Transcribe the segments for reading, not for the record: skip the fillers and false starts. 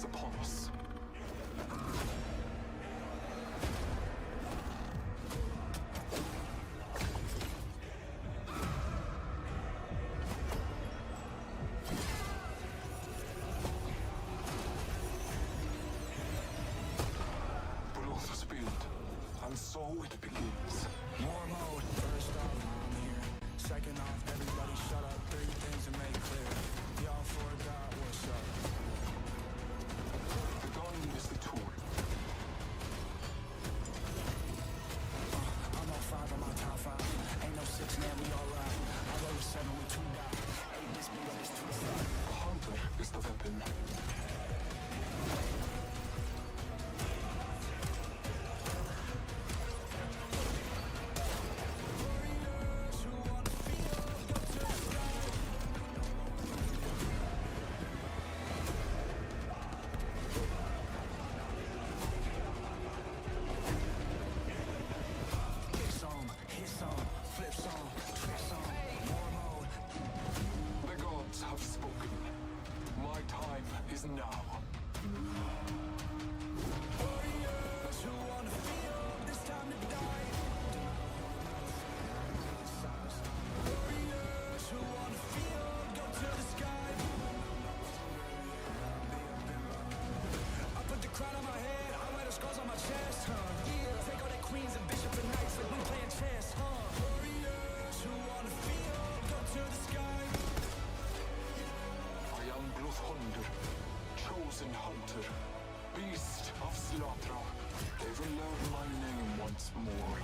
is upon us. Blood is spilled, and so it begins. War mode, first off, I'm here. Second off, everybody shut up. Three things to make clear. Y'all forgot what's up. The gun is the tool. I'm on 5 on my top 5. Ain't no 6, man, we all right. I roll a 7 with 2 dots. Hey, this beat up is too far. The hunter is the weapon. The gods have spoken. My time is now. Warriors who wanna feel this time to die. Warriors who wanna feel, go to the sky. I put the crown on my head, I wear the scars on my chest, Yeah. Take all the queens and bishops and knights like we playing chess, Warriors who wanna feel, go to the sky. I am Bloodhunder, chosen hunter, beast of slaughter. They will learn my name once more.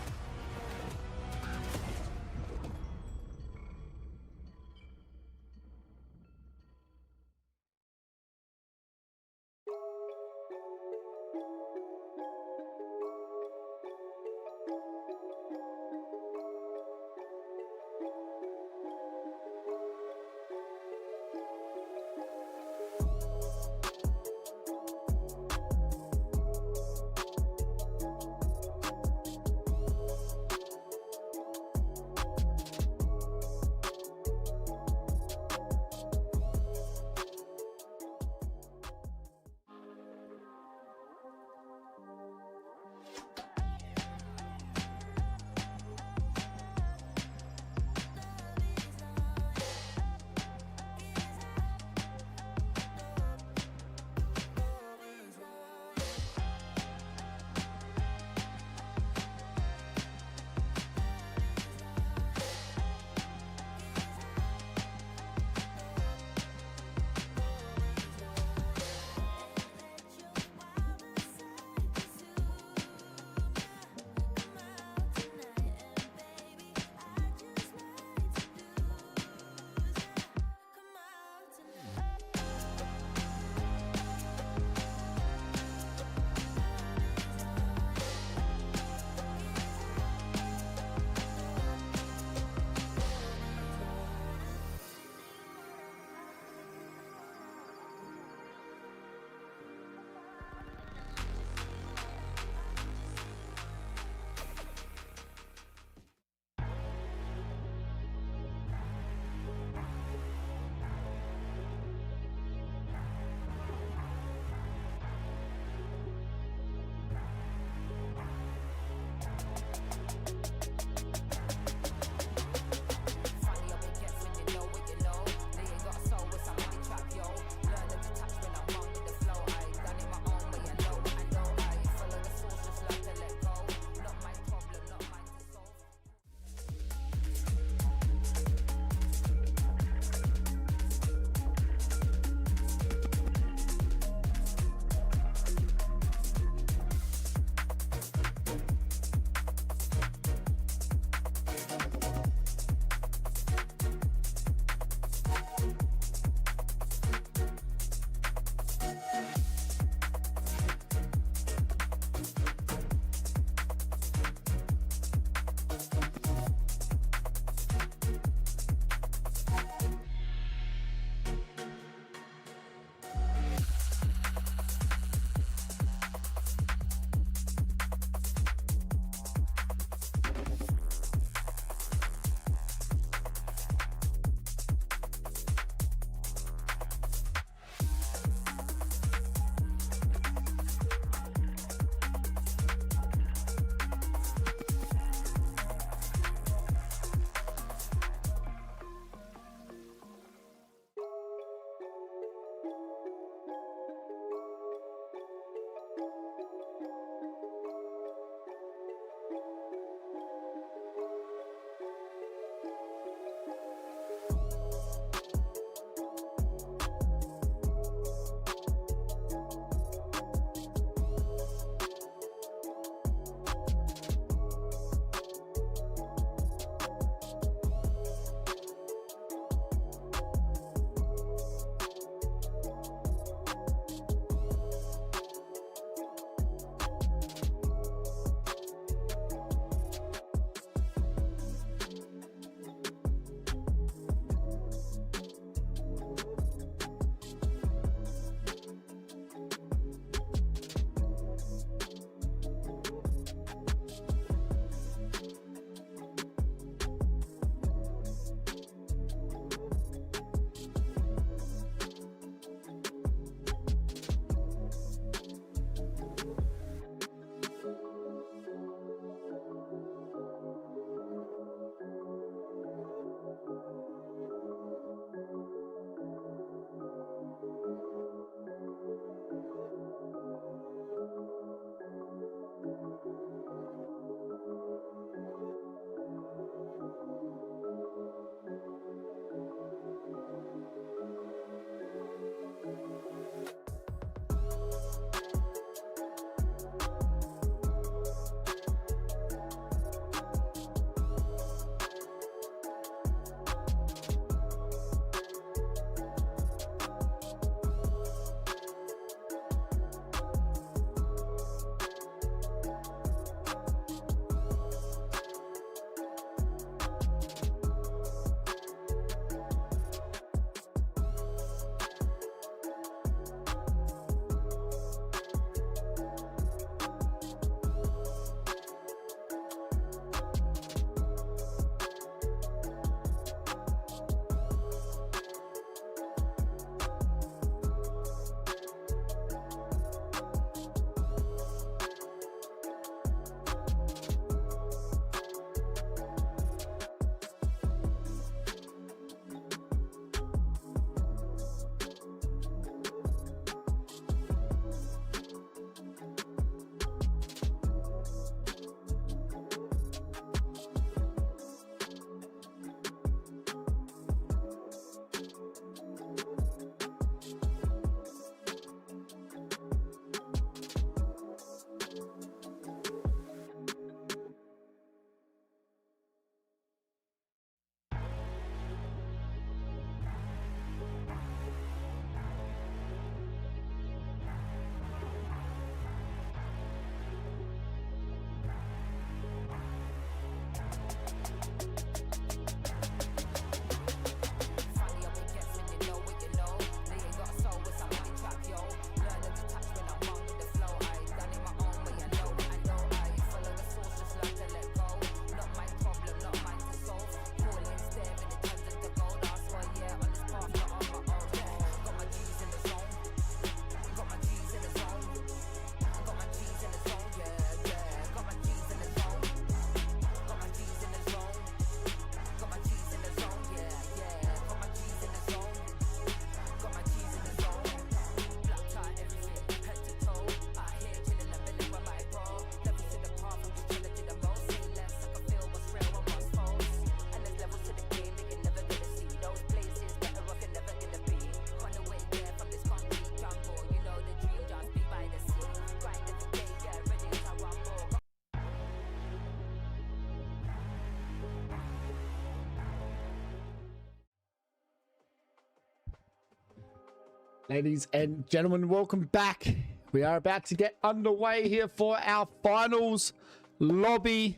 Ladies and gentlemen, welcome back. We are about to get underway here for our finals lobby.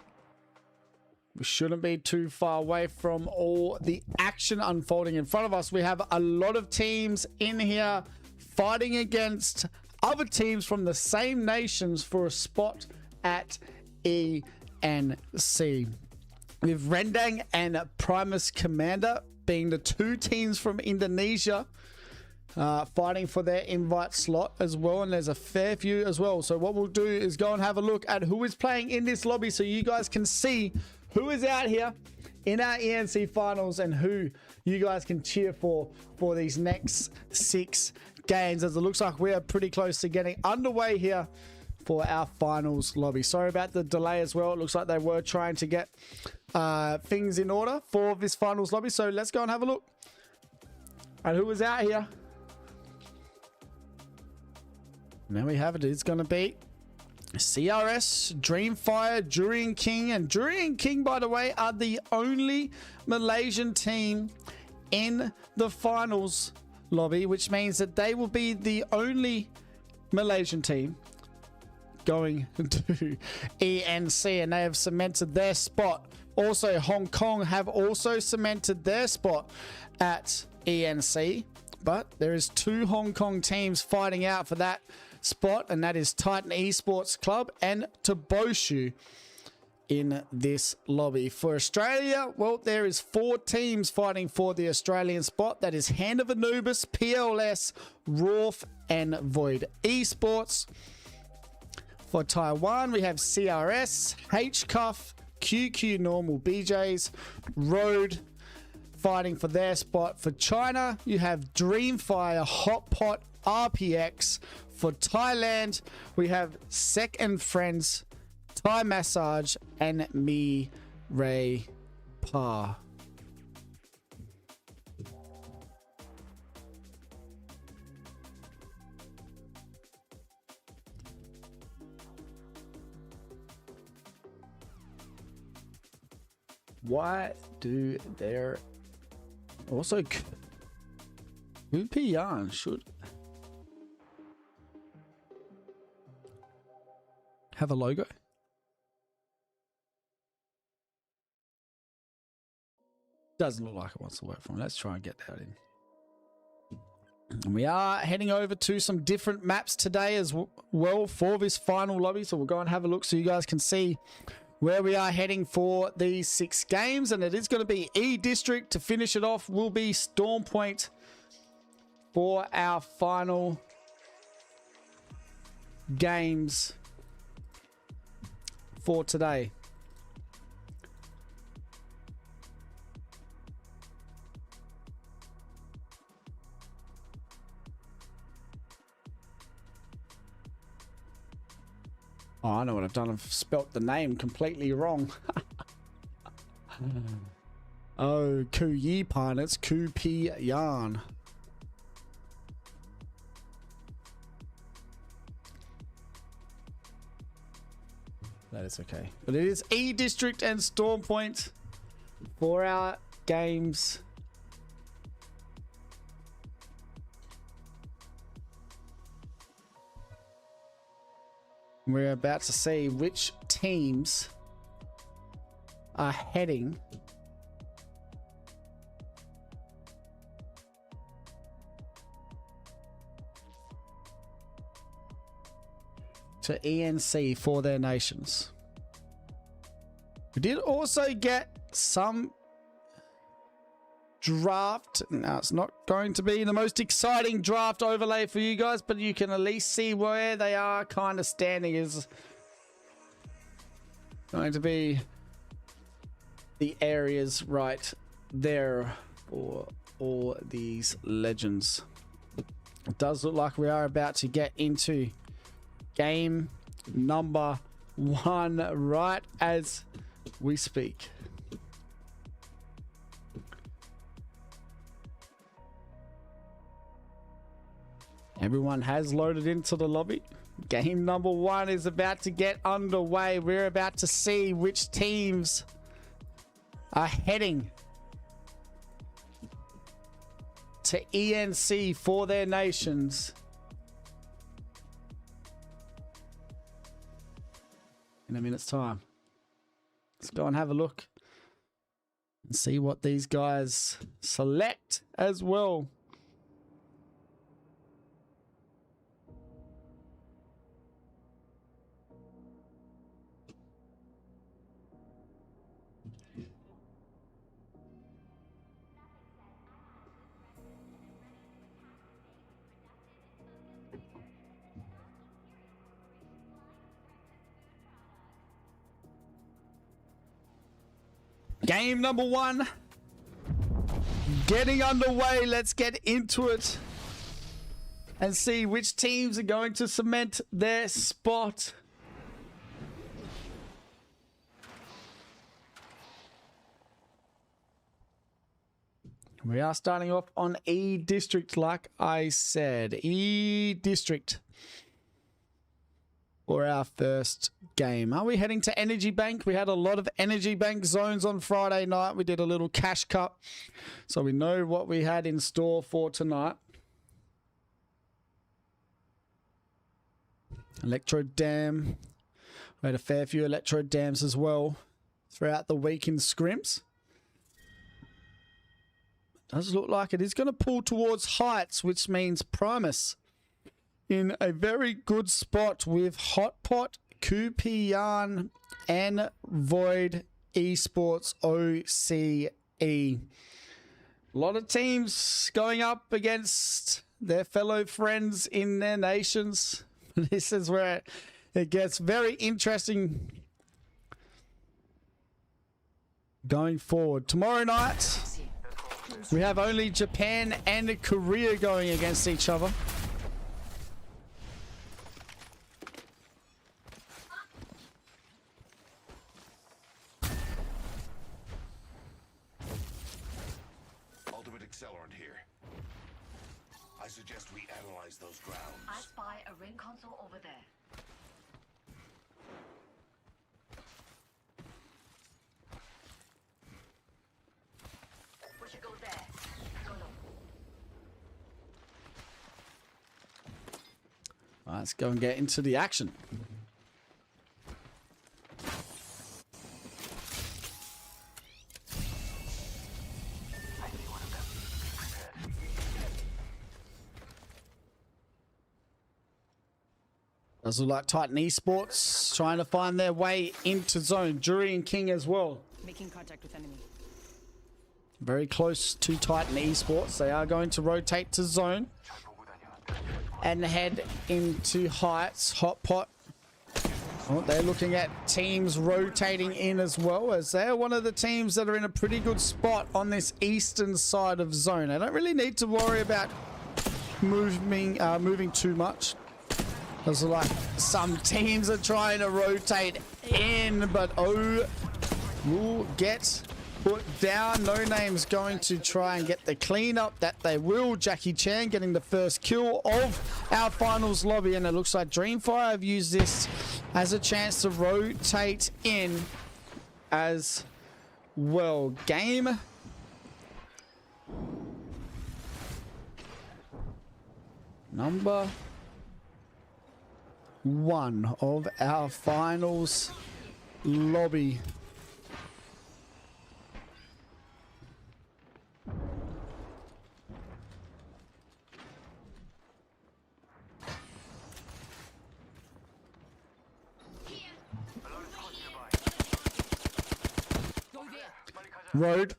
We shouldn't be too far away from all the action unfolding in front of us. We have a lot of teams in here fighting against other teams from the same nations for a spot at ENC. With Rendang and Primus Commander being the two teams from Indonesia fighting for their invite slot as well, and there's a fair few as well. So what we'll do is go and have a look at who is playing in this lobby so you guys can see who is out here in our ENC finals and who you guys can cheer for these next 6 games, as it looks like we are pretty close to getting underway here for our finals lobby. Sorry about the delay as well. It looks like they were trying to get things in order for this finals lobby, so let's go and have a look at who is out here. Now we have it. It's going to be CRS, Dreamfire, Durian King. And Durian King, by the way, are the only Malaysian team in the finals lobby, which means that they will be the only Malaysian team going to ENC, and they have cemented their spot. Also, Hong Kong have also cemented their spot at ENC, but there is 2 Hong Kong teams fighting out for that spot, and that is Titan Esports Club and Toboshu in this lobby. For Australia, well, there is 4 teams fighting for the Australian spot. That is Hand of Anubis, PLS, Rolf, and Void Esports. For Taiwan, we have CRS, HCuff, QQ Normal BJs, Road fighting for their spot. For China, you have Dreamfire, Hotpot, RPX. For Thailand, we have Sek and Friends, Thai Massage, and Mi Ray Pa. Why do there also Kupian should have a logo? Doesn't look like it wants to work for me. Let's try and get that in. And we are heading over to some different maps today as well for this final lobby. So we'll go and have a look so you guys can see where we are heading for these 6 games. And it is going to be E District. To finish it off will be Storm Point for our final games for today. Oh, I know what I've done. I've spelt the name completely wrong. Oh, Kuyipan. It's Kupiyan. That is okay. But it is E District and Storm Point for our games. We're about to see which teams are heading to ENC for their nations. We did also get some draft. Now, it's not going to be the most exciting draft overlay for you guys, but you can at least see where they are kind of standing. Is going to be the areas right there for all these legends. It does look like we are about to get into game number 1 right as we speak. Everyone has loaded into the lobby. Game number 1 is about to get underway. We're about to see which teams are heading to ENC for their nations in a minute's time. Let's go and have a look and see what these guys select as well. Game number 1 getting underway. Let's get into it and see which teams are going to cement their spot. We are starting off on E District, like I said. E District for our first game. Are we heading to Energy Bank? We had a lot of Energy Bank zones on Friday night. We did a little cash cup, so we know what we had in store for tonight. Electrode Dam. We had a fair few Electrode Dams as well throughout the week in scrims. Does look like it is going to pull towards Heights, which means Primus in a very good spot with Hot Pot, Kupian, and Void Esports OCE. A lot of teams going up against their fellow friends in their nations. This is where it gets very interesting going forward. Tomorrow night, we have only Japan and Korea going against each other. Ultimate accelerant here. I suggest we analyze those grounds. I spy a ring console over there. We should go there. Go on. Let's go and get into the action. Does look like Titan Esports trying to find their way into zone. Jury and King as well. Making contact with enemy. Very close to Titan Esports. They are going to rotate to zone and head into Heights. Hot Pot. Oh, they're looking at teams rotating in as well, as they're one of the teams that are in a pretty good spot on this eastern side of zone. They don't really need to worry about moving too much. Because like some teams are trying to rotate in, but O will get put down. No Name's going to try and get the cleanup that they will. Jackie Chan getting the first kill of our finals lobby, and it looks like Dreamfire have used this as a chance to rotate in as well. Game number 1 of our finals lobby. Road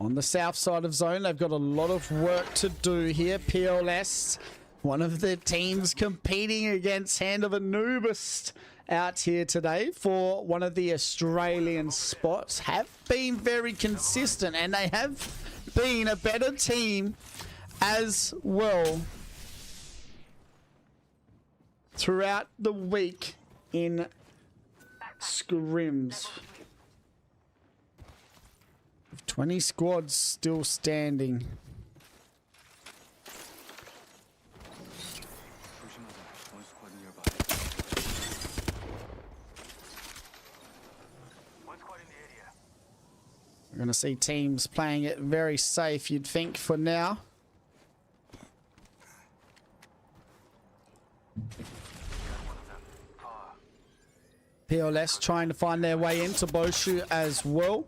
on the south side of zone. They've got a lot of work to do here. PLS, one of the teams competing against Hand of Anubis out here today for one of the Australian spots, have been very consistent, and they have been a better team as well throughout the week in scrims. 20 squads still standing. We're going to see teams playing it very safe, you'd think, for now. PLS trying to find their way into Boshu as well.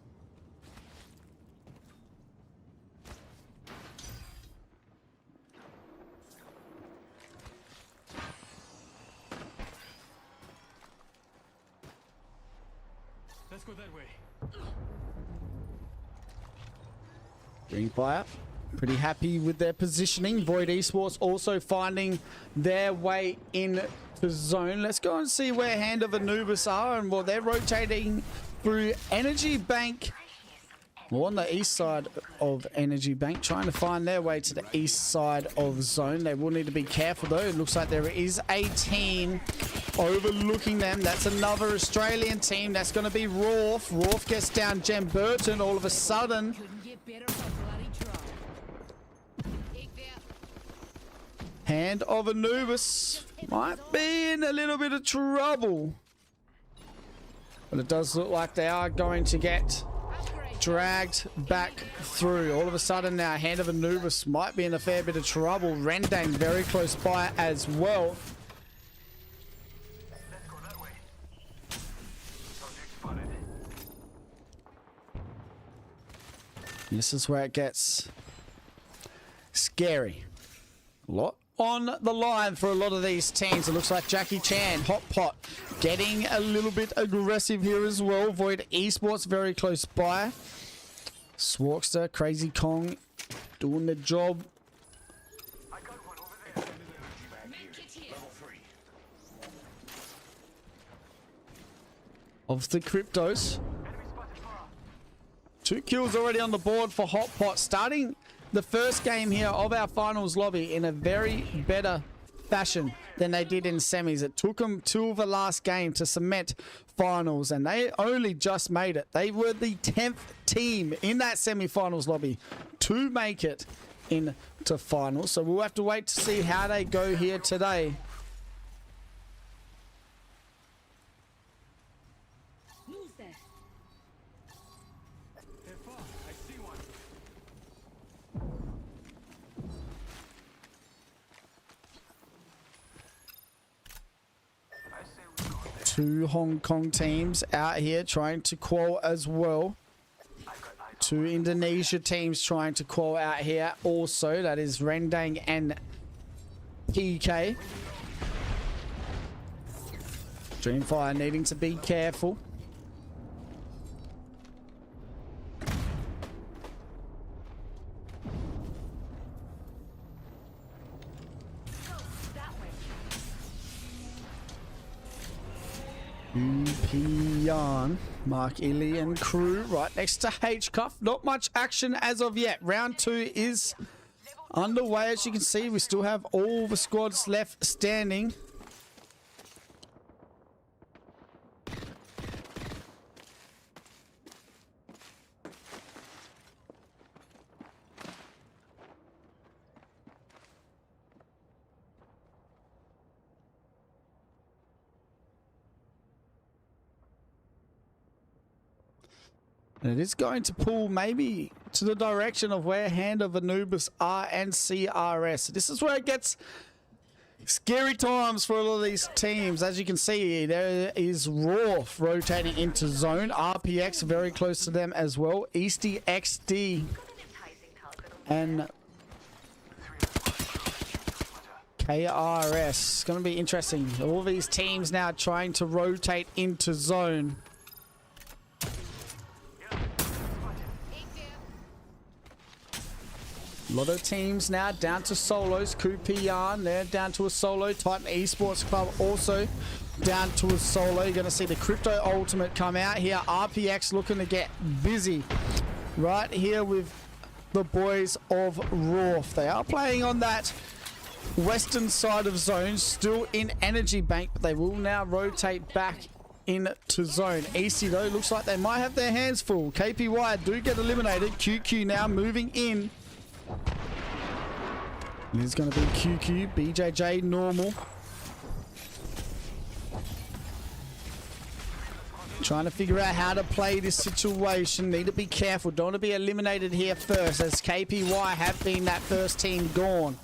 Let's go that way. Greenfire, pretty happy with their positioning. Void Esports also finding their way in the zone. Let's go and see where Hand of Anubis are, and well, they're rotating through Energy Bank. Well, on the east side of Energy Bank, trying to find their way to the east side of zone. They will need to be careful though. It looks like there is a team overlooking them. That's another Australian team. That's going to be Rolf. Rolf gets down Jem Burton all of a sudden. Couldn't get better if I bloody tried. Take that. Hand of Anubis might be in a little bit of trouble. But it does look like they are going to get dragged back through. All of a sudden now, Hand of Anubis might be in a fair bit of trouble. Rendang very close by as well. Let's go that way. Subject spotted. This is where it gets scary. A lot on the line for a lot of these teams. It looks like Jackie Chan, Hot Pot, getting a little bit aggressive here as well. Void Esports very close by. Swarkster, Crazy Kong doing the job. I got one over there. Level 3. Of the Cryptos. Enemy spotted far. 2 kills already on the board for Hot Pot, starting the first game here of our finals lobby in a very better fashion than they did in semis. It took them till the last game to cement finals, and they only just made it. They were the 10th team in that semi-finals lobby to make it into finals, so we'll have to wait to see how they go here today. Who's that? They're far. I see one. I say we go there. 2 Hong Kong teams out here trying to qual as well. I got eyes. 2 Indonesia teams trying to qual out here also. That is Rendang and PK. Dreamfire needing to be careful. Pian, Mark Illy and crew right next to H-Cuff. Not much action as of yet. Round 2 is underway. As you can see, we still have all the squads left standing. And it is going to pull maybe to the direction of where Hand of Anubis are and CRS. This is where it gets scary times for a lot of these teams. As you can see, there is Rolf rotating into zone. RPX very close to them as well. Easty XD and KRS. It's going to be interesting. All these teams now trying to rotate into zone. A lot of teams now down to solos. Kupian, they're down to a solo. Titan Esports Club also down to a solo. You're going to see the Crypto Ultimate come out here. RPX looking to get busy right here with the boys of Rolf. They are playing on that western side of zone, still in Energy Bank, but they will now rotate back into zone. EC though, looks like they might have their hands full. KPY do get eliminated. QQ now moving in. It is going to be QQ, BJJ normal. Trying to figure out how to play this situation. Need to be careful. Don't want to be eliminated here first, as KPY have been that first team gone.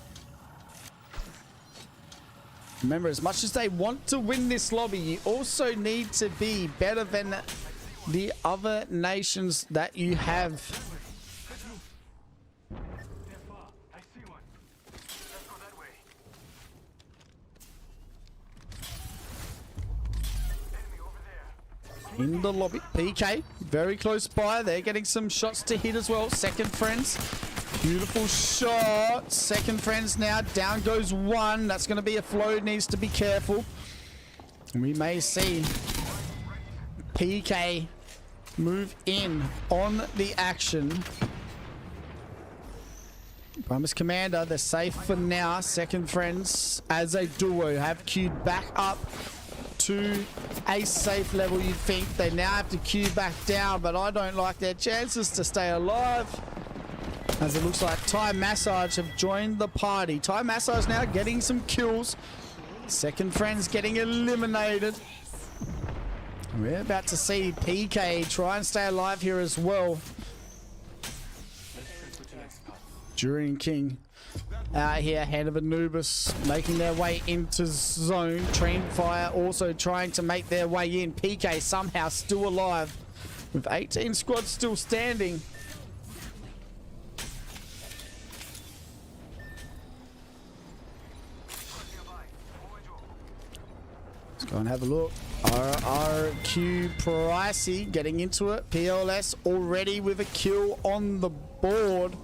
Remember, as much as they want to win this lobby, you also need to be better than the other nations that you have. In the lobby, PK very close by. They're getting some shots to hit as well. Second friends, beautiful shot. Second friends now, down goes one. That's going to be a flow, needs to be careful. We may see PK move in on the action. Promise Commander, they're safe for now. Second friends as a duo have queued back up to a safe level. You'd think they now have to queue back down, but I don't like their chances to stay alive, as it looks like Thai Massage have joined the party. Thai Massage now getting some kills. Second friends getting eliminated. We're about to see PK try and stay alive here as well. During King out here, Hand of Anubis making their way into zone. Train Fire also trying to make their way in. PK somehow still alive with 18 squads still standing. Let's go and have a look. RRQ Pricey getting into it. PLS already with a kill on the board.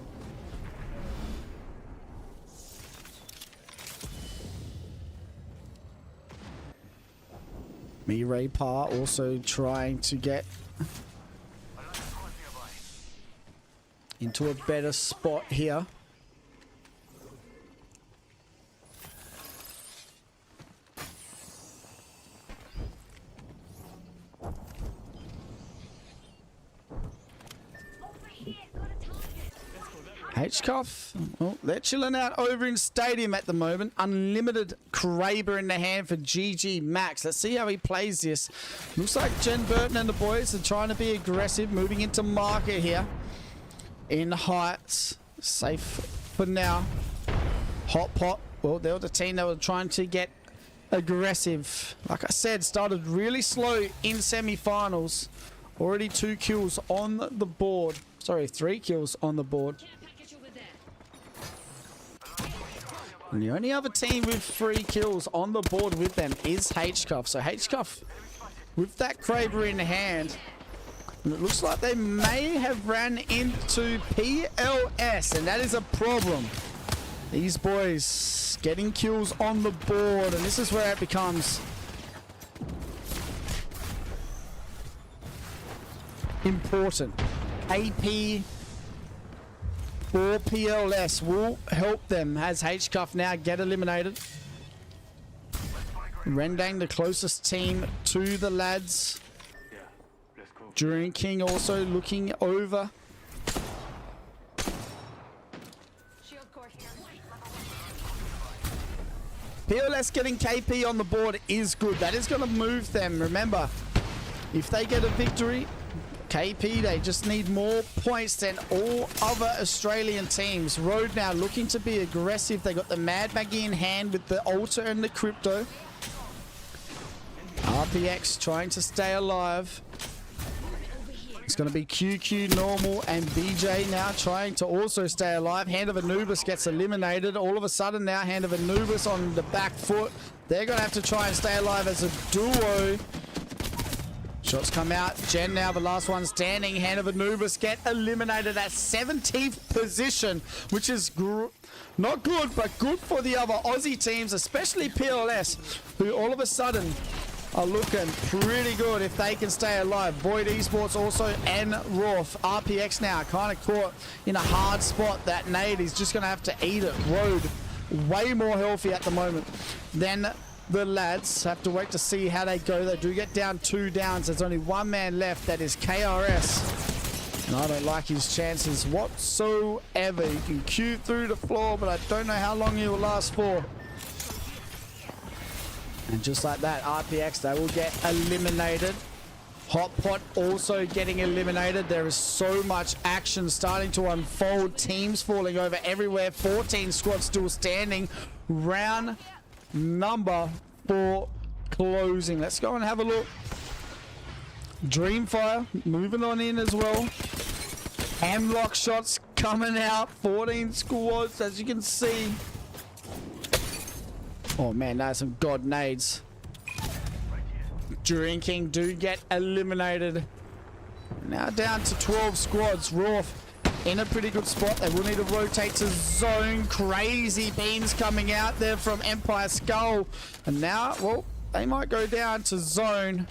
Mirai Pa also trying to get into a better spot here. HCuff, well, they're chilling out over in Stadium at the moment. Unlimited Kraber in the hand for GG Max. Let's see how he plays this. Looks like Jen Burton and the boys are trying to be aggressive, moving into market here. In Heights, safe for now. Hot Pot, well, they were the team that were trying to get aggressive. Like I said, started really slow in semi-finals. Already 2 kills on the board. Sorry, 3 kills on the board. And the only other team with 3 kills on the board with them is HCuff. So HCuff, with that Kraber in hand, and it looks like they may have ran into PLS, and that is a problem. These boys getting kills on the board, and this is where it becomes important. AP for PLS will help them as HCuff now get eliminated. Rendang, the closest team to the lads. During King also looking over. PLS getting KP on the board is good. That is going to move them. Remember, if they get a victory, KP, they just need more points than all other Australian teams. Road now looking to be aggressive. They got the Mad Maggie in hand with the Altar and the Crypto. RPX trying to stay alive. It's going to be QQ, Normal, and BJ now trying to also stay alive. Hand of Anubis gets eliminated. All of a sudden now, Hand of Anubis on the back foot. They're going to have to try and stay alive as a duo. Shots come out. Jen now the last one standing. Hand of Anubis get eliminated at 17th position, which is not good, but good for the other Aussie teams, especially PLS, who all of a sudden are looking pretty good if they can stay alive. Void Esports also and Roth. RPX now kind of caught in a hard spot. That nade is just going to have to eat it. Road way more healthy at the moment than the lads. Have to wait to see how they go. They do get down 2 downs. There's only 1 man left. That is KRS. And I don't like his chances whatsoever. He can queue through the floor, but I don't know how long he will last for. And just like that, RPX, they will get eliminated. Hot Pot also getting eliminated. There is so much action starting to unfold. Teams falling over everywhere. 14 squads still standing. Round number 4 closing. Let's go and have a look. Dreamfire moving on in as well. Hemlock shots coming out. 14 squads, as you can see. Oh man, that's some god nades. Durian King do get eliminated. Now down to 12 squads. Roth in a pretty good spot. They will need to rotate to zone. Crazy beams coming out there from Empire Skull. And now, well, they might go down to zone.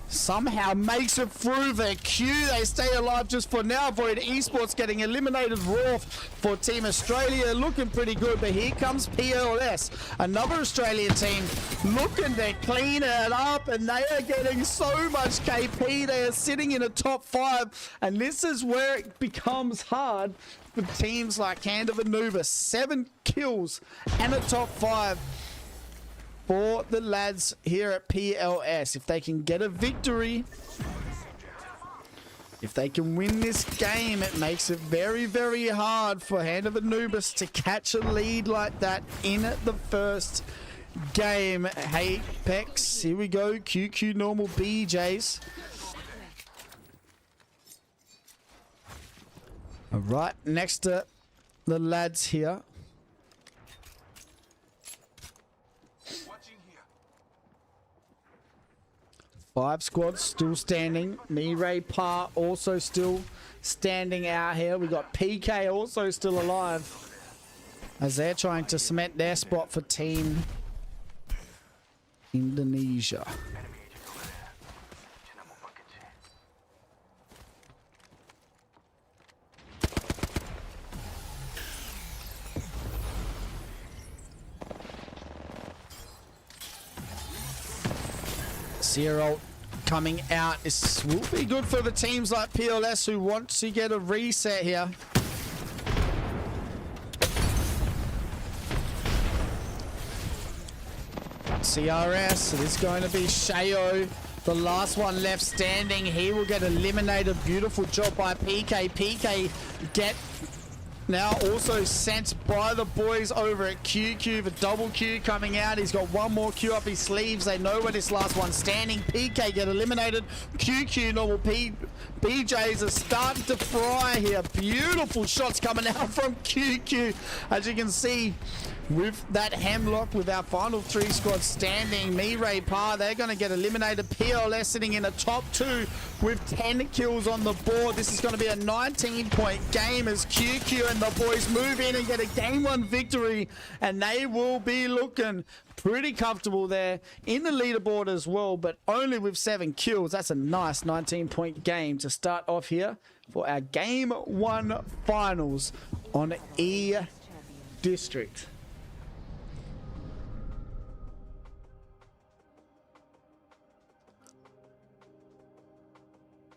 Somehow makes it through the queue. They stay alive just for now. Void Esports getting eliminated. Roth for Team Australia looking pretty good. But here comes PLS, another Australian team looking to clean it up. And they are getting so much KP. They are sitting in a top 5. And this is where it becomes hard for teams like Hand of Anubis. 7 kills and a top 5. For the lads here at PLS. If they can get a victory, if they can win this game, it makes it very, very hard for Hand of Anubis to catch a lead like that in the first game. Hey, Pex, here we go. QQ normal BJs. All right, next to the lads here. 5 squads still standing. Mirai Pa also still standing out here. We got PK also still alive as they're trying to cement their spot for Team Indonesia. Zero coming out. This will be good for the teams like PLS who want to get a reset here. CRS, it is going to be Shayo, the last one left standing. He will get eliminated. Beautiful job by PK. PK get now also sent by the boys over at QQ. The double Q coming out. He's got one more Q up his sleeves. They know where this last one's standing. PK get eliminated. QQ normal BJs are starting to fry here. Beautiful shots coming out from QQ. As you can see, with that hemlock, with our final 3 squads standing, Mirai Pa, they're going to get eliminated. PLS sitting in the top 2 with 10 kills on the board. This is going to be a 19-point game as QQ and the boys move in and get a game 1 victory, and they will be looking pretty comfortable there in the leaderboard as well, but only with 7 kills. That's a nice 19-point game to start off here for our game 1 finals on E District.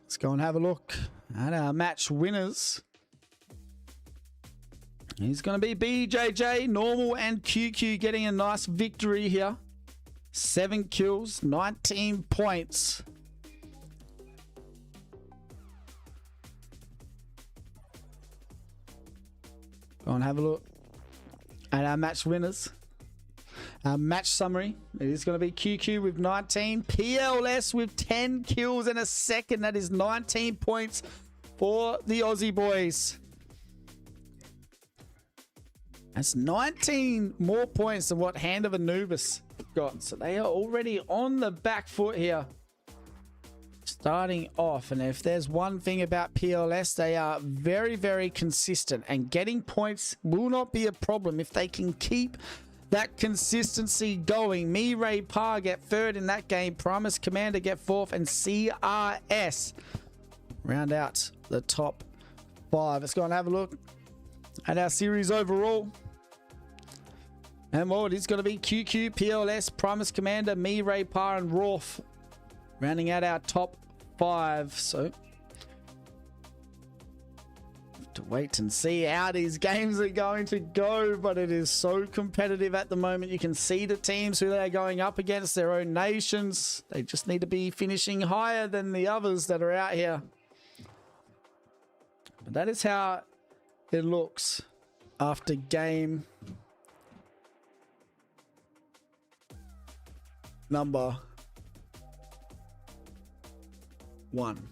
Let's go and have a look at our match winners. He's going to be BJJ, Normal, and QQ getting a nice victory here. 7 kills, 19 points. Go and have a look at our match winners. Our match summary, it is going to be QQ with 19, PLS with 10 kills and a second. That is 19 points for the Aussie boys. That's 19 more points than what Hand of Anubis got. So they are already on the back foot here. Starting off, and if there's one thing about PLS, they are very, very consistent, and getting points will not be a problem if they can keep that consistency going. Mirai Pa get 3rd in that game, Primus Commander get 4th, and CRS round out the top 5. Let's go and have a look at our series overall. And well, it is going to be QQ, PLS, Primus Commander, Mirai Pa, and Roth rounding out our top 5. So to wait and see how these games are going to go, but it is so competitive at the moment. You can see the teams who they're going up against, their own nations. They just need to be finishing higher than the others that are out here. But that is how it looks after game number 1.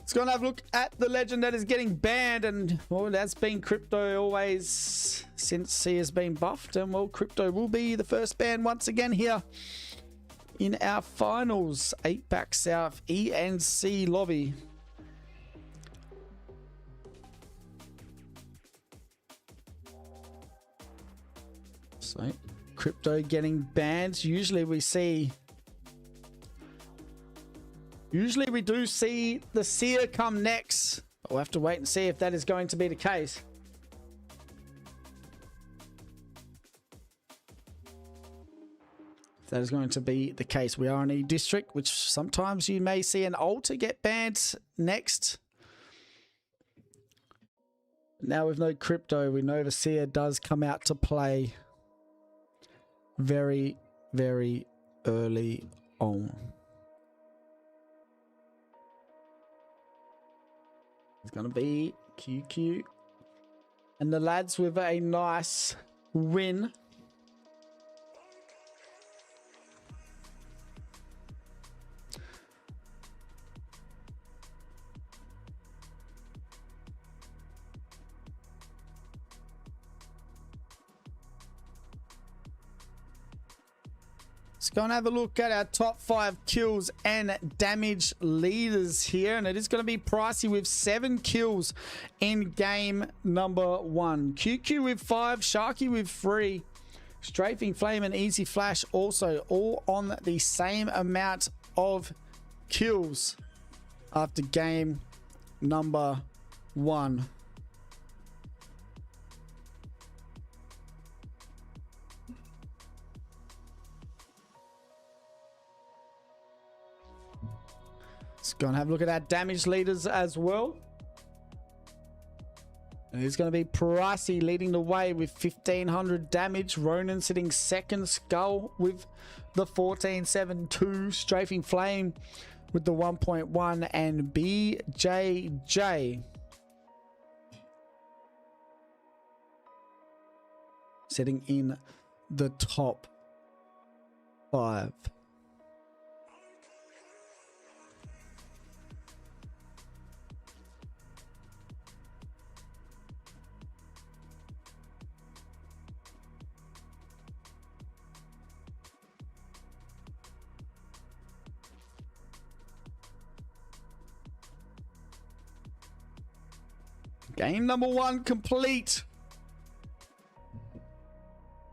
Let's go and have a look at the legend that is getting banned. And well, that's been Crypto always since he has been buffed. And well, Crypto will be the first ban once again here in our finals. Apac-South ENC lobby. So Crypto getting banned. Usually we do see the Seer come next. We'll have to wait and see if that is going to be the case. If that is going to be the case. We are in a district, which sometimes you may see an altar get banned next. Now with no Crypto, we know the Seer does come out to play very, very early on. It's going to be QQ. And the lads with a nice win. Let's go and have a look at our top 5 kills and damage leaders here. And it is going to be Pricey with 7 kills in game number 1. QQ with 5, Sharky with 3, Strafing Flame and Easy Flash also all on the same amount of kills after game number 1. Let's go and have a look at our damage leaders as well. And it's going to be Pricey leading the way with 1500 damage. Ronan sitting second. Skull with the 1472. Strafing Flame with the 1.1. And BJJ sitting in the top 5. Game number 1 complete.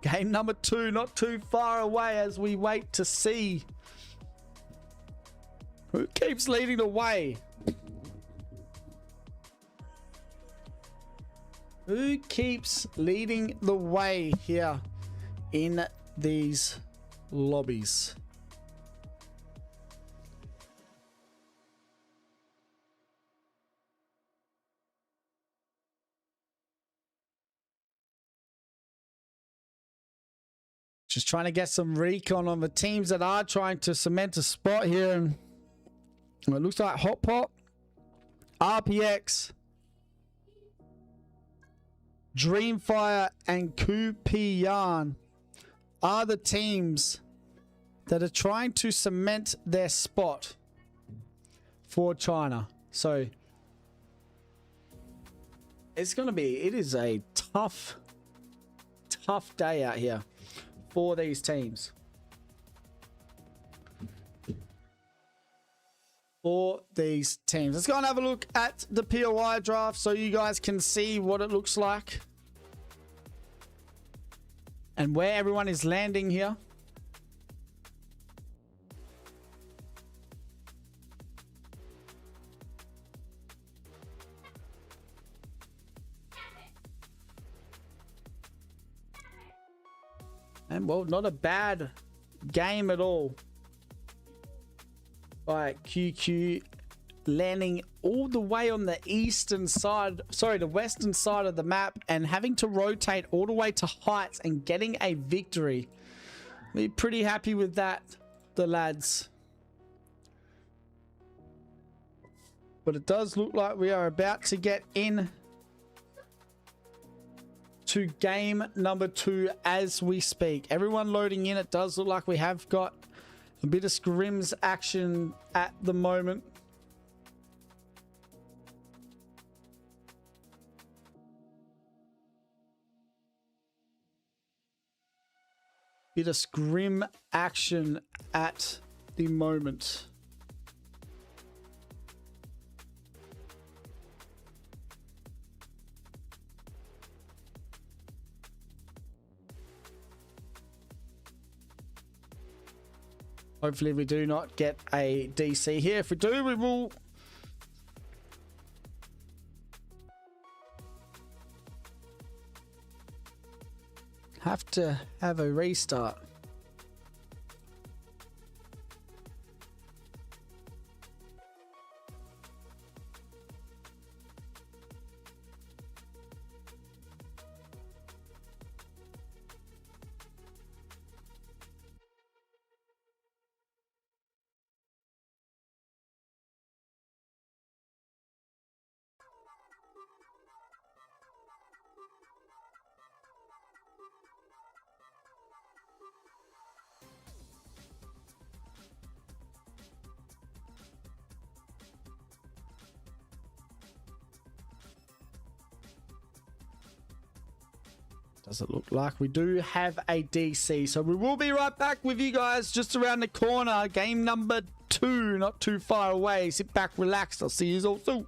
Game number 2 not too far away as we wait to see who keeps leading the way. Who keeps leading the way here in these lobbies? Just trying to get some recon on the teams that are trying to cement a spot here. And it looks like Hot Pot, RPX, Dreamfire, and Kupiyan are the teams that are trying to cement their spot for China. So it's going to be, it is a tough day out here for these teams. Let's go and have a look at the POI draft so you guys can see what it looks like and where everyone is landing here. And well, not a bad game at all by QQ, landing all the way on the eastern side, sorry, the western side of the map, and having to rotate all the way to Heights and getting a victory. We're pretty happy with that, the lads. But it does look like we are about to get in to game number 2 as we speak. Everyone loading in. It does look like we have got a bit of scrims action at the moment. Bit of scrim action at the moment. Hopefully we do not get a DC here. If we do, we will have to have a restart. Does it look like we do have a DC? So we will be right back with you guys just around the corner. Game number 2, not too far away. Sit back, relax. I'll see you all soon.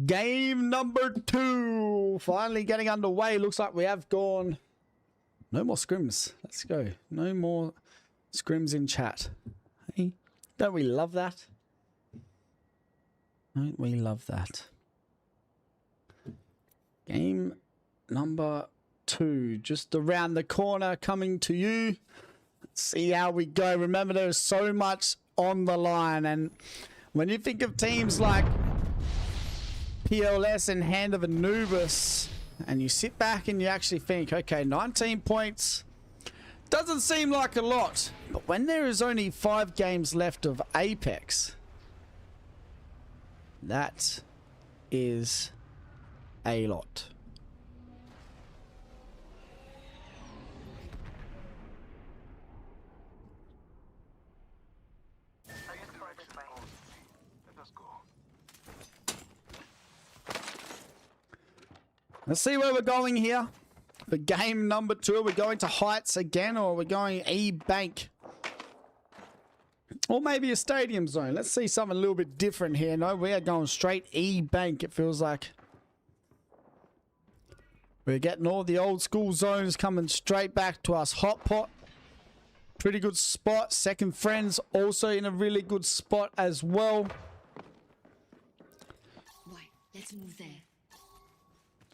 Game number 2 finally getting underway. Looks like we have gone. No more scrims. Let's go. No more scrims in chat. Hey, don't we love that? Don't we love that? Game number 2 just around the corner, coming to you. Let's see how we go. Remember, there's so much on the line, and when you think of teams like PLS and Hand of Anubis, and you sit back and you actually think, okay, 19 points doesn't seem like a lot, but when there is only 5 games left of Apex, that is a lot. Let's see where we're going here. For game number 2, are we going to Heights again, or are we going E-Bank? Or maybe a stadium zone. Let's see something a little bit different here. No, we are going straight E-Bank, it feels like. We're getting all the old school zones coming straight back to us. Hot Pot, pretty good spot. Second Friends also in a really good spot as well. Right, let's move there.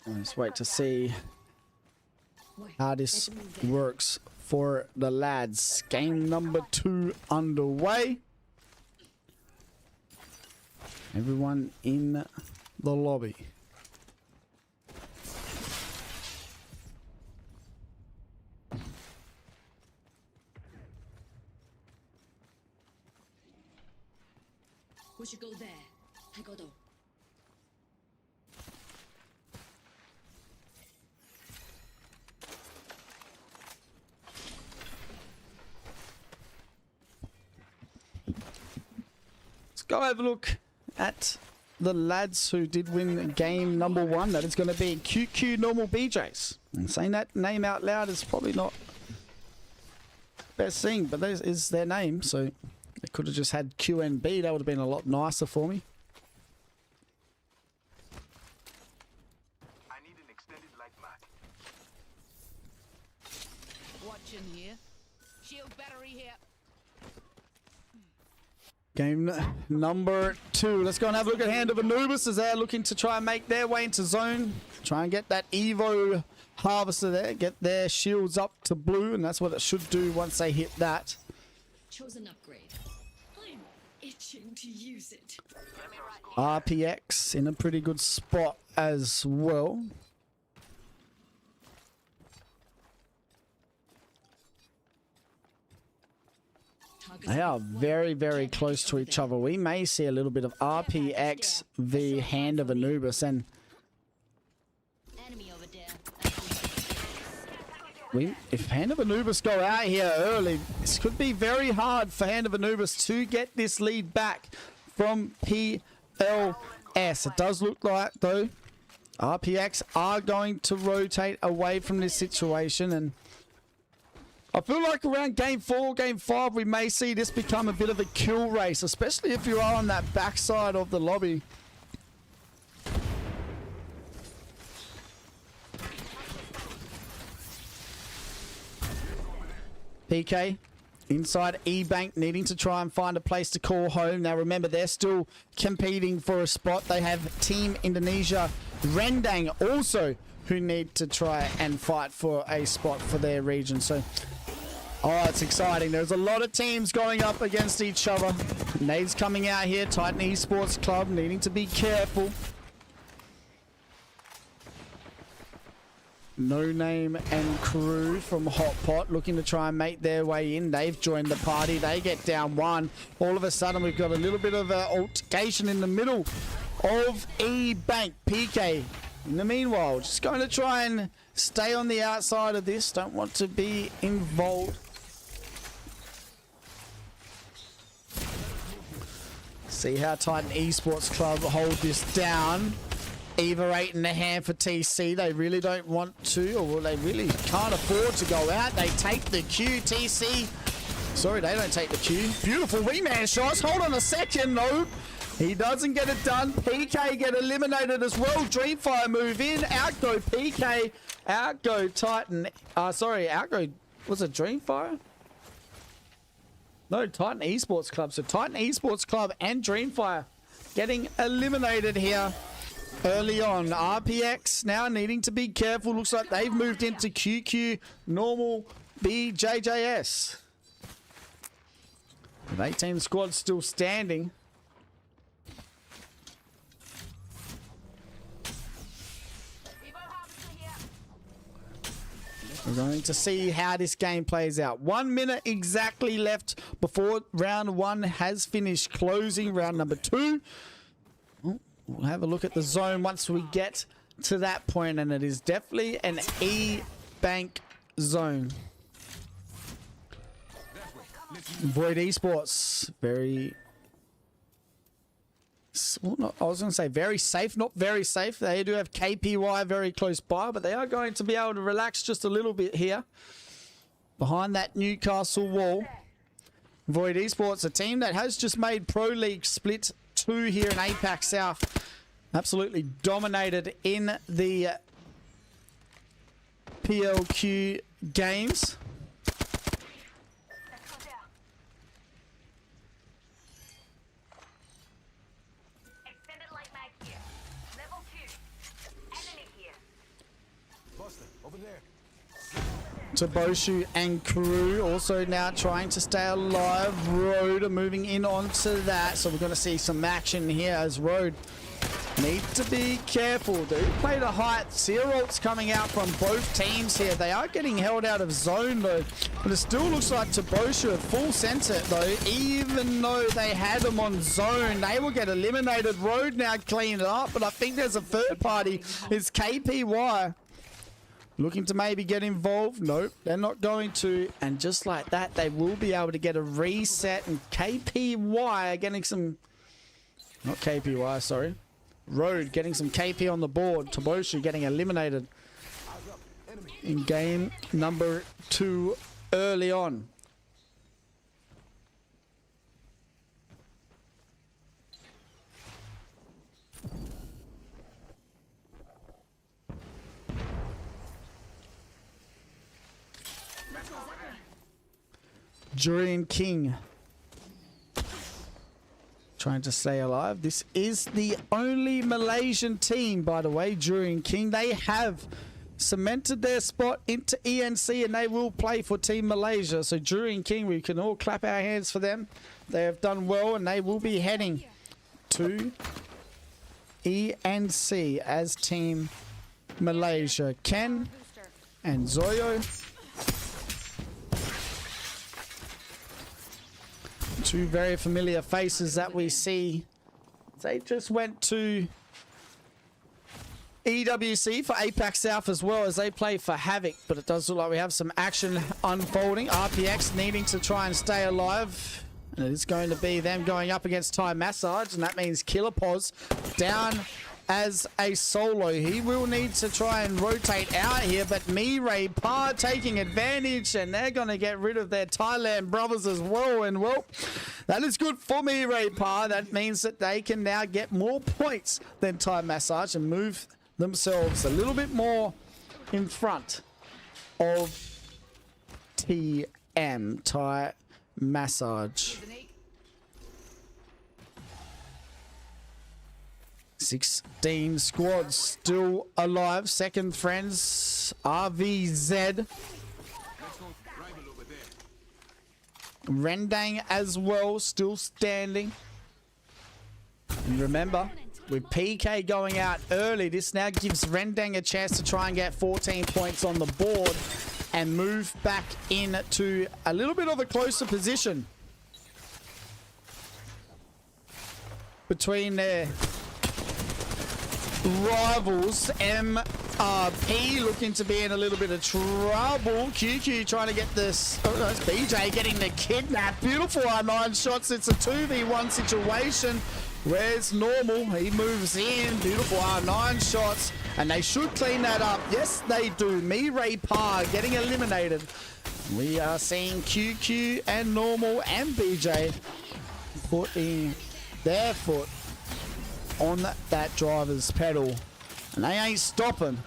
Let's wait to see how this works for the lads. Game number 2 underway. Everyone in the lobby. We should go there. I got all. Go have a look at the lads who did win game number 1. That is going to be QQ Normal BJs. And saying that name out loud is probably not the best thing, but that is their name. So they could have just had QNB. That would have been a lot nicer for me. I need an extended light mag. Watching here. Shield battery here. Game number 2. Let's go and have a look at Hand of Anubis as they're looking to try and make their way into zone. Try and get that Evo harvester there. Get their shields up to blue, and that's what it should do once they hit that. Chosen upgrade. I'm itching to use it. RPX in a pretty good spot as well. They are very, very close to each other. We may see a little bit of RPX v Hand of Anubis, and Enemy over there. if Hand of Anubis go out here early, this could be very hard for Hand of Anubis to get this lead back from PLS. It does look like, though, RPX are going to rotate away from this situation, and I feel like around game 4, game 5, we may see this become a bit of a kill race, especially if you are on that backside of the lobby. PK inside E-Bank, needing to try and find a place to call home. Now remember, they're still competing for a spot. They have Team Indonesia Rendang also, who need to try and fight for a spot for their region. So, oh, it's exciting. There's a lot of teams going up against each other. Nades coming out here. Titan Esports Club needing to be careful. No Name and crew from Hot Pot looking to try and make their way in. They've joined the party. They get down 1. All of a sudden, we've got a little bit of an altercation in the middle of E-Bank. PK, in the meanwhile, just going to try and stay on the outside of this. Don't want to be involved. See how Titan Esports Club hold this down. Eva 8 in the hand for TC. They really don't want to, or they really can't afford to go out. They take the Q. TC. Sorry, they don't take the Q. Beautiful wingman shots. Hold on a second, though. He doesn't get it done. PK get eliminated as well. Dreamfire move in. Out go PK. Out go Titan. Out go... Was it Dreamfire? No, Titan Esports Club. So Titan Esports Club and Dreamfire getting eliminated here early on. RPX now needing to be careful. Looks like they've moved into QQ, normal, BJJS. The 18 squad still standing. We're going to see how this game plays out. 1 minute exactly left before round 1 has finished. Closing round number 2. We'll have a look at the zone once we get to that point, and it is definitely an E-Bank zone. Void Esports, very... Well, not, I was going to say very safe, not very safe. They do have KPY very close by, but they are going to be able to relax just a little bit here behind that Newcastle wall. Void Esports, a team that has just made Pro League Split 2 here in Apac-South. Absolutely dominated in the PLQ games. Taboshu and crew also now trying to stay alive. Road are moving in onto that, so we're going to see some action here as Road need to be careful. They play the height. Searolt's coming out from both teams here. They are getting held out of zone though, but it still looks like Taboshu at full sensor though. Even though they had them on zone, they will get eliminated. Road now cleaned it up, but I think there's a third party. It's KPY. Looking to maybe get involved. Nope, they're not going to. And just like that, they will be able to get a reset. And KPY are getting some... Not KPY, sorry. Road getting some KP on the board. Taboshu getting eliminated in game number 2 early on. Jurian King trying to stay alive. This is the only Malaysian team, by the way, Jurian King. They have cemented their spot into ENC and they will play for Team Malaysia. So Jurian King, we can all clap our hands for them. They have done well and they will be heading to ENC as Team Malaysia. Ken and Zoyo, two very familiar faces that we see. They just went to EWC for Apac-South as well as they play for Havoc, but it does look like we have some action unfolding. RPX needing to try and stay alive, and it is going to be them going up against Thai Massage, and that means Killer Pos down as a solo. He will need to try and rotate out here, but Mirai Pa taking advantage, and they're going to get rid of their Thailand brothers as well. And well, that is good for Mirai Pa. That means that they can now get more points than Thai Massage and move themselves a little bit more in front of TM, Thai Massage. 16 squads still alive. Second friends, RVZ. Rendang as well, still standing. And remember, with PK going out early, this now gives Rendang a chance to try and get 14 points on the board and move back into a little bit of a closer position between their rivals. MRP looking to be in a little bit of trouble. QQ trying to get this. Oh, no, it's BJ getting the kidnap. Beautiful R9 shots. It's a 2v1 situation. Where's Normal? He moves in. Beautiful R9 shots. And they should clean that up. Yes, they do. Mirai Pa getting eliminated. We are seeing QQ and Normal and BJ putting their foot on that driver's pedal. And they ain't stopping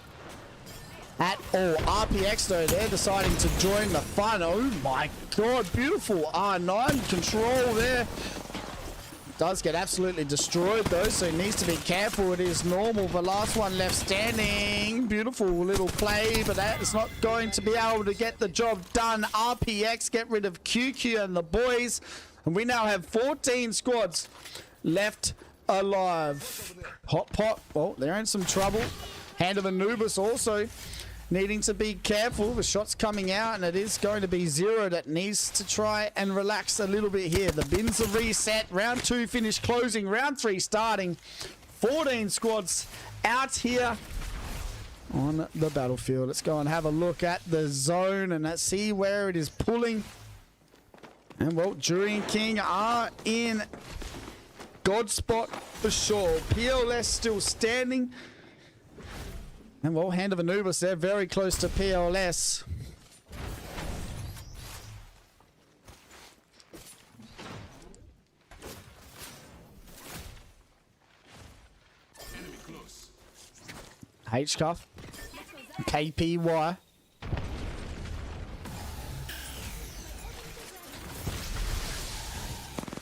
at all. RPX though, they're deciding to join the fun. Oh my god, beautiful R9 control there. Does get absolutely destroyed though, so he needs to be careful. It is normal. The last one left standing. Beautiful little play, but that is not going to be able to get the job done. RPX get rid of QQ and the boys, and we now have 14 squads left alive. Hot Pot, well, they're in some trouble. Hand of Anubis also needing to be careful. The shot's coming out, and it is going to be Zero that needs to try and relax a little bit here. The bins are reset. Round 2 finished closing. Round 3 starting. 14 squads out here on the battlefield. Let's go and have a look at the zone and let's see where it is pulling. And well, Jury and King are in God spot for sure. PLS still standing. And well, Hand of Anubis, they're very close to PLS. Enemy close. H-Cuff. KPY.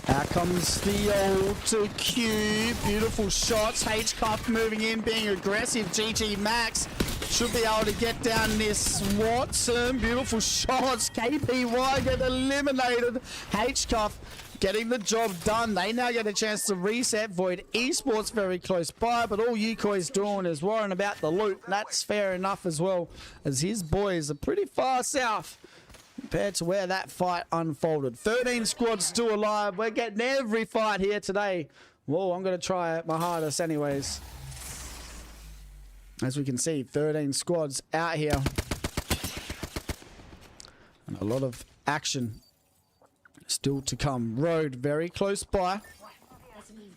Out comes the old Q. Beautiful shots. H-Cuff moving in, being aggressive. GG Max should be able to get down this Watson. Beautiful shots. KPY get eliminated. H-Cuff getting the job done. They now get a chance to reset. Void Esports very close by, but all Yukoi's doing is worrying about the loot. That's fair enough as well, as his boys are pretty far south compared to where that fight unfolded. 13 squads still alive. We're getting every fight here today. Whoa, I'm going to try my hardest anyways. As we can see, 13 squads out here. And a lot of action still to come. Road very close by.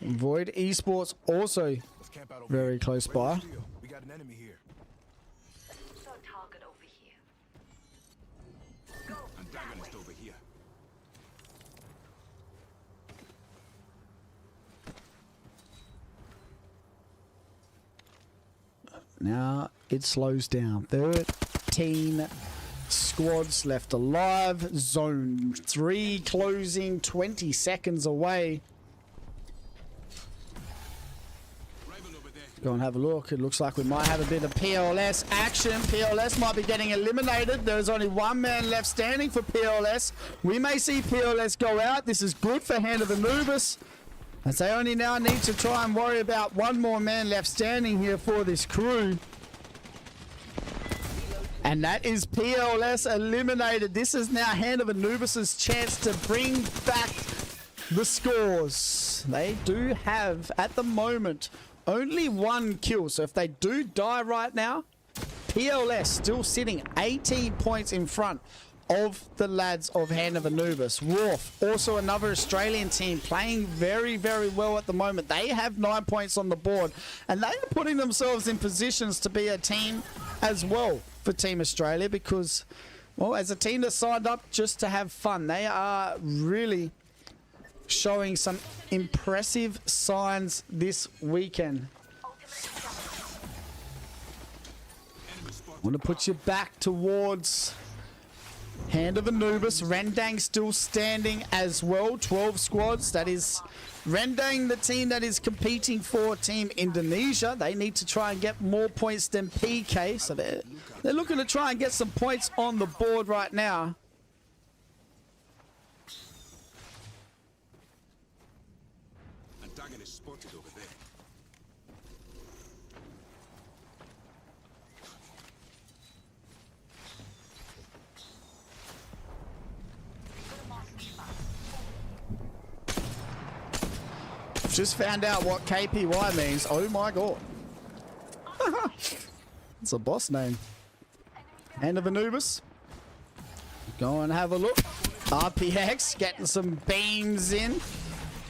Void Esports also very close by. We got an enemy here. So target over here. Antagonist over here. Now it slows down. 13 squads left alive. Zone 3 closing 20 seconds away. Go and have a look. It looks like we might have a bit of PLS action. PLS might be getting eliminated. There's only one man left standing for PLS. We may see PLS go out. This is good for Hand of Anubis, as they only now need to try and worry about one more man left standing here for this crew. And that is PLS eliminated. This is now Hand of Anubis' chance to bring back the scores. They do have, at the moment, only one kill. So if they do die right now, PLS still sitting 18 points in front of the lads of Hand of Anubis. Wharf, also another Australian team, playing very, very well at the moment. They have 9 points on the board, and they are putting themselves in positions to be a team as well for Team Australia, because, well, as a team that signed up just to have fun, they are really showing some impressive signs this weekend. I want to put you back towards Hand of Anubis. Rendang still standing as well. 12 squads. That is Rendang, the team that is competing for Team Indonesia. They need to try and get more points than PK. So they're looking to try and get some points on the board right now. Antagonist spotted over there. Just found out what KPY means. Oh my god. It's a boss name. Hand of Anubis. Go and have a look. RPX getting some beams in.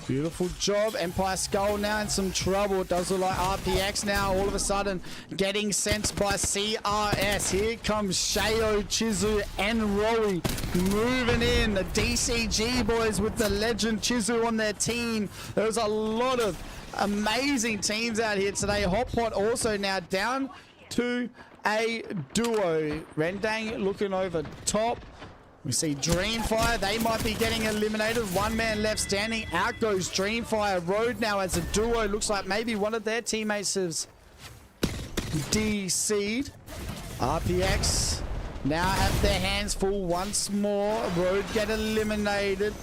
Beautiful job. Empire Skull now in some trouble. It does look like RPX now all of a sudden getting sent by CRS. Here comes Shayo, Chizu, and Rowie moving in. The DCG boys with the legend Chizu on their team. There's a lot of amazing teams out here today. Hot Pot also now down to a duo. Rendang looking over top. We see Dreamfire. They might be getting eliminated. One man left standing. Out goes Dreamfire. Road now as a duo. Looks like maybe one of their teammates has DC'd. RPX now have their hands full once more. Road get eliminated.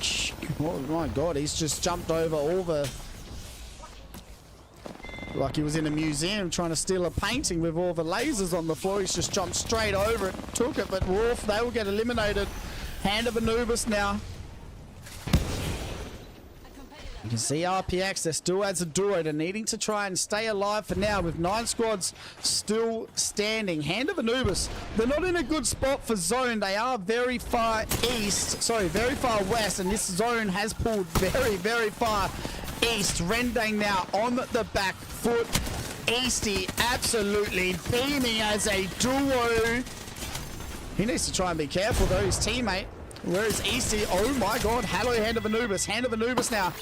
Oh my god, he's just jumped over all the... Like he was in a museum trying to steal a painting with all the lasers on the floor. He's just jumped straight over it, took it, but Wolf, they will get eliminated. Hand of Anubis now. You can see RPX, they're still as a duo. They're needing to try and stay alive for now with 9 squads still standing. Hand of Anubis, they're not in a good spot for zone. They are very far very far west, and this zone has pulled very, very far east. Rendang now on the back foot. Easty absolutely beaming as a duo. He needs to try and be careful though, his teammate. Where is Easty? Oh my god, hello Hand of Anubis. Hand of Anubis now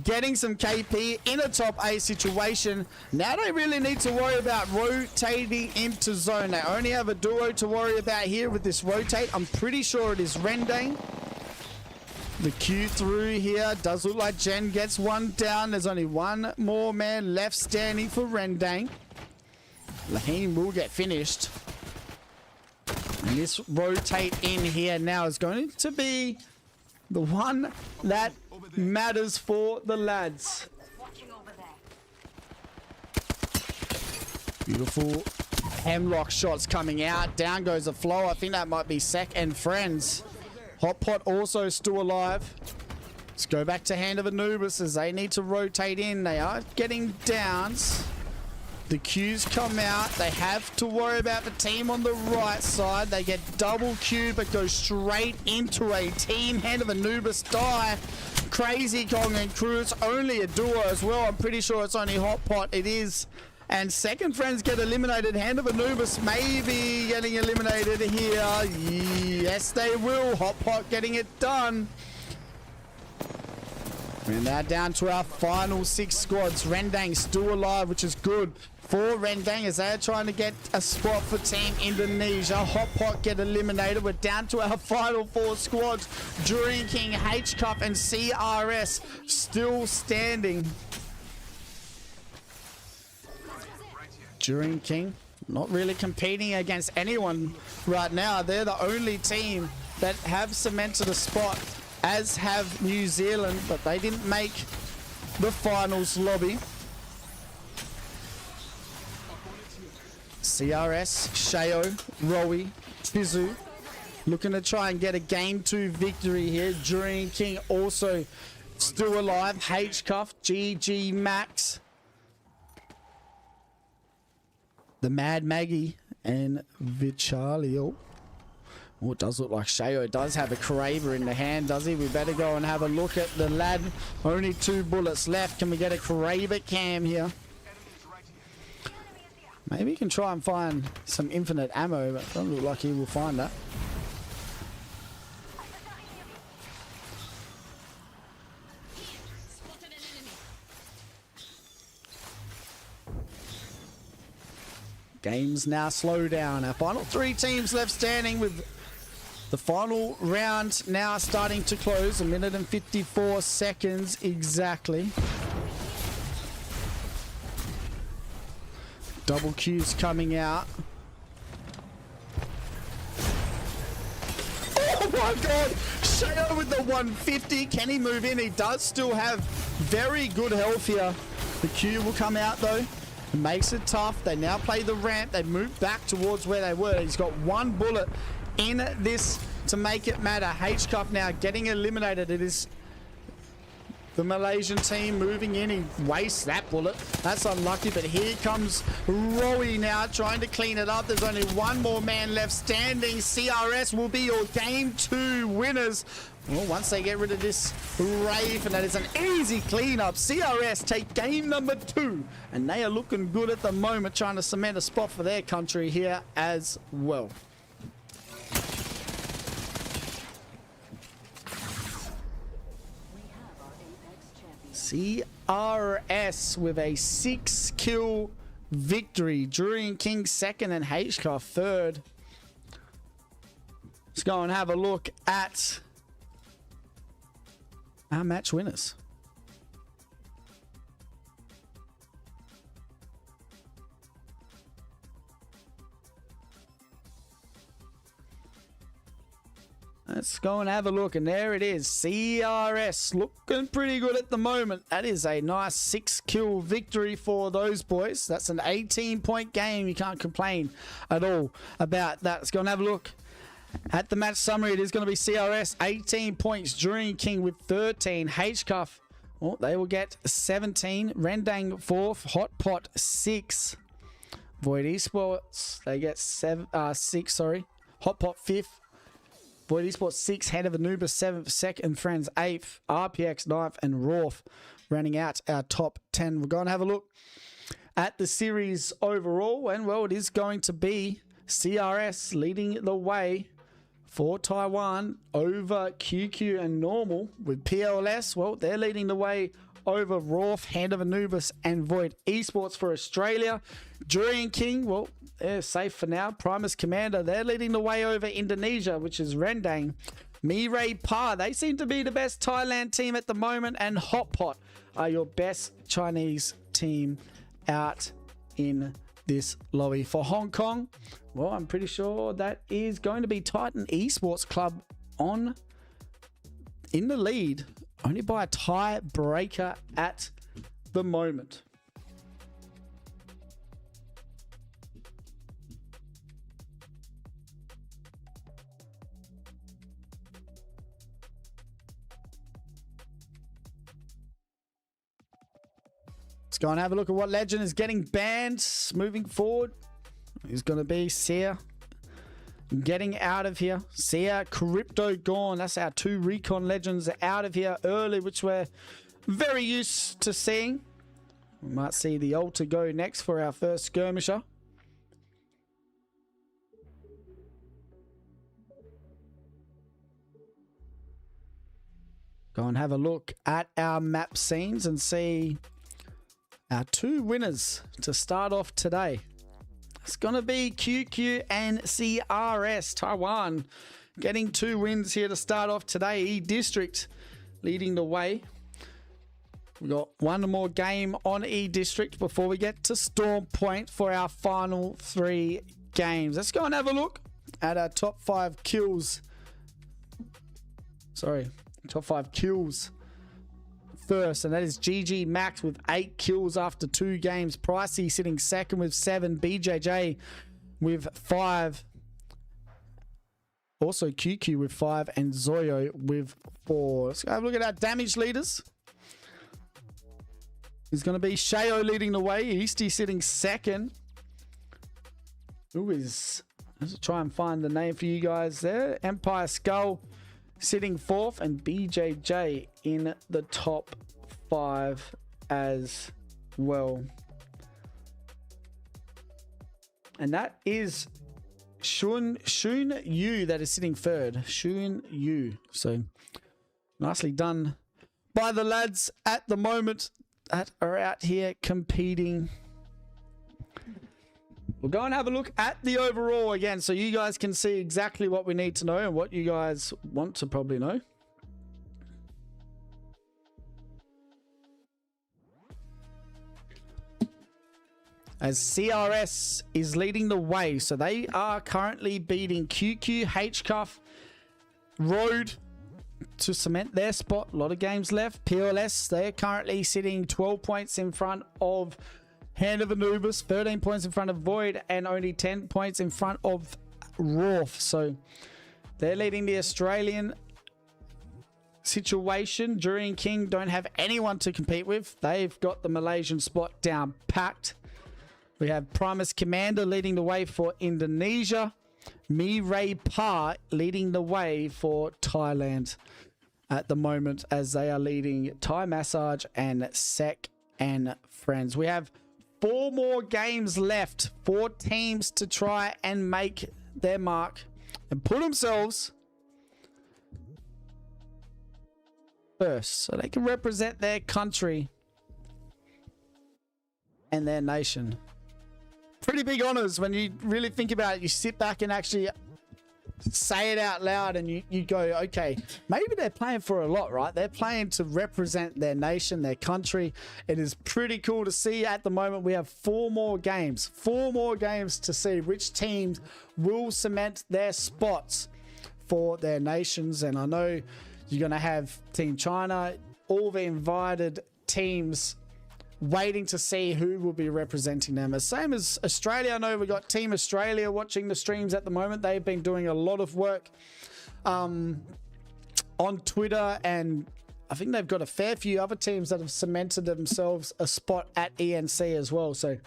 getting some KP in a top A situation. Now they really need to worry about rotating into zone. They only have a duo to worry about here with this rotate. I'm pretty sure it is Rendang. The Q through here does look like Jen gets one down. There's only one more man left standing for Rendang. Laheen will get finished. And this rotate in here now is going to be the one that matters for the lads. Watching over there. Beautiful hemlock shots coming out. Down goes the flow. I think that might be Sec and friends. Hot Pot also still alive. Let's go back to Hand of Anubis as they need to rotate in. They are getting downs. The Qs come out. They have to worry about the team on the right side. They get double Q'd but go straight into a team. Hand of Anubis die. Crazy Kong and crew. It's only a duo as well. I'm pretty sure it's only Hot Pot. It is. And second friends get eliminated. Hand of Anubis maybe getting eliminated here. Yes, they will. Hot Pot getting it done. We're now down to our final 6 squads. Rendang still alive, which is good for Rendang as they're trying to get a spot for Team Indonesia. Hot Pot get eliminated. We're down to our final 4 squads. Durian King, H-Cup, and CRS still standing. Durian King not really competing against anyone right now. They're the only team that have cemented a spot, as have New Zealand, but they didn't make the finals lobby. CRS, Shayo, Rowie, Tizu looking to try and get a game 2 victory here. Durian King also still alive. H-Cuff, GG Max, the Mad Maggie, and Vichalio. Oh, it does look like Shayo does have a Kraber in the hand, does he? We better go and have a look at the lad. Only 2 bullets left. Can we get a Kraber cam here? Maybe he can try and find some infinite ammo, but it doesn't look like he will find that. Spotted an enemy. Games now slow down. Our final 3 teams left standing with the final round now starting to close. 1 minute and 54 seconds exactly. Double Q's coming out. Oh my god! Shayo with the 150. Can he move in? He does still have very good health here. The Q will come out though. It makes it tough. They now play the ramp. They move back towards where they were. He's got 1 bullet in this to make it matter. H-Cup now getting eliminated. It is the Malaysian team moving in. He wastes that bullet. That's unlucky, but here comes Rowie now trying to clean it up. There's only 1 more man left standing. CRS will be your game 2 winners Well, once they get rid of this Wraith, and that is an easy cleanup, CRS take game number 2, and they are looking good at the moment, trying to cement a spot for their country here as well. CRS with a 6-kill victory. Durian King second and HK third. Let's go and have a look at our match winners. Let's go and have a look, and there it is. CRS looking pretty good at the moment. That is a nice 6-kill victory for those boys. That's an 18-point game. You can't complain at all about that. Let's go and have a look at the match summary. It is going to be CRS 18 points, Durian King with 13, HK, well, they will get 17, Rendang 4th, Hot Pot 6, Void Esports, they get 6, sorry, Hot Pot 5th, Void Esports 6, Head of Anubis 7th, Second Friends 8th, RPX 9th, and Roth rounding out our top 10. We're going to have a look at the series overall, and well, it is going to be CRS leading the way for Taiwan over QQ and Normal, with PLS, well, they're leading the way over Roth, Hand of Anubis, and Void Esports for Australia. Durian King, well, they're safe for now. Primus Commander, they're leading the way over Indonesia, which is Rendang. Mirai Pa, they seem to be the best Thailand team at the moment, and Hot Pot are your best Chinese team out in this lobby. For Hong Kong, well, I'm pretty sure that is going to be Titan Esports Club in the lead, only by a tiebreaker at the moment. Let's go and have a look at what legend is getting banned moving forward. It's going to be Seer getting out of here. Seer, Crypto gone. That's our 2 recon legends out of here early, which we're very used to seeing. We might see the Altar go next for our first skirmisher. Go and have a look at our map scenes and see our 2 winners to start off today. It's going to be QQ and CRS. Taiwan getting 2 wins here to start off today. E-District leading the way. We've got one more game on E-District before we get to Storm Point for our final 3 games. Let's go and have a look at our top 5 kills. Sorry, top 5 kills first, and that is GG Max with 8 kills after 2 games. Pricey sitting second with 7. BJJ with 5. Also QQ with 5 and Zoyo with 4. Let's have a look at our damage leaders. It's going to be Shayo leading the way. Easty sitting second. Let's try and find the name for you guys there. Empire Skull sitting 4th, and BJJ in the top 5 as well. And that is Shun Yu that is sitting 3rd. Shun Yu. So nicely done by the lads at the moment that are out here competing. We'll go and have a look at the overall again, so you guys can see exactly what we need to know and what you guys want to probably know. As CRS is leading the way, so they are currently beating QQ, HCuff, Road to cement their spot. A lot of games left. PLS, they're currently sitting 12 points in front of Hand of Anubis, 13 points in front of Void, and only 10 points in front of Roth. So they're leading the Australian situation. Durian King don't have anyone to compete with. They've got the Malaysian spot down packed. We have Primus Commander leading the way for Indonesia. Mirai Pa leading the way for Thailand. at the moment as they are leading Thai Massage and Sec and Friends. We have 4 more games left. 4 teams to try and make their mark and put themselves first so they can represent their country and their nation. Pretty big honors when you really think about it. You sit back and actually say it out loud and you go, okay, maybe they're playing for a lot, right? They're playing to represent their nation, their country. It is pretty cool to see. At the moment, we have 4 more games. 4 more games to see which teams will cement their spots for their nations. And I know you're going to have Team China, all the invited teams waiting to see who will be representing them. Same as Australia. I know we got Team Australia watching the streams at the moment. They've been doing a lot of work on Twitter, and I think they've got a fair few other teams that have cemented themselves a spot at ENC as well. So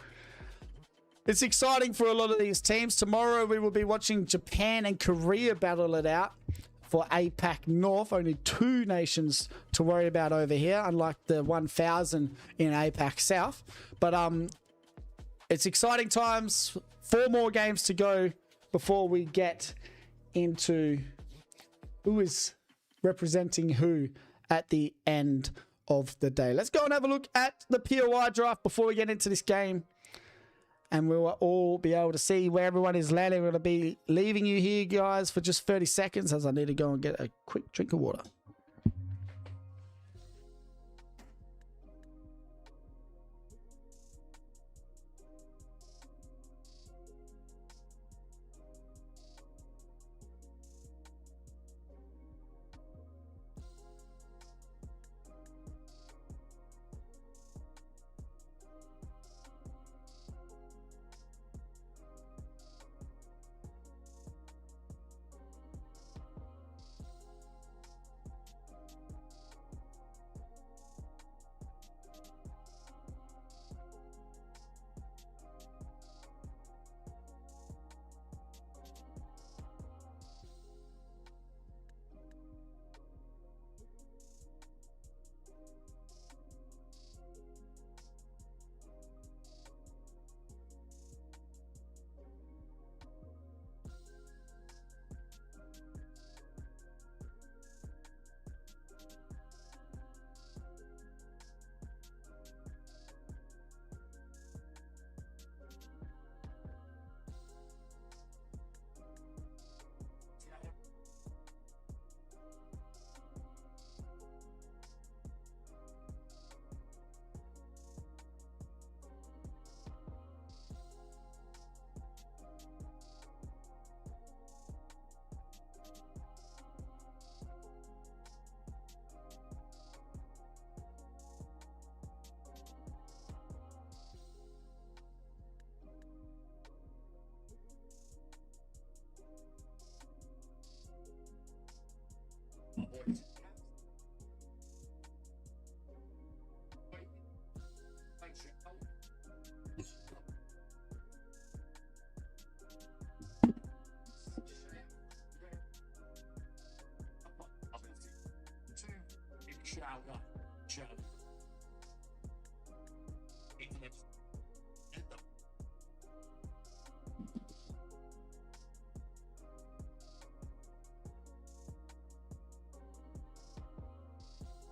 it's exciting for a lot of these teams. Tomorrow we will be watching Japan and Korea battle it out for APAC North. Only 2 nations to worry about over here, unlike the 1,000 in Apac-South. But it's exciting times. 4 more games to go before we get into who is representing who at the end of the day. Let's go and have a look at the POI draft before we get into this game. And we'll all be able to see where everyone is landing. We're going to be leaving you here, guys, for just 30 seconds as I need to go and get a quick drink of water.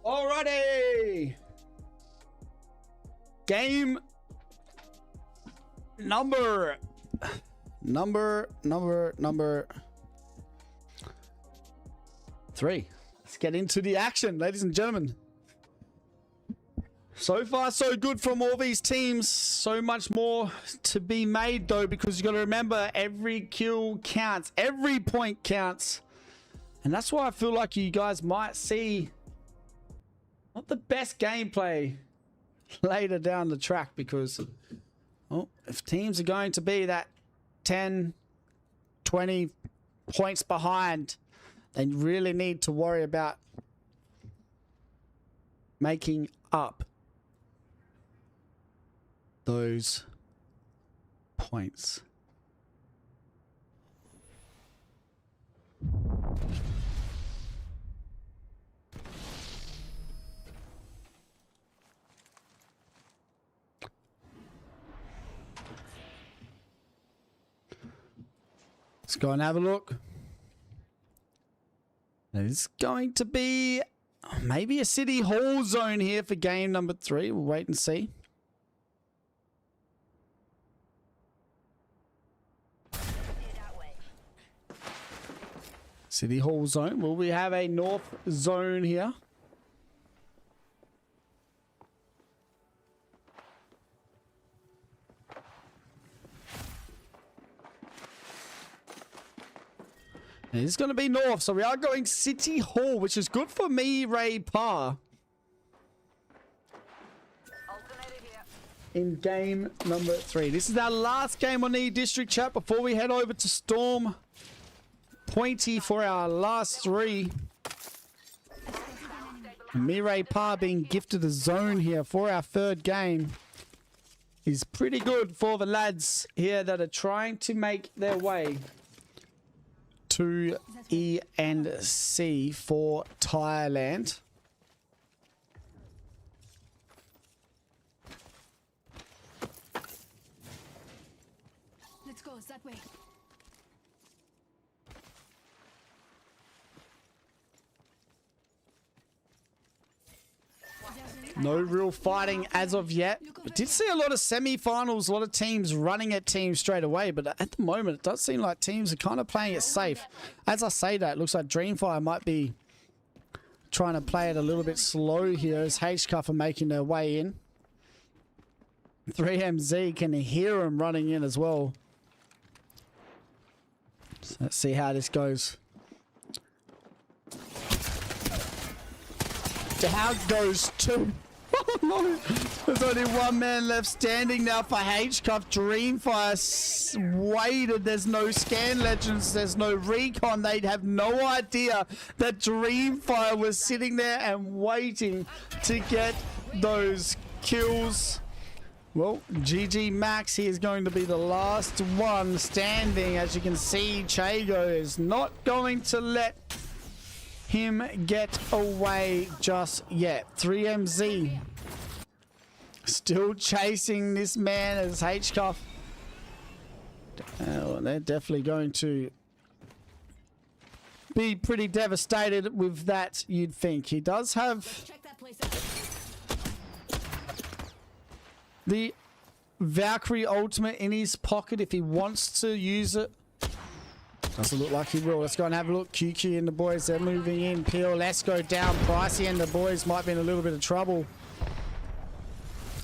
Alrighty. Game number 3. Let's get into the action, ladies and gentlemen. So far, so good from all these teams. So much more to be made, though, because you got to remember every kill counts, every point counts. And that's why I feel like you guys might see not the best gameplay later down the track, because if teams are going to be that 10, 20 points behind, they really need to worry about making up those points. go and have a look. It's going to be maybe a City Hall zone here for game number 3. We'll wait and see. City Hall zone. Will we have a north zone here? It's going to be north, so we are going City Hall, which is good for me, Ray Parr. In game number 3. This is our last game on the district chat before we head over to Storm Pointy for our last 3. Mirai Parr being gifted a zone here for our 3rd game is pretty good for the lads here that are trying to make their way to ENC for Thailand. Let's go that way. No real fighting as of yet. We did see a lot of semi-finals, a lot of teams running at teams straight away, but at the moment it does seem like teams are kind of playing it safe. As I say that, it looks like Dreamfire might be trying to play it a little bit slow here as HCuff are making their way in. 3MZ can hear them running in as well. So let's see how this goes. Down goes 2. Oh no! There's only one man left standing now for HCuff. Dreamfire waited. There's no scan legends. There's no recon. They'd have no idea that Dreamfire was sitting there and waiting to get those kills. Well, GG Max, he is going to be the last one standing. As you can see, Chago is not going to let him get away just yet. 3MZ still chasing this man as HCuff. They're definitely going to be pretty devastated with that, you'd think. He does have the Valkyrie ultimate in his pocket if he wants to use it. Doesn't look like he will. Let's go and have a look. QQ and the boys, they're moving in. Peel, let's go down. Pricey and the boys might be in a little bit of trouble.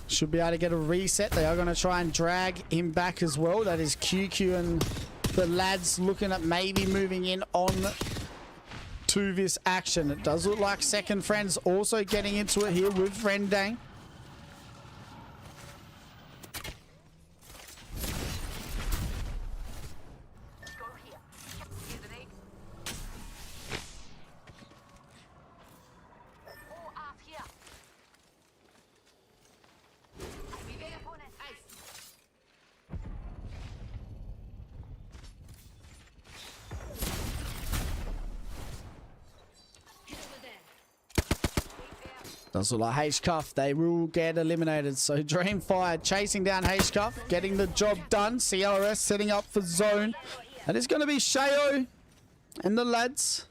Should be able to get a reset. They are going to try and drag him back as well. That is QQ and the lads looking at maybe moving in on to this action. It does look like Second Friend's also getting into it here with Friendang. Does look like HCuff. They will get eliminated. So Dreamfire chasing down HCuff, getting the job done. CRS setting up for zone. That is going to be Shayo and the lads.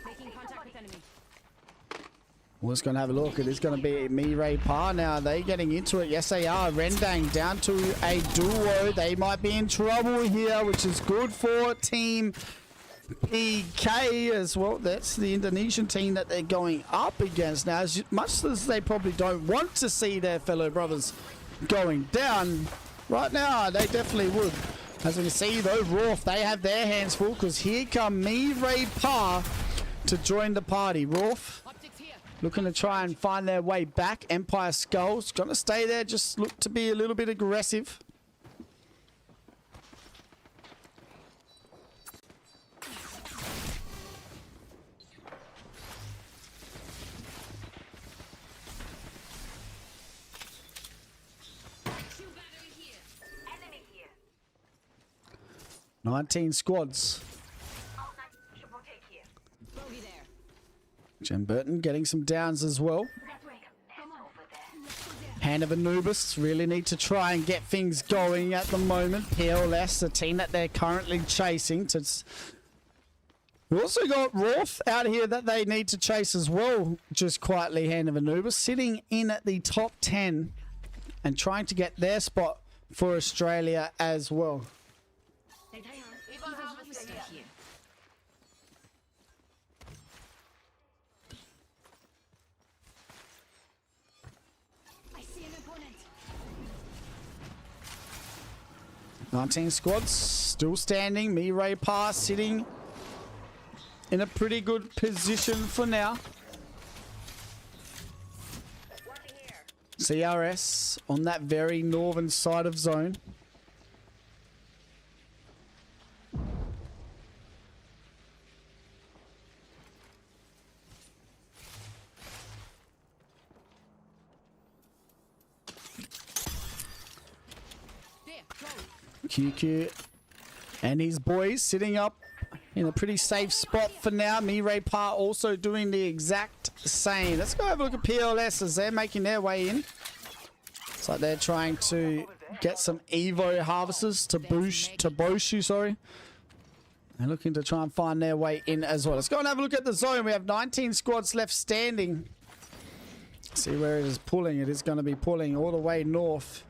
Making contact with enemy. We're just going to have a look. It is going to be Mirai Parr now. They getting into it. Yes, they are. Rendang down to a duo. They might be in trouble here, which is good for Team PK as well. That's the Indonesian team that they're going up against now. As much as they probably don't want to see their fellow brothers going down right now, they definitely would. As we can see though, Rolf, they have their hands full because here come Mirai Parr to join the party. Rolf looking to try and find their way back. Empire Skulls gonna stay there, just look to be a little bit aggressive. Shield battery here. Enemy here. 19 squads. All night. Should rotate here. Bogey there. Jen Burton getting some downs as well. That way. Head over there. Hand of Anubis really need to try and get things going at the moment. PLS, the team that they're currently chasing. We also got Roth out here that they need to chase as well. Just quietly, Hand of Anubis sitting in at the top 10 and trying to get their spot for Australia as well. There they are. We've a harvester here. I see an opponent. 19 squads still standing. Mirai Pass sitting in a pretty good position for now. CRS on that very northern side of zone. QQ and his boys sitting up in a pretty safe spot for now. Mirai Pa also doing the exact same. Let's go have a look at PLS as they're making their way in. It's like they're trying to get some Evo harvesters to Boshu, sorry. And looking to try and find their way in as well. Let's go and have a look at the zone. We have 19 squads left standing. See where it is pulling. It is going to be pulling all the way north,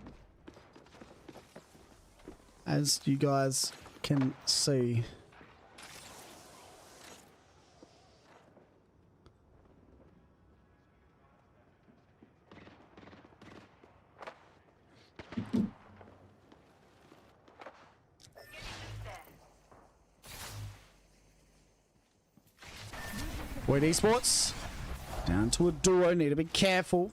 as you guys can see. Wait, esports down to a duo. Need to be careful.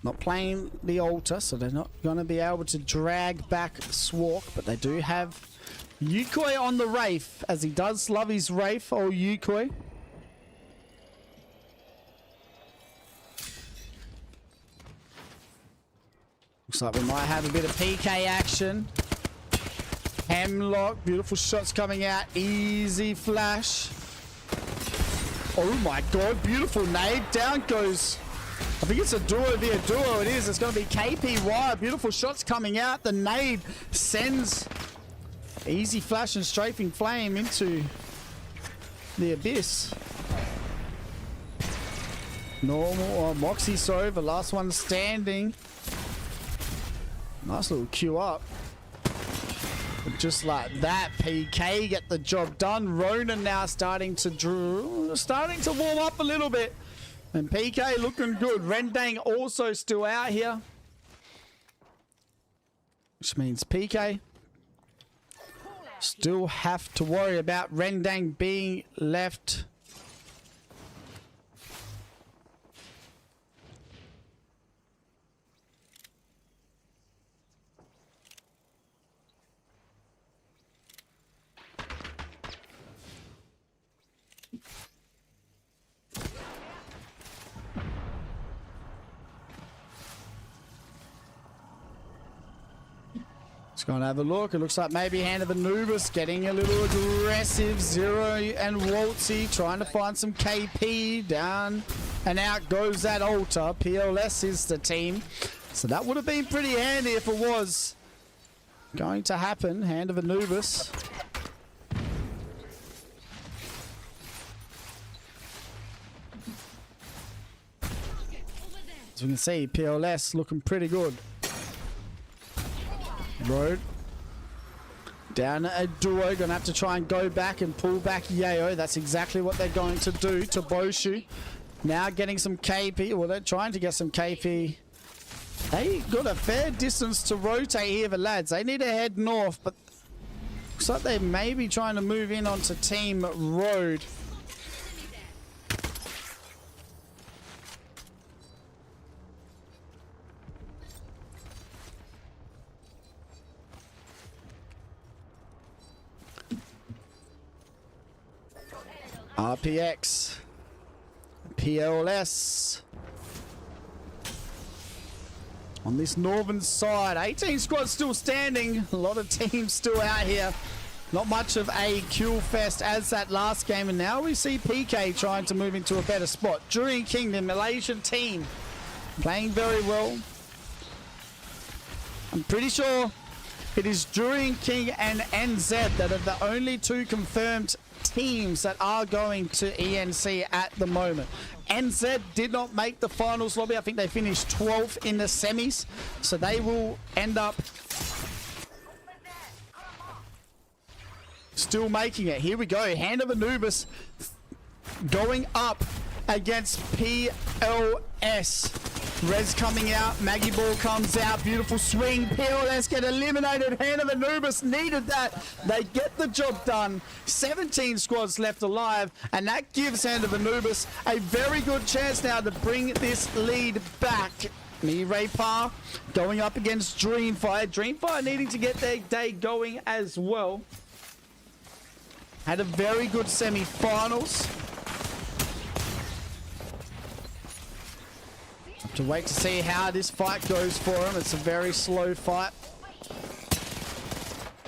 Not playing the altar, so they're not going to be able to drag back Swark, but they do have Yukoi on the Wraith, as he does love his Wraith, old Yukoi. Looks like we might have a bit of PK action. Hemlock, beautiful shots coming out. Easy flash. Oh my god, beautiful nade. Down goes, I think it's a duo via duo. It is. It's going to be KPY. Beautiful shots coming out. The nade sends easy flash and strafing flame into the abyss. Normal, or Moxie, sorry, the last one standing. Nice little queue up. But just like that, PK get the job done. Ronan now starting to warm up a little bit. And PK looking good. Rendang also still out here, which means PK still have to worry about Rendang being left. Let's go and have a look. It looks like maybe Hand of Anubis getting a little aggressive. Zero and Waltzy trying to find some KP. Down and out goes that altar. PLS is the team. So that would have been pretty handy if it was going to happen. Hand of Anubis. As we can see, PLS looking pretty good. Road down a duo, gonna have to try and go back and pull back Yayo. That's exactly what they're going to do to Boshu. Now getting some KP, well, they're trying to get some KP. They got a fair distance to rotate here, the lads. They need to head north, but looks like they may be trying to move in onto Team Road. RPX, PLS on this northern side. 18 squads still standing. A lot of teams still out here. Not much of a kill fest as that last game, and now we see PK trying to move into a better spot. During King, the Malaysian team, Playing very well. I'm pretty sure it is Durian King and NZ that are the only two confirmed teams that are going to ENC at the moment. NZ did not make the finals lobby. I think they finished 12th in the semis. So they will end up still making it. Here we go. Hand of Anubis going up against PLS. Rez coming out. Maggie Ball comes out. Beautiful swing. PLS get eliminated. Hand of Anubis needed that. They get the job done. 17 squads left alive. And that gives Hand of Anubis a very good chance now to bring this lead back. Ray Parr going up against Dreamfire. Dreamfire needing to get their day going as well. Had a very good semi-finals. To wait to see how this fight goes for him. It's a very slow fight.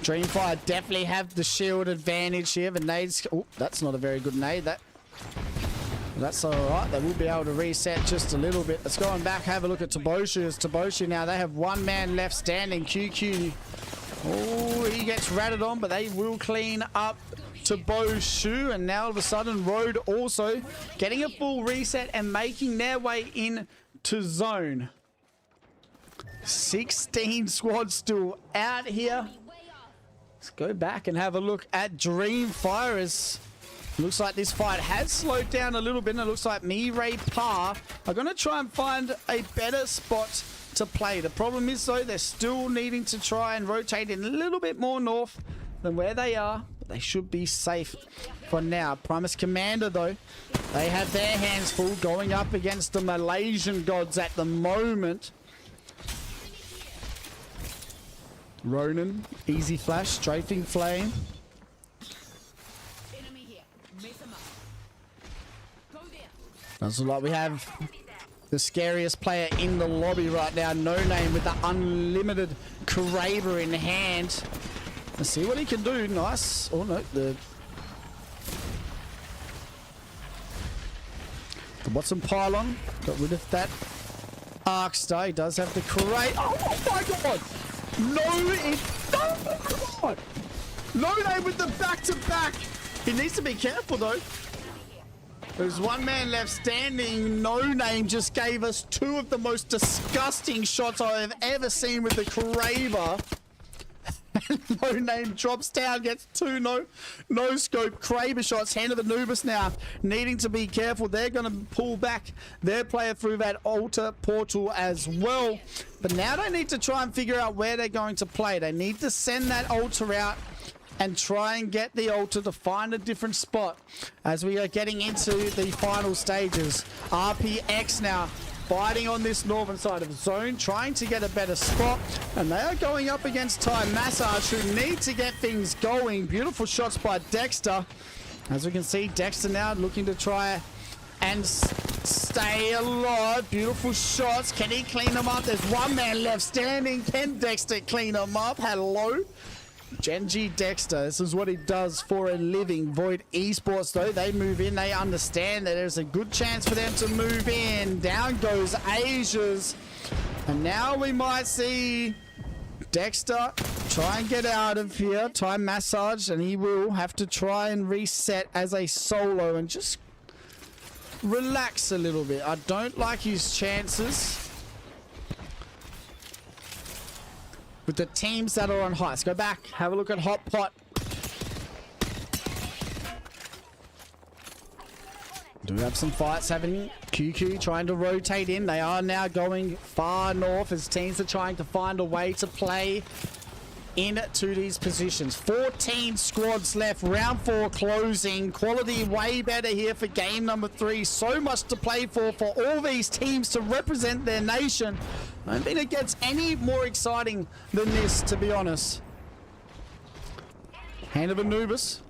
Dreamfire definitely have the shield advantage here. The nades. Oh, that's not a very good nade. That's all right. They will be able to reset just a little bit. Let's go on back. Have a look at Toboshi. As Toboshi now, they have one man left standing. QQ. Oh, he gets ratted on, but they will clean up Toboshi. And now all of a sudden, Road also getting a full reset and making their way in to zone. 16 squads still out here. Let's go back and have a look at Dreamfire. Looks like this fight has slowed down a little bit, and it looks like Ray Parr are going to try and find a better spot to play. The problem is, though, they're still needing to try and rotate in a little bit more north than where they are. But they should be safe for now. Primus Commander, though, they have their hands full going up against the Malaysian gods at the moment. Ronan, easy flash, strafing flame. Doesn't look like we have the scariest player in the lobby right now. No Name with the unlimited Kraber in hand. Let's see what he can do. Nice. Oh no, the Watson pylon got rid of that arc star. He does have the Kraber. Oh my god! No, No Name with the back-to-back. He needs to be careful though. There's one man left standing. No Name just gave us two of the most disgusting shots I have ever seen with the Kraber. No Name drops down, gets two no scope Kraber shots. Hand of Anubis now needing to be careful. They're going to pull back their player through that altar portal as well. But now they need to try and figure out where they're going to play. They need to send that altar out and try and get the altar to find a different spot as we are getting into the final stages. RPX now fighting on this northern side of the zone, trying to get a better spot, and they are going up against Time Massage, who need to get things going. Beautiful shots by Dexter. As we can see, Dexter now looking to try and stay alive. Beautiful shots. Can he clean them up? There's one man left standing. Can Dexter clean them up? Hello. Genji Dexter, this is what he does for a living. Void Esports, though, they move in. They understand that there's a good chance for them to move in. Down goes Asia's. And now we might see Dexter try and get out of here. Time Massage, and he will have to try and reset as a solo and just relax a little bit. I don't like his chances with the teams that are on high. Let's go back, have a look at Hot Pot. Do have some fights happening. QQ trying to rotate in. They are now going far north as teams are trying to find a way to play into these positions. 14 squads left. Round 4 closing. Quality way better here for game number 3. So much to play for all these teams to represent their nation. I don't think it gets any more exciting than this, to be honest. Hand of Anubis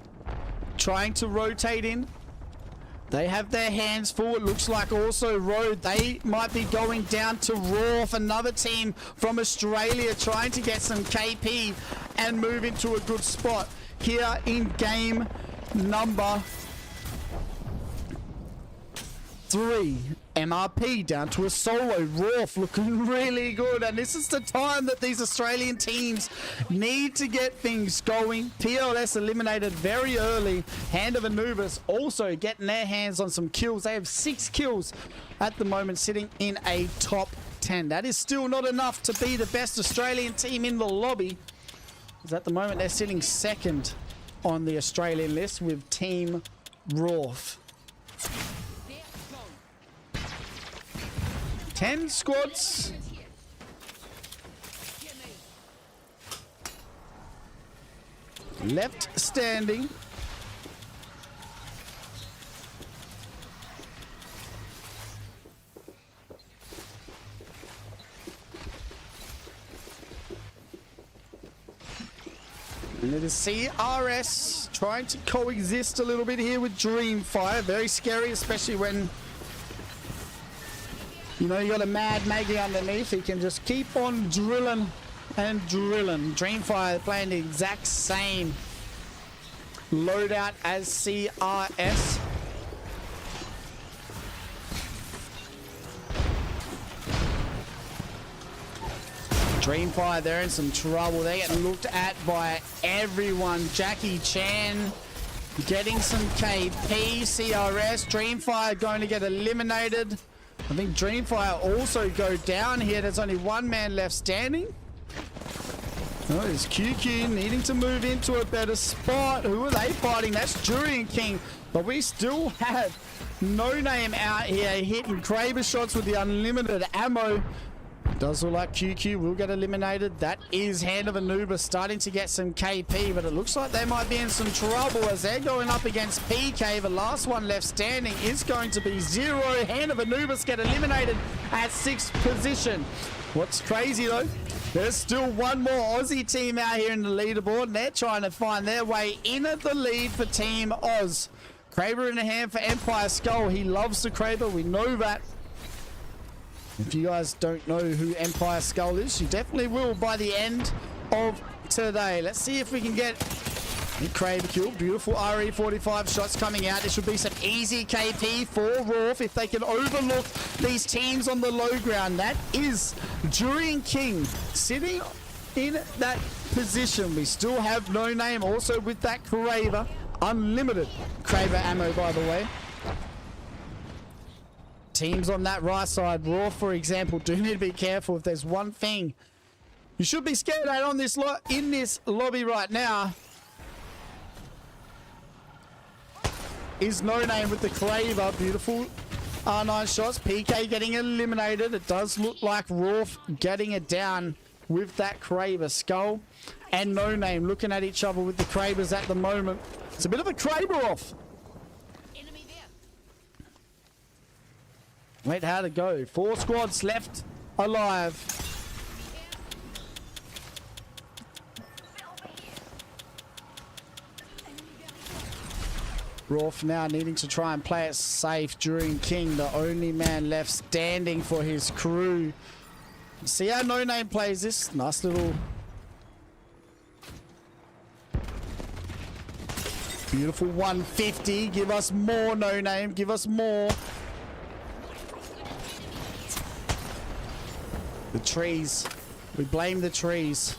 trying to rotate in. They have their hands full. It looks like also Road, they might be going down to Raw. Another team from Australia trying to get some KP and move into a good spot here in game number 3. MRP down to a solo. Rolf looking really good. And this is the time that these Australian teams need to get things going. PLS eliminated very early. Hand of Anubis also getting their hands on some kills. They have 6 kills at the moment, sitting in a top 10. That is still not enough to be the best Australian team in the lobby. Because at the moment, they're sitting second on the Australian list with Team Rolf. 10 squads. Left standing. And it is CRS trying to coexist a little bit here with Dreamfire. Very scary, especially when, you know, you got a Mad Maggie underneath. He can just keep on drilling and drilling. Dreamfire playing the exact same loadout as CRS. Dreamfire, they're in some trouble. They get looked at by everyone. Jackie Chan getting some KP. CRS. Dreamfire going to get eliminated. I think Dreamfire also go down here. There's only one man left standing. Oh, it's QQ needing to move into a better spot. Who are they fighting? That's Durian King. But we still have No Name out here hitting Kraber shots with the unlimited ammo. Does look like QQ will get eliminated. That is Hand of Anubis starting to get some KP, but it looks like they might be in some trouble as they're going up against PK. The last one left standing is going to be Zero. Hand of Anubis get eliminated at 6th position. What's crazy though, there's still one more Aussie team out here in the leaderboard, and they're trying to find their way in at the lead for Team Oz. Kraber in the hand for Empire Skull. He loves the Kraber, we know that. If you guys don't know who Empire Skull is, you definitely will by the end of today. Let's see if we can get a Kraber kill. Beautiful RE45 shots coming out. This should be some easy KP for Rolf if they can overlook these teams on the low ground. That is Durian King sitting in that position. We still have No Name also with that Kraber. Unlimited Kraber ammo, by the way. Teams on that right side, Raw for example, do need to be careful. If there's one thing you should be scared at on this in this lobby right now, is No Name with the Kraber. Beautiful R9 shots. PK getting eliminated. It does look like Rolf getting it down with that Kraber. Skull and No Name looking at each other with the Krabers at the moment. It's a bit of a Kraber off. Wait, how'd it go? 4 squads left alive. Rolf now needing to try and play it safe during King, the only man left standing for his crew. See how No Name plays this? Nice little... beautiful 150. Give us more, No Name. Give us more. The trees. We blame the trees.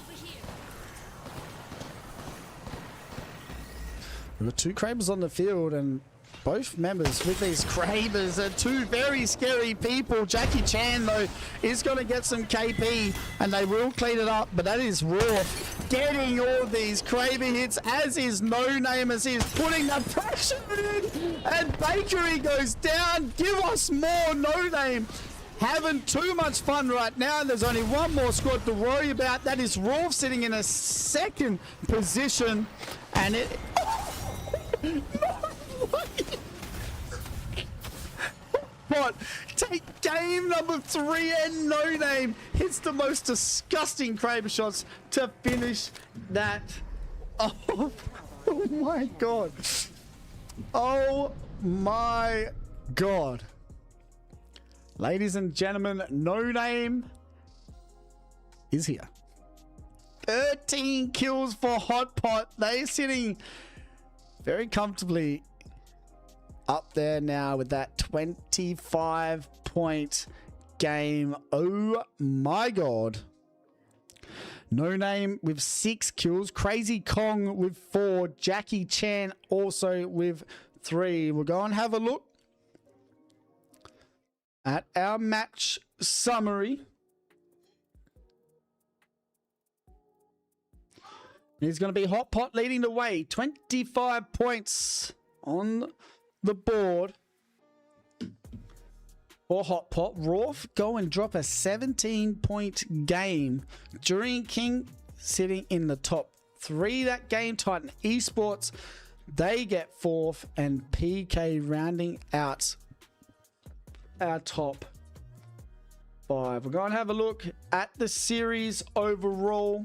We've got 2 Krabers on the field, and both members with these Krabers are 2 very scary people. Jackie Chan, though, is going to get some KP, and they will clean it up, but that is Rolf getting all these Kraber hits, as is No Name, as he's putting the pressure in, and Bakery goes down. Give us more, No Name. Having too much fun right now. There's only one more squad to worry about. That is Rolf sitting in a 2nd position. And it... no way. But take game number 3, and No Name hits the most disgusting Kraber shots to finish that off. Oh my god. Oh my god. Ladies and gentlemen, No Name is here. 13 kills for Hot Pot. They're sitting very comfortably up there now with that 25 10-point game. Oh my god. No Name with 6 kills. Crazy Kong with 4. Jackie Chan also with 3. We'll go and have a look at our match summary. It's going to be Hot Pot leading the way. 25 points on the board for Hot Pot. Rolf go and drop a 17-point game. Durian King sitting in the top 3 that game. Titan Esports, they get 4th. And PK rounding out our top 5. We're going to have a look at the series overall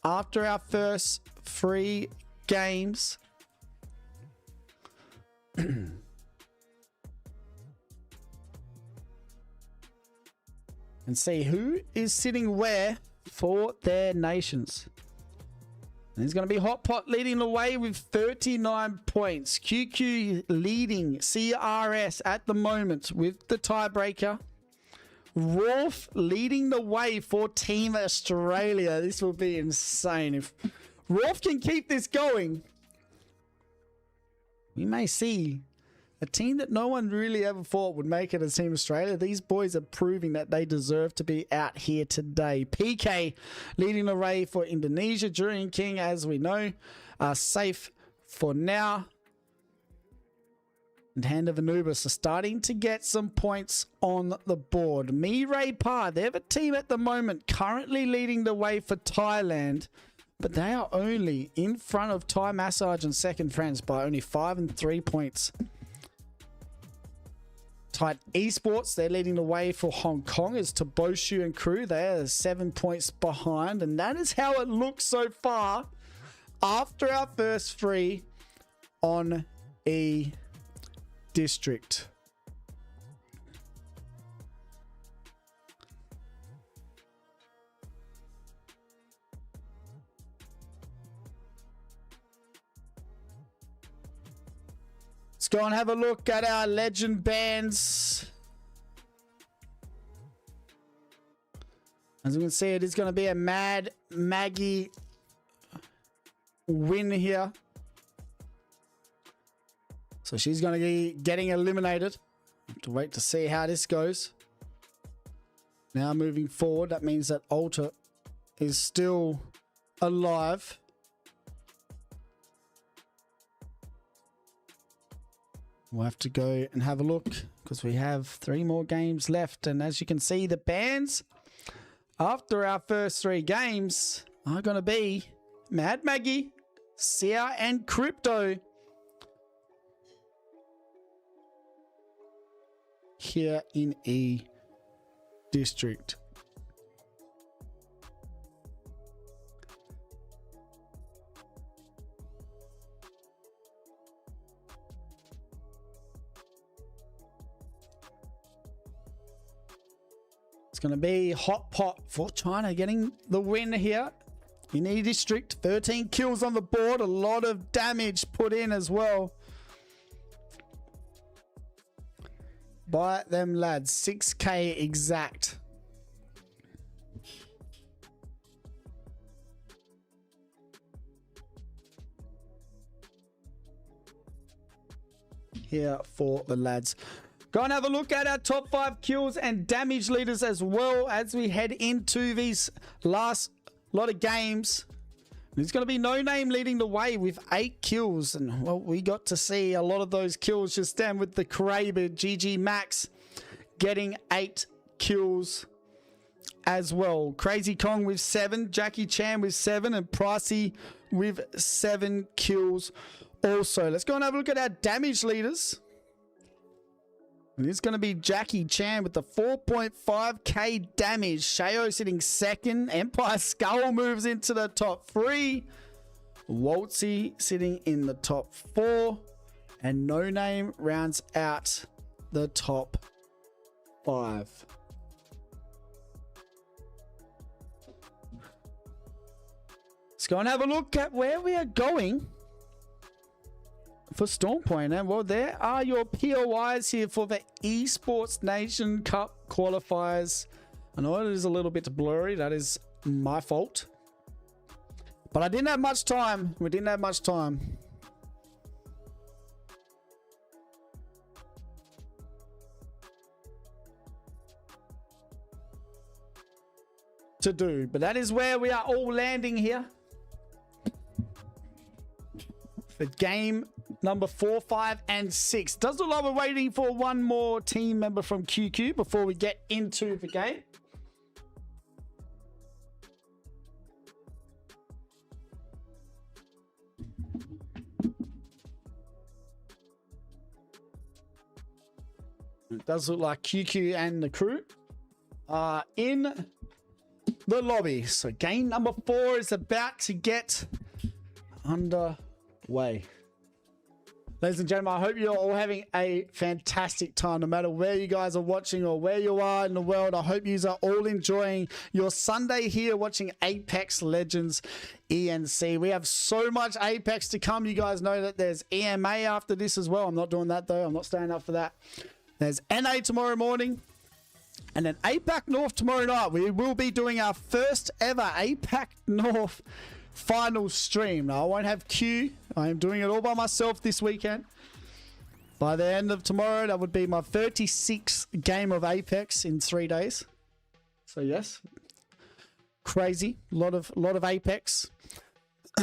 after our first 3 games. And see who is sitting where for their nations. And it's going to be Hot Pot leading the way with 39 points. QQ leading CRS at the moment with the tiebreaker. Rolf leading the way for Team Australia. This will be insane. If Rolf can keep this going, we may see a team that no one really ever thought would make it as Team Australia. These boys are proving that they deserve to be out here today. PK leading the way for Indonesia. Durian King, as we know, are safe for now. And Hand of Anubis are starting to get some points on the board. Mirai Pa, they're the team at the moment currently leading the way for Thailand. But they are only in front of Thai Massage and Second Friends by only 5 and 3 points. Titan Esports, they're leading the way for Hong Kong as Toboshu and crew. They are 7 points behind. And that is how it looks so far after our first 3 on E District. Let's go and have a look at our legend bands. As you can see, it is going to be a Mad Maggie win here. So she's going to be getting eliminated. Have to wait to see how this goes. Now moving forward, that means that Alta is still alive. We'll have to go and have a look because we have 3 more games left. And as you can see, the bands after our first 3 games are going to be Mad Maggie, Sia, and Crypto. Here in E District. It's going to be Hot Pot for China getting the win here in E District. 13 kills on the board, a lot of damage put in as well by them lads. 6k exact. Here for the lads. Go and have a look at our top 5 kills and damage leaders as well as we head into these last lot of games. It's going to be No Name leading the way with 8 kills. And, well, we got to see a lot of those kills just then with the Kraber GG Max getting 8 kills as well. Crazy Kong with 7, Jackie Chan with 7, and Pricey with 7 kills also. Let's go and have a look at our damage leaders. And it's going to be Jackie Chan with the 4.5k damage. Shayo sitting second. Empire Skull moves into the top 3. Waltzy sitting in the top 4. And No Name rounds out the top 5. Let's go and have a look at where we are going for Storm Point. And well, there are your POIs here for the Esports Nation Cup qualifiers. I know it is a little bit blurry. That is my fault. But I didn't have much time. We didn't have much time to do. But that is where we are all landing here. For game number 4, 5, and 6. Does look like we're waiting for one more team member from QQ before we get into the game. It does look like QQ and the crew are in the lobby. So game number 4 is about to get underway. Ladies and gentlemen, I hope you're all having a fantastic time, no matter where you guys are watching or where you are in the world. I hope you are all enjoying your Sunday here watching Apex Legends ENC. We have so much Apex to come. You guys know that there's EMA after this as well. I'm not doing that though. I'm not staying up for that. There's NA tomorrow morning. And then APAC North tomorrow night. We will be doing our first ever APAC North final stream. Now, I won't have Q. I am doing it all by myself this weekend. By the end of tomorrow, that would be my 36th game of Apex in 3 days. So yes, crazy. A lot of Apex.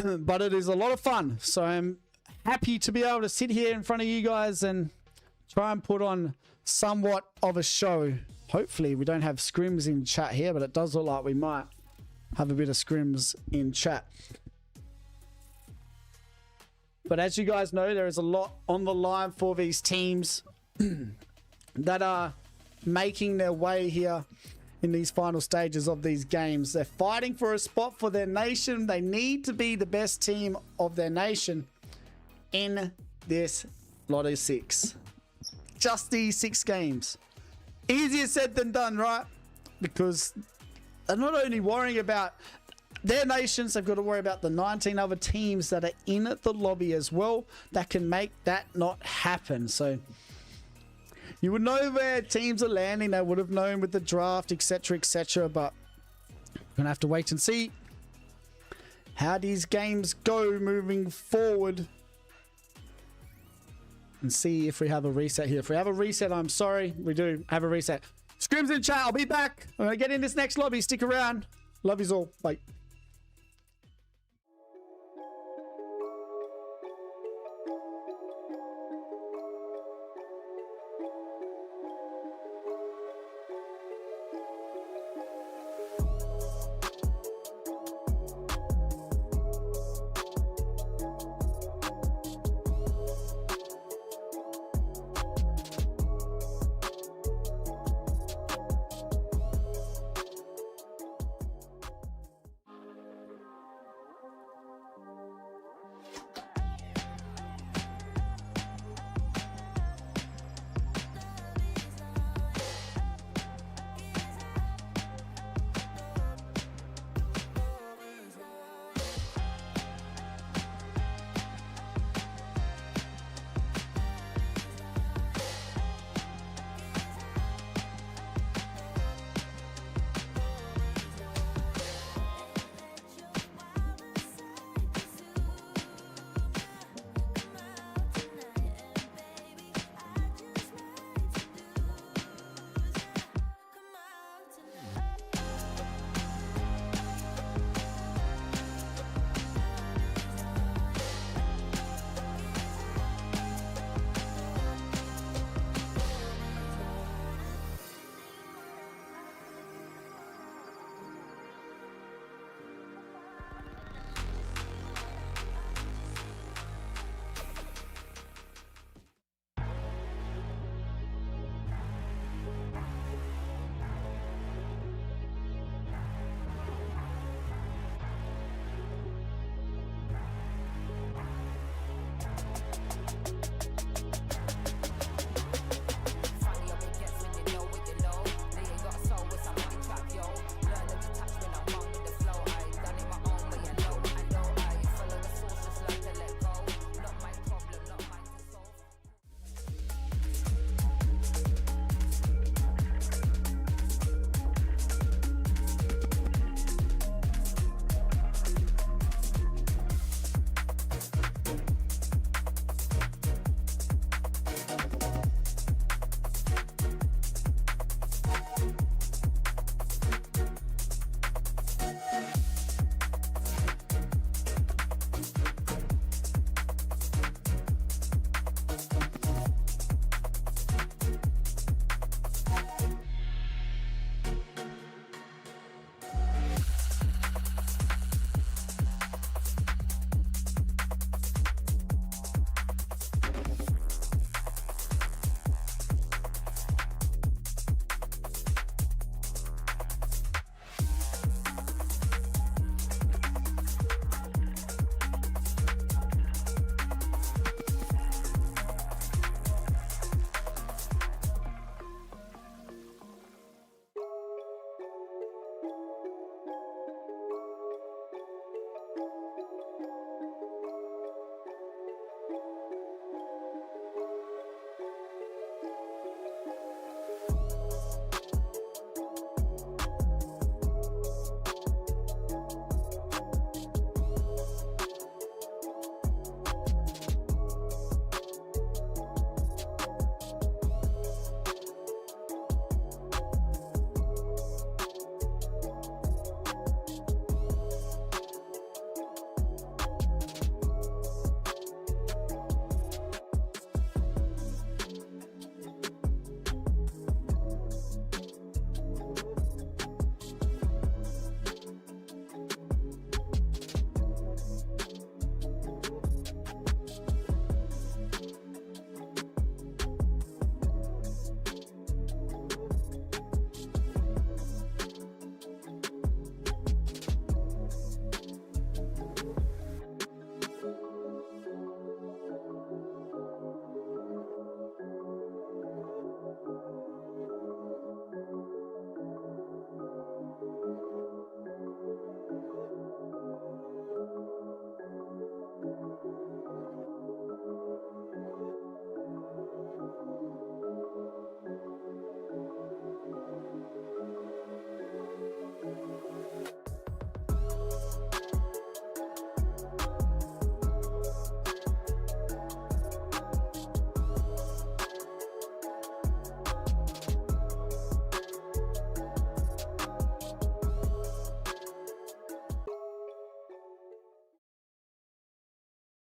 But it is a lot of fun. So I'm happy to be able to sit here in front of you guys and try and put on somewhat of a show. Hopefully we don't have scrims in chat here, but it does look like we might have a bit of scrims in chat. But as you guys know, there is a lot on the line for these teams that are making their way here in these final stages of these games. They're fighting for a spot for their nation. They need to be the best team of their nation in this lot of 6. Just these 6 games. Easier said than done, right? Because they're not only worrying about their nations, they've got to worry about the 19 other teams that are in the lobby as well that can make that not happen. So you would know where teams are landing. They would have known with the draft, etc., etc. But we're going to have to wait and see how these games go moving forward. And see if we have a reset here. If we have a reset, I'm sorry. We do have a reset. Scrims in chat. I'll be back. I'm going to get in this next lobby. Stick around. Love yous all. Bye.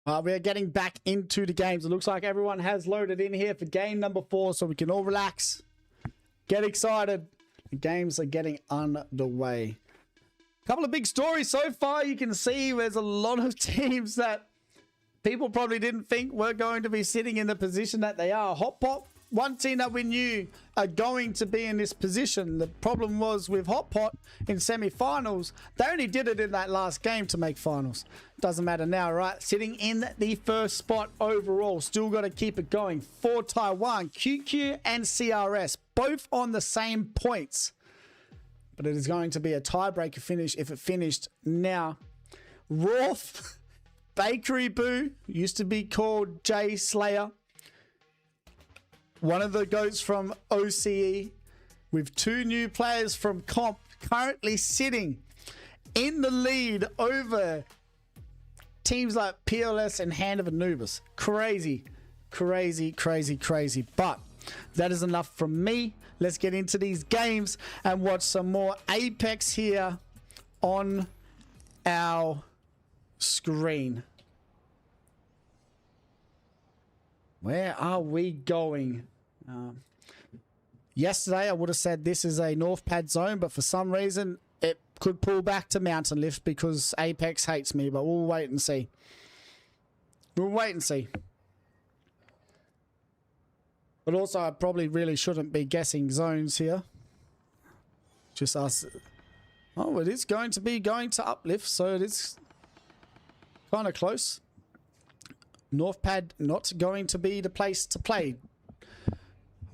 We are getting back into the games. It looks like everyone has loaded in here for game number 4, so we can all relax, get excited. The games are getting underway. A couple of big stories so far. You can see there's a lot of teams that people probably didn't think were going to be sitting in the position that they are. Hot Pot, one team that we knew are going to be in this position. The problem was with Hot Pot in semi-finals, they only did it in that last game to make finals. Doesn't matter now, right? Sitting in the first spot overall. Still got to keep it going for Taiwan. QQ and CRS, both on the same points. But it is going to be a tiebreaker finish if it finished now. Roth, Bakery Boo, used to be called Jay Slayer. One of the goats from OCE, with 2 new players from Comp currently sitting in the lead over teams like PLS and Hand of Anubis. Crazy, crazy, crazy, crazy. But that is enough from me. Let's get into these games and watch some more Apex here on our screen. Where are we going? Yesterday I would have said this is a North Pad zone, but for some reason it could pull back to Mountain Lift because Apex hates me, but we'll wait and see. We'll wait and see. But also I probably really shouldn't be guessing zones here. Just us. Oh, it is going to be going to Uplift, so it is kind of close. North Pad not going to be the place to play.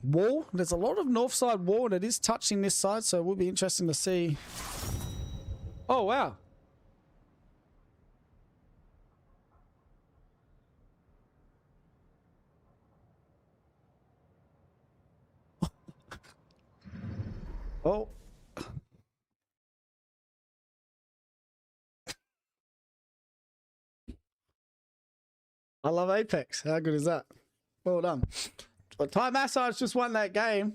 Wall, there's a lot of north side wall and it is touching this side, so it will be interesting to see. Oh wow. Oh. I love Apex. How good is that? Well done. But Thai Massage just won that game.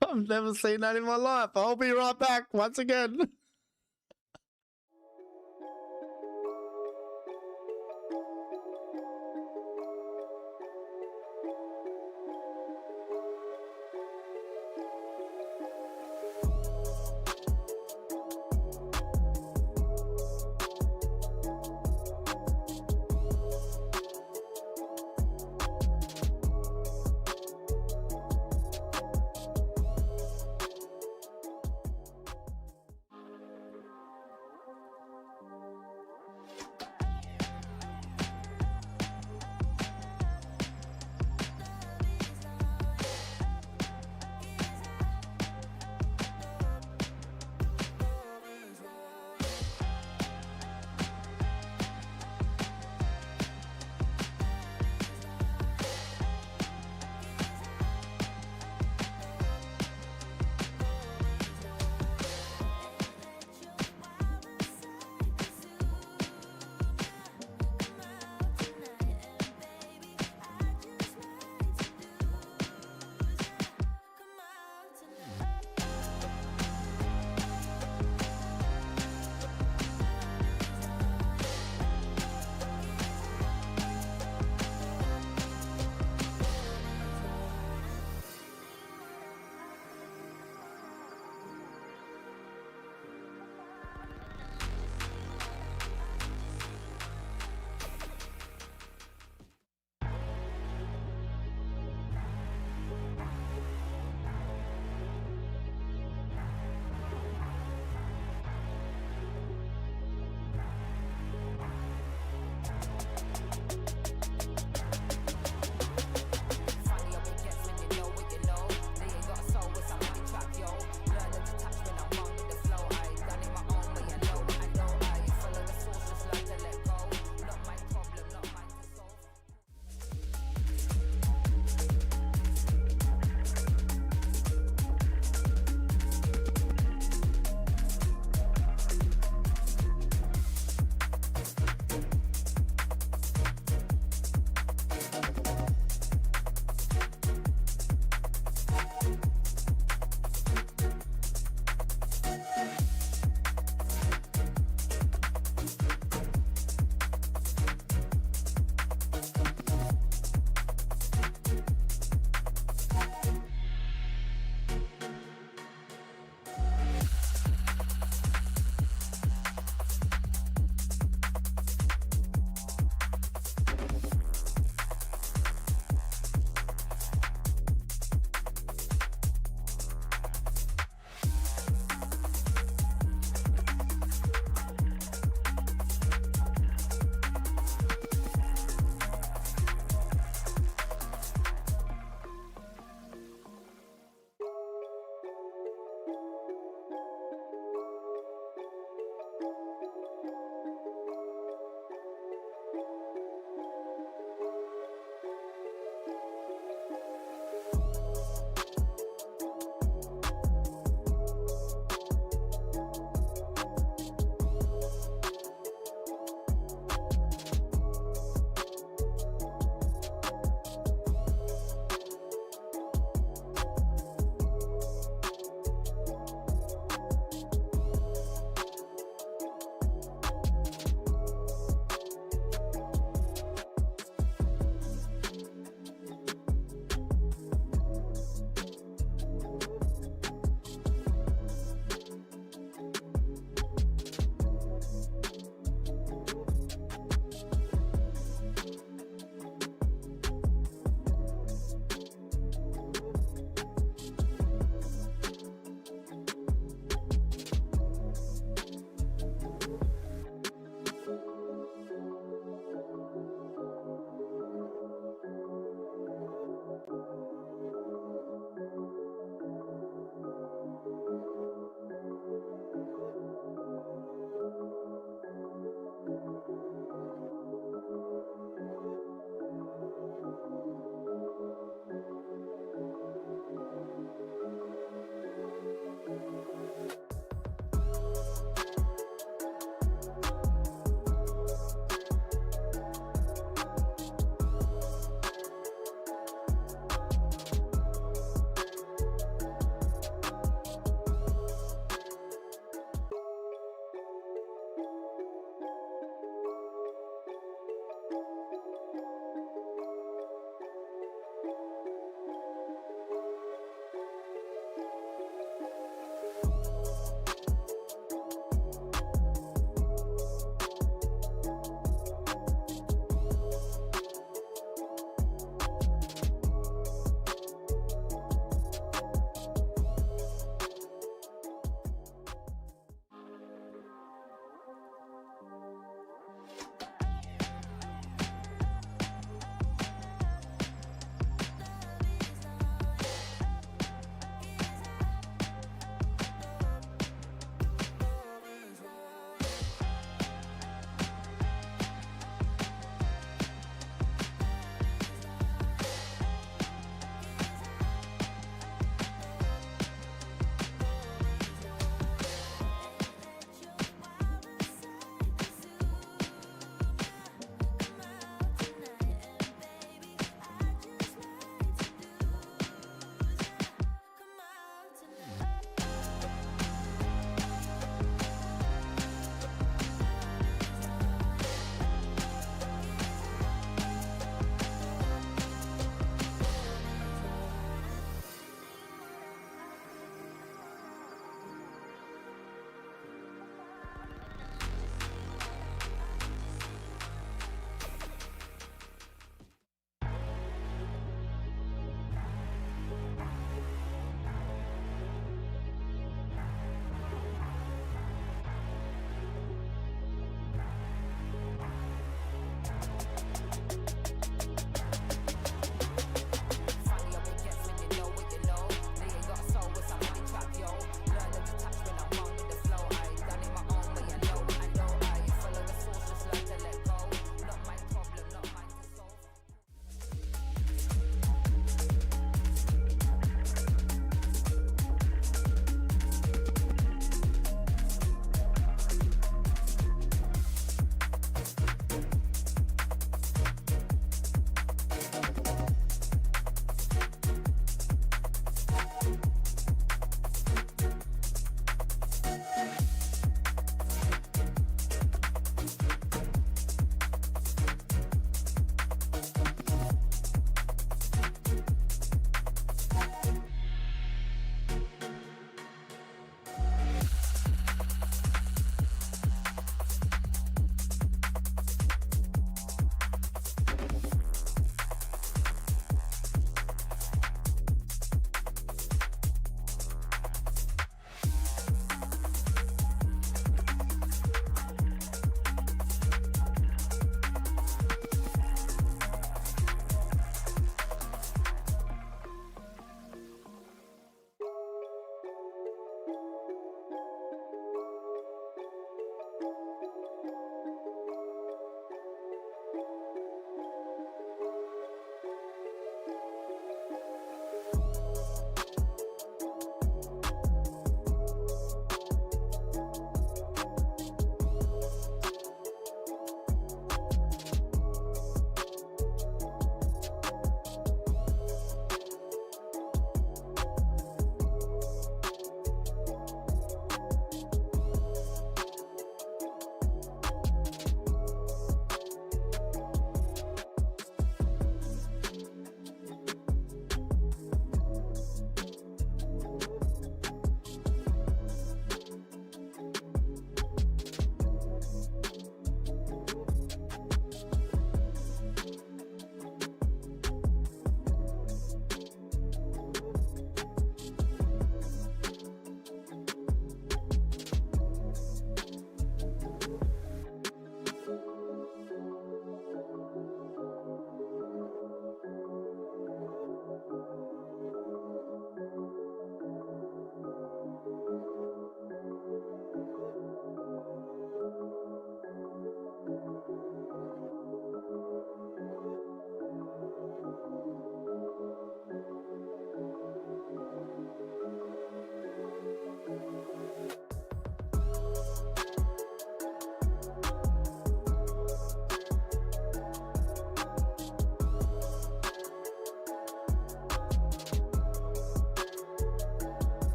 I've never seen that in my life. I'll be right back once again.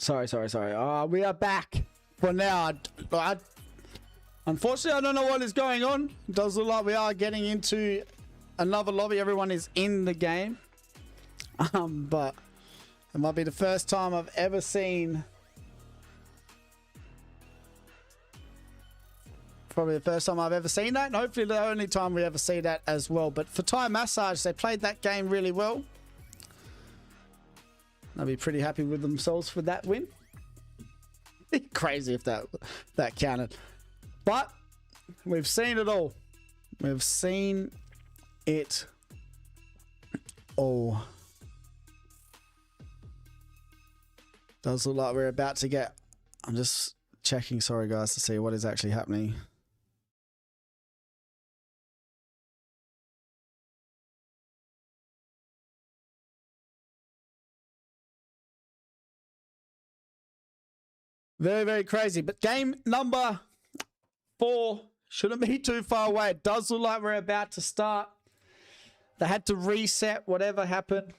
Sorry. We are back for now. Unfortunately, I don't know what is going on. It does look like we are getting into another lobby. Everyone is in the game. But it might be the first time I've ever seen... Probably the first time I've ever seen that, and hopefully the only time we ever see that as well. But for Thai Massage, they played that game really well. They'll be pretty happy with themselves for that win. Crazy if that counted. But we've seen it all. We've seen it all. Does look like we're about to get... I'm just checking, sorry guys, to see what is actually happening. Very, very crazy. But game number 4 shouldn't be too far away. It does look like we're about to start. They had to reset whatever happened.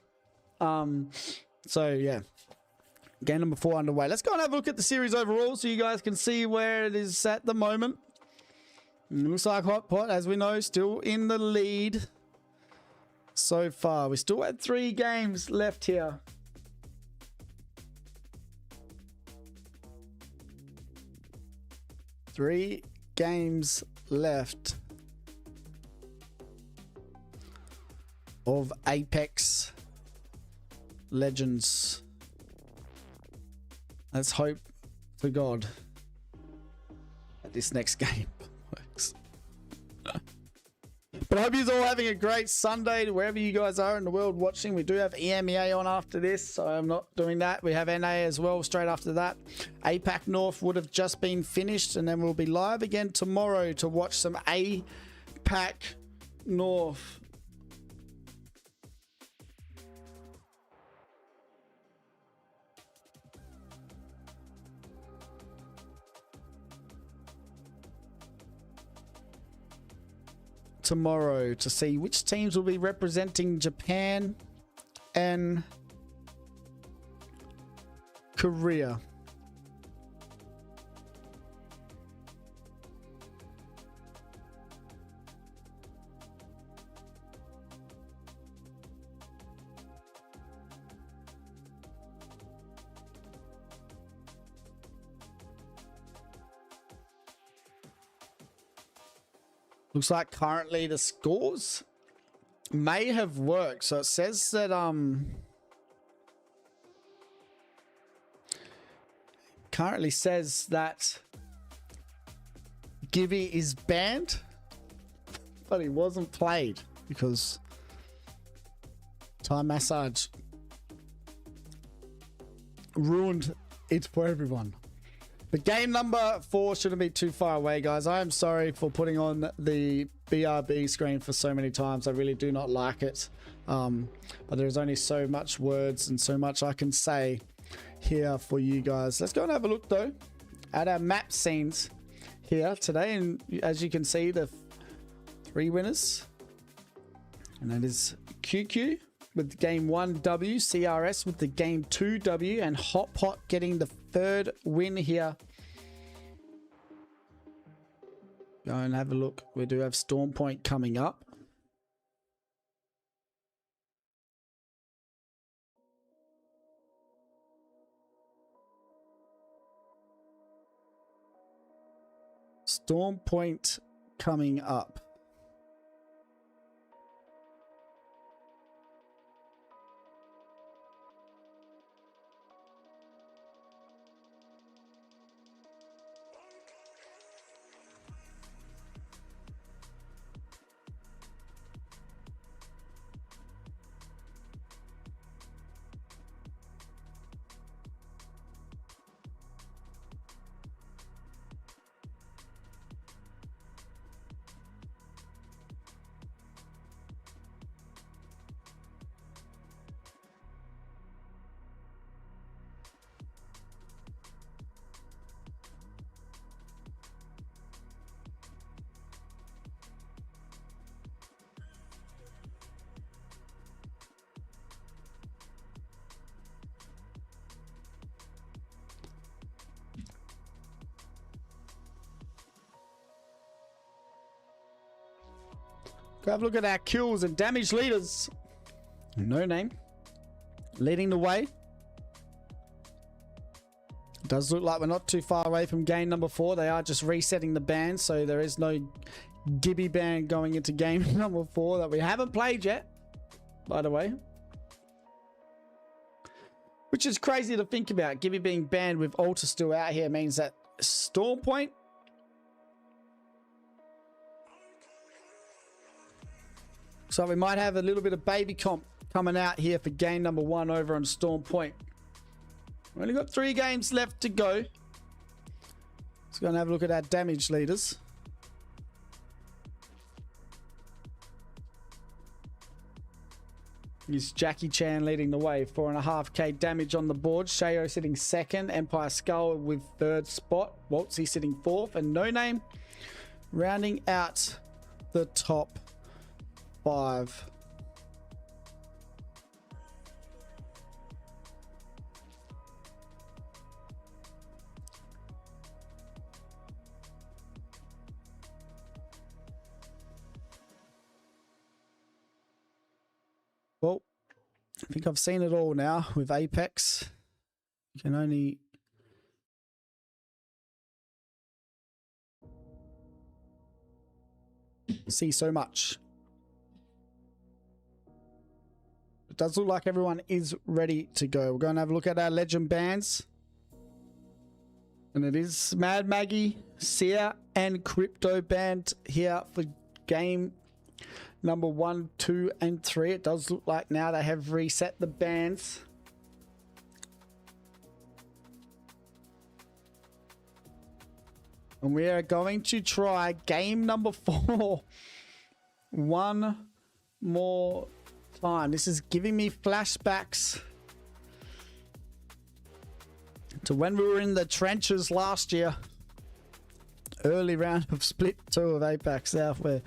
So, yeah. Game number 4 underway. Let's go and have a look at the series overall so you guys can see where it is at the moment. Looks like Hot Pot, as we know, still in the lead so far. We still had 3 games left here. Three games left of Apex Legends. Let's hope to God that this next game works. But I hope you're all having a great Sunday wherever you guys are in the world watching. We do have EMEA on after this, so I'm not doing that. We have NA as well straight after that. APAC North would have just been finished, and then we'll be live again tomorrow to watch some APAC North. Tomorrow to see which teams will be representing Japan and Korea. Looks like currently the scores may have worked. So it says that currently says that Gibby is banned, but he wasn't played because Thai Massage ruined it for everyone. But game number 4 shouldn't be too far away, guys. I am sorry for putting on the BRB screen for so many times. I really do not like it. But there's only so much words and so much I can say here for you guys. Let's go and have a look, though, at our map scenes here today. And as you can see, the 3 winners. And that is QQ with game 1 W, CRS with the game 2 W, and Hot Pot getting the 3rd win here. Go and have a look. We do have Storm Point coming up. Storm Point coming up. Go have a look at our kills and damage leaders. No name. Leading the way. Does look like we're not too far away from game number 4. They are just resetting the band, so there is no Gibby band going into game number 4 that we haven't played yet, by the way. Which is crazy to think about. Gibby being banned with Alta still out here means that Storm Point. So we might have a little bit of baby comp coming out here for game number 1 over on Storm Point. We've only got 3 games left to go. Let's go and have a look at our damage leaders. Is Jackie Chan leading the way. 4.5k damage on the board. Shayo sitting 2nd. Empire Skull with 3rd spot. Waltzy sitting 4th. And No Name rounding out the top 5. Well, I think I've seen it all now with Apex. You can only see so much. It does look like everyone is ready to go. We're going to have a look at our legend bands. And it is Mad Maggie, Sia, and Crypto band here for game number 1, 2, and 3. It does look like now they have reset the bands. And we are going to try game number 4 one more time. This is giving me flashbacks to when we were in the trenches last year. Early round of split 2 of Apac-South, where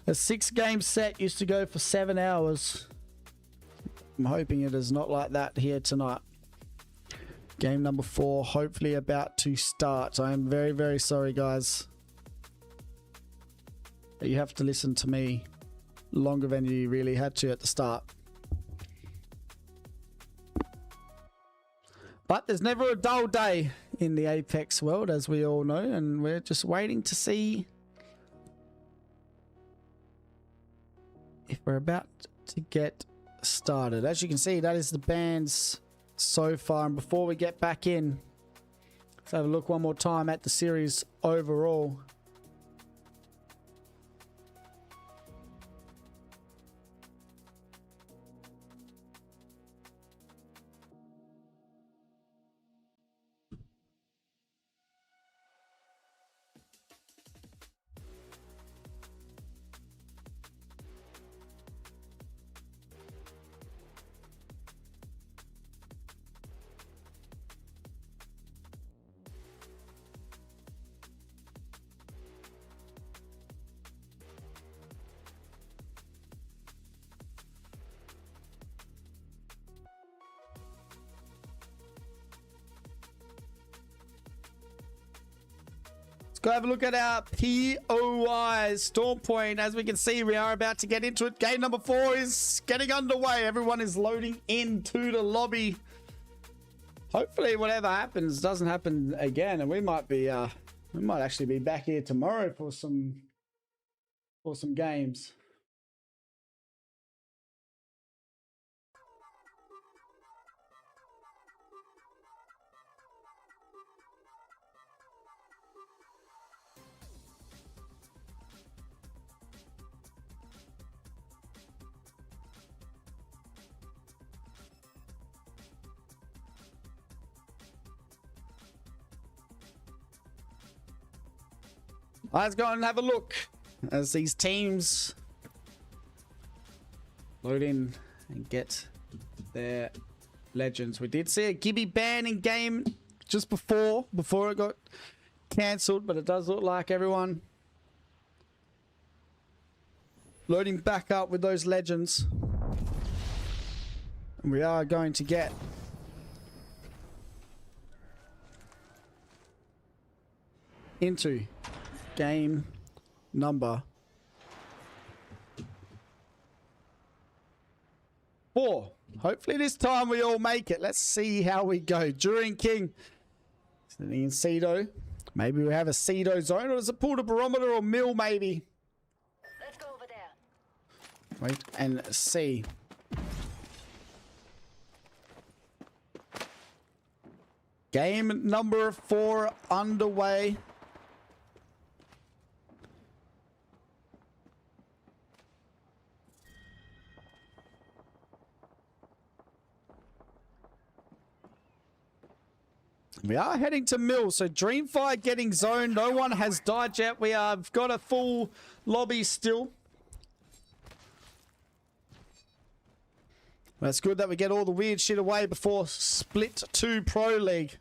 a 6-game set used to go for 7 hours. I'm hoping it is not like that here tonight. Game number 4 hopefully about to start. I am very, very sorry, guys, that you have to listen to me longer than you really had to at the start. But there's never a dull day in the Apex world, as we all know, and we're just waiting to see if we're about to get started. As you can see, that is the bands so far. And before we get back in, let's have a look one more time at the series overall. Go have a look at our POI Storm Point. As we can see, we are about to get into it. Game number 4 is getting underway. Everyone is loading into the lobby. Hopefully whatever happens doesn't happen again, and we might actually be back here tomorrow for some games. Let's go and have a look as these teams load in and get their legends. We did see a Gibby ban in game just before it got cancelled, but it does look like everyone loading back up with those legends. And we are going to get into game number 4. Hopefully this time we all make it. Let's see how we go. During King. Sitting in Cedo. Maybe we have a Cedo zone, or does it pull the barometer or mill maybe? Let's go over there. Wait and see. Game number 4 underway. We are heading to Mill, so Dreamfire getting zoned. No one has died yet. We have got a full lobby still. That's good that we get all the weird shit away before Split 2 Pro League.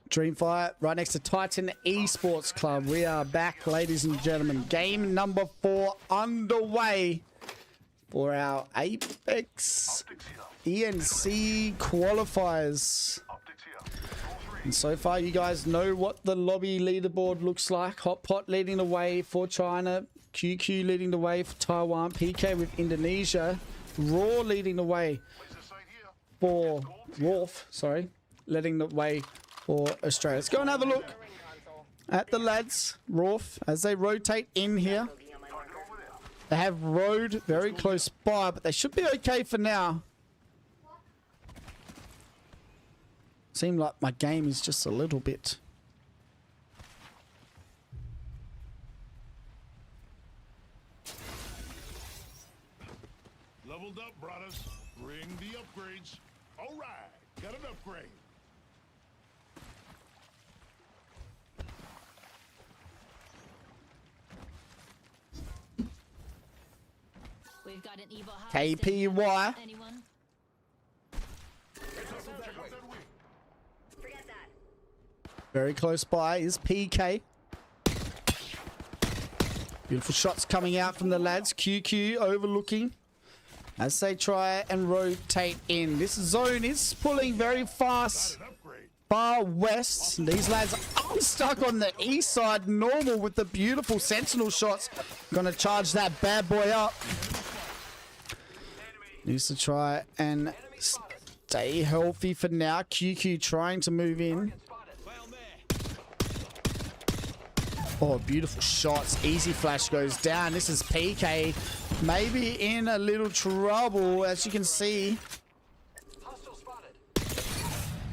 Dreamfire right next to Titan Esports Club. We are back, ladies and gentlemen. Game number 4 underway for our Apex ENC Qualifiers. And so far, you guys know what the lobby leaderboard looks like. Hot Pot leading the way for China. QQ leading the way for Taiwan. PK with Indonesia. Raw leading the way for Wolf. Sorry. Leading the way for Australia. Let's go and have a look at the lads. Rolf, as they rotate in here. They have road very close by, but they should be okay for now. Seem like my game is just a little bit. Leveled up, brothers. Bring the upgrades. All right, got an upgrade. We've got an Evo house. KPY. Anyone? Forget that. Very close by is PK. Beautiful shots coming out from the lads. QQ overlooking as they try and rotate in. This zone is pulling very fast. Far west. These lads are stuck on the east side. Normal with the beautiful sentinel shots. Gonna charge that bad boy up. Needs to try and stay healthy for now. QQ trying to move in. Oh, beautiful shots. Easy flash goes down. This is PK. Maybe in a little trouble, as you can see.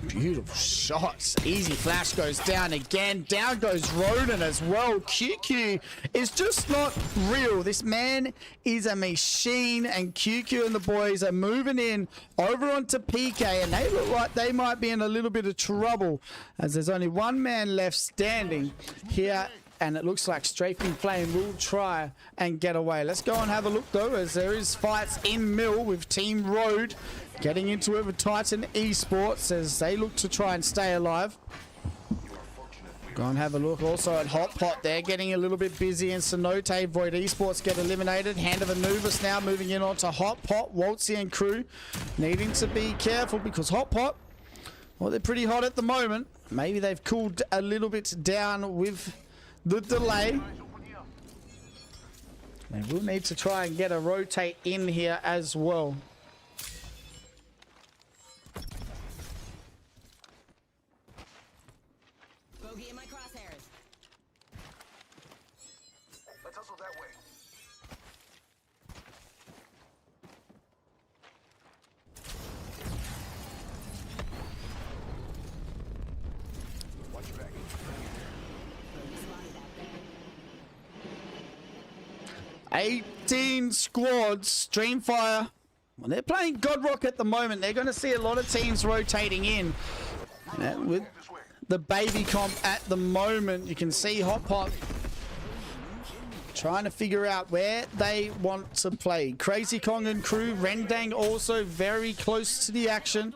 Beautiful shots. Easy flash goes down again. Down goes Roden as well. QQ is just not real. This man is a machine, and QQ and the boys are moving in over onto PK, and they look like they might be in a little bit of trouble as there's only one man left standing here. And it looks like Strafing Flame will try and get away. Let's go and have a look, though, as there is fights in Mill with Team Road getting into it with Titan Esports as they look to try and stay alive. Go and have a look also at Hot Pot. They're getting a little bit busy, and Sonote, Void Esports get eliminated. Hand of Anubis now moving in onto Hot Pot. Waltzy and crew needing to be careful because Hot Pot, well, they're pretty hot at the moment. Maybe they've cooled a little bit down with the delay. They will need to try and get a rotate in here as well. Bogey in my crosshairs. Let's hustle that way. Watch your back. 18 squads. Dreamfire. Well, they're playing Godrock at the moment. They're going to see a lot of teams rotating in. And with the baby comp at the moment, you can see Hot Pot trying to figure out where they want to play. Crazy Kong and crew. Rendang also very close to the action.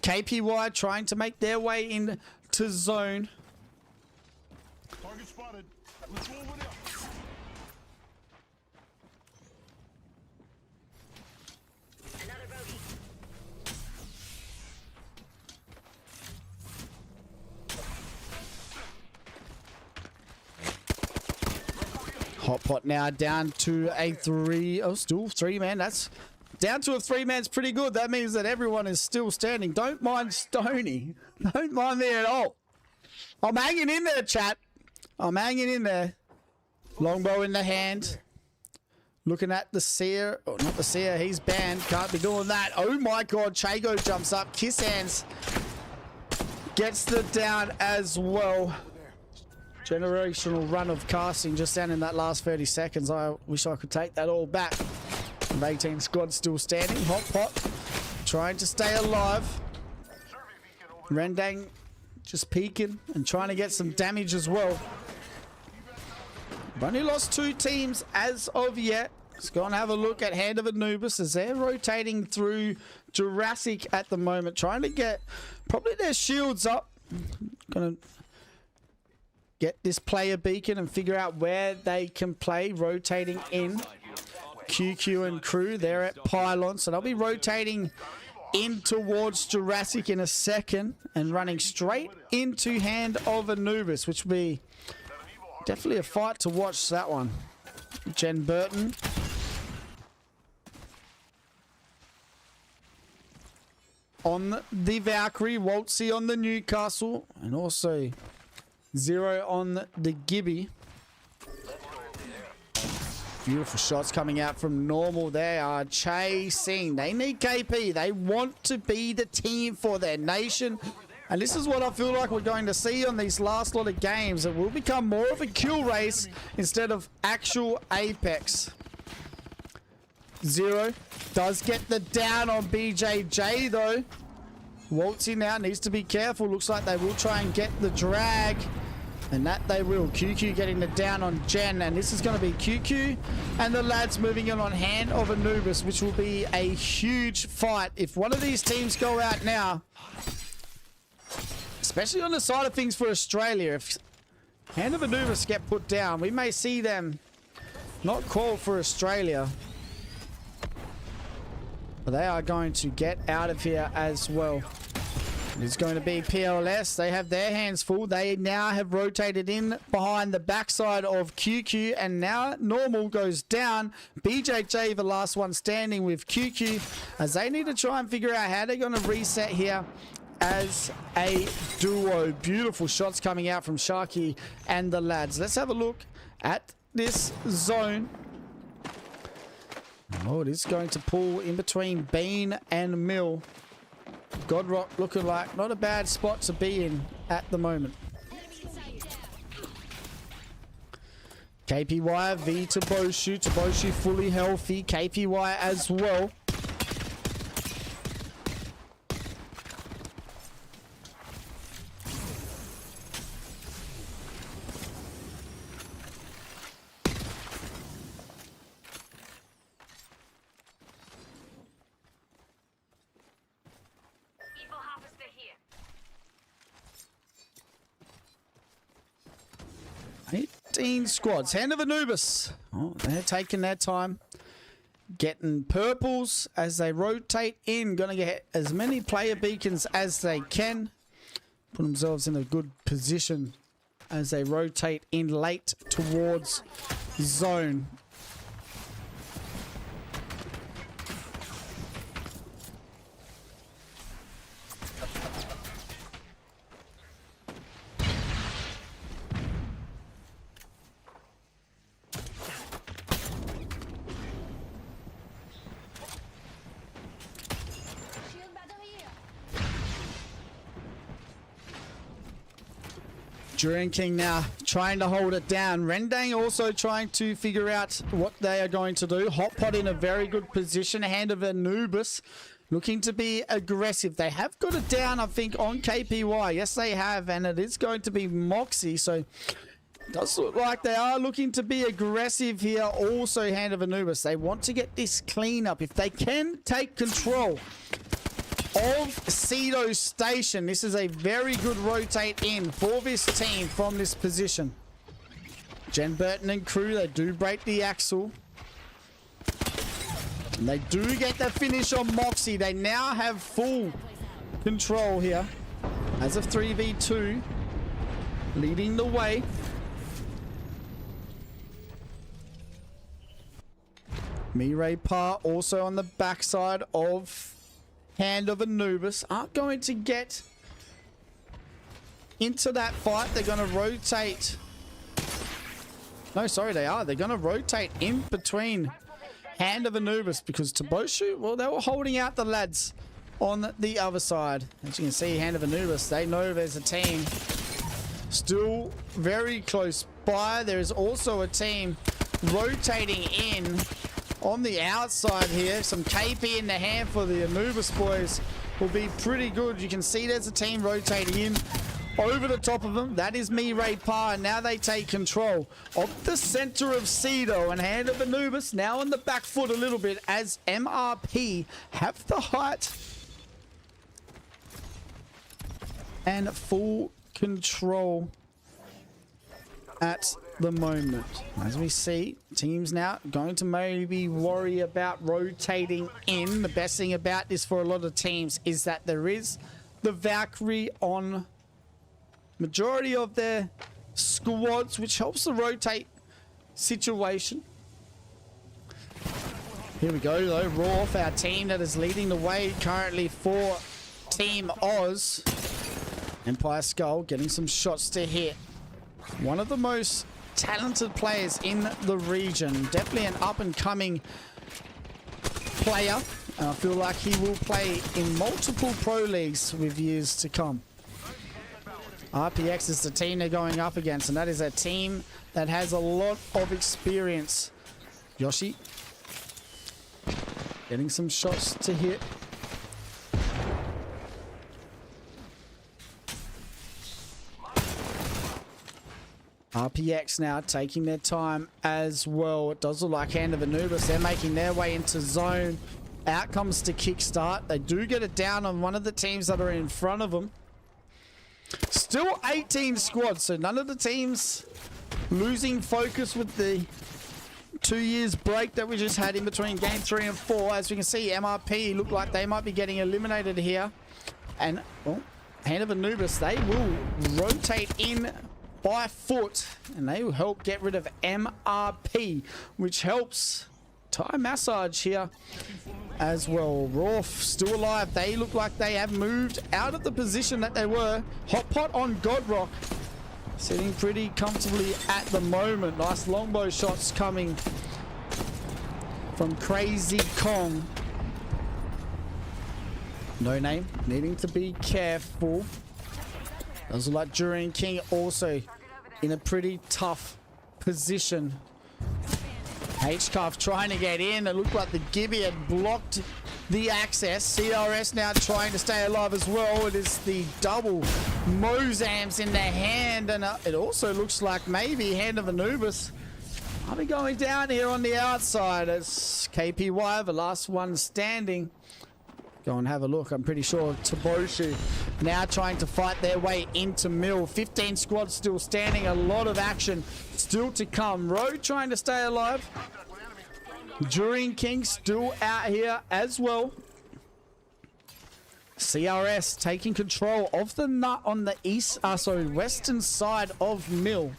KPY trying to make their way into zone. Target spotted. Let's go over there. Another bogey. Hot pot now down to a three. Oh, still three man. That's down to a three man's pretty good. That means that everyone is still standing. Don't mind Stony. Don't mind me at all. I'm hanging in there, chat. I'm hanging in there. Longbow in the hand. Looking at the seer. Oh, not the seer. He's banned. Can't be doing that. Oh my god. Chago jumps up. Kiss hands. Gets the down as well. Generational run of casting just down in that last 30 seconds. I wish I could take that all back. 18 squad still standing. Hot pot. Trying to stay alive. Rendang just peeking and trying to get some damage as well. We've only lost 2 teams as of yet. Let's go and have a look at Hand of Anubis as they're rotating through Jurassic at the moment. Trying to get probably their shields up. Gonna get this player beacon and figure out where they can play. Rotating in. QQ and crew, they're at pylon. So they'll be rotating in towards Jurassic in a second and running straight into Hand of Anubis, which will be definitely a fight to watch, that one. Jen Burton. On the Valkyrie, Waltzy on the Newcastle, and also Zero on the Gibby. Beautiful shots coming out from Normal. They are chasing. They need KP. They want to be the team for their nation. And this is what I feel like we're going to see on these last lot of games. It will become more of a kill race instead of actual Apex. Zero does get the down on BJJ though. Waltzy now needs to be careful. Looks like they will try and get the drag. And that they will. QQ getting the down on Jen. And this is going to be QQ and the lads moving in on Hand of Anubis, which will be a huge fight. If one of these teams go out now, especially on the side of things for Australia, if Hand of Anubis get put down, we may see them not call for Australia. But they are going to get out of here as well. It's going to be PLS. They have their hands full. They now have rotated in behind the backside of QQ, and now Normal goes down. BJJ, the last one standing with QQ, as they need to try and figure out how they're going to reset here as a duo. Beautiful shots coming out from Sharky and the lads. Let's have a look at this zone. Oh, it is going to pull in between Bean and Mill. Godrock looking like not a bad spot to be in at the moment. KPY V to Boshu. To Boshu fully healthy. KPY as well. Evil harvester here. 18 squads. Hand of Anubis. Oh, they're taking their time. Getting purples as they rotate in. Going to get as many player beacons as they can. Put themselves in a good position as they rotate in late towards zone. Shield battle here. Duran King now trying to hold it down. Rendang also trying to figure out what they are going to do. Hot pot in a very good position. Hand of Anubis looking to be aggressive. They have got it down, I think, on KPY. Yes, they have. And it is going to be Moxie. So it does look like they are looking to be aggressive here. Also, Hand of Anubis. They want to get this clean up. If they can take control of Cedo Station, this is a very good rotate in for this team from this position. Jen Burton and crew, they do break the axle. And they do get the finish on Moxie. They now have full control here as of 3v2, leading the way. Mirai Pa also on the backside of Hand of Anubis. Aren't going to get into that fight. They're going to rotate. No, sorry, they are. They're going to rotate in between Hand of Anubis because Toboshu, well, they were holding out the lads on the other side. As you can see, Hand of Anubis, they know there's a team still very close by. There is also a team rotating in on the outside here. Some KP in the hand for the Anubis boys will be pretty good. You can see there's a team rotating in over the top of them. That is Mirai Pa, and now they take control of the center of Cedo, and Hand of Anubis now on the back foot a little bit as MRP have the height and full control at the moment. As we see, teams now going to maybe worry about rotating in. The best thing about this for a lot of teams is that there is the Valkyrie on majority of their squads, which helps the rotate situation. Here we go though, Rolf, our team that is leading the way currently for Team Oz. Empire Skull getting some shots to hit. One of the most talented players in the region. Definitely an up-and-coming player. And I feel like he will play in multiple pro leagues with years to come. RPX is the team they're going up against, and that is a team that has a lot of experience. Yoshi getting some shots to hit. RPX now taking their time as well. It does look like Hand of Anubis. They're making their way into zone. Out comes to kickstart. They do get it down on one of the teams that are in front of them. Still 18 squads, so none of the teams losing focus with the 2 years break that we just had in between game 3 and 4. As we can see, MRP look like they might be getting eliminated here. And well, Hand of Anubis, they will rotate in by foot, and they will help get rid of MRP, which helps Thai Massage here as well. Rolf still alive. They look like they have moved out of the position that they were. Hot Pot on Godrock, sitting pretty comfortably at the moment. Nice longbow shots coming from Crazy Kong. No name, needing to be careful. Does look like Durian King also in a pretty tough position. H-Cuff trying to get in. It looked like the Gibby had blocked the access. CRS now trying to stay alive as well. It is the double Mozams in the hand, and it also looks like maybe Hand of Anubis I'll be going down here on the outside as KPY, the last one standing. Go and have a look. I'm pretty sure Toboshu now trying to fight their way into Mill. 15 squads still standing. A lot of action still to come. Road trying to stay alive. Durian King still out here as well. CRS taking control of the nut on the western side of Mill.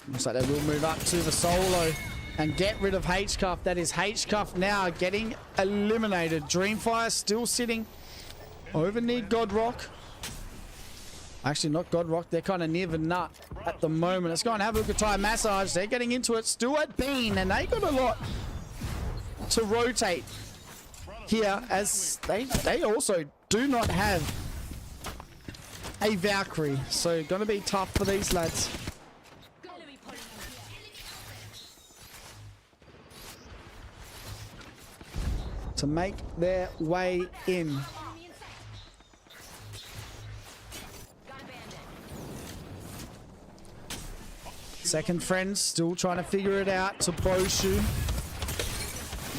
Looks like they will move up to the solo and get rid of H-Cuff. That is H-Cuff now getting eliminated. Dreamfire still sitting over near Godrock. Actually, not Godrock. They're kind of near the nut at the moment. Let's go and have a look at Thai Massage. They're getting into it. Still at Bean, and they got a lot to rotate here as they also do not have a Valkyrie. So going to be tough for these lads. To make their way in. Second friend still trying to figure it out. Toboshu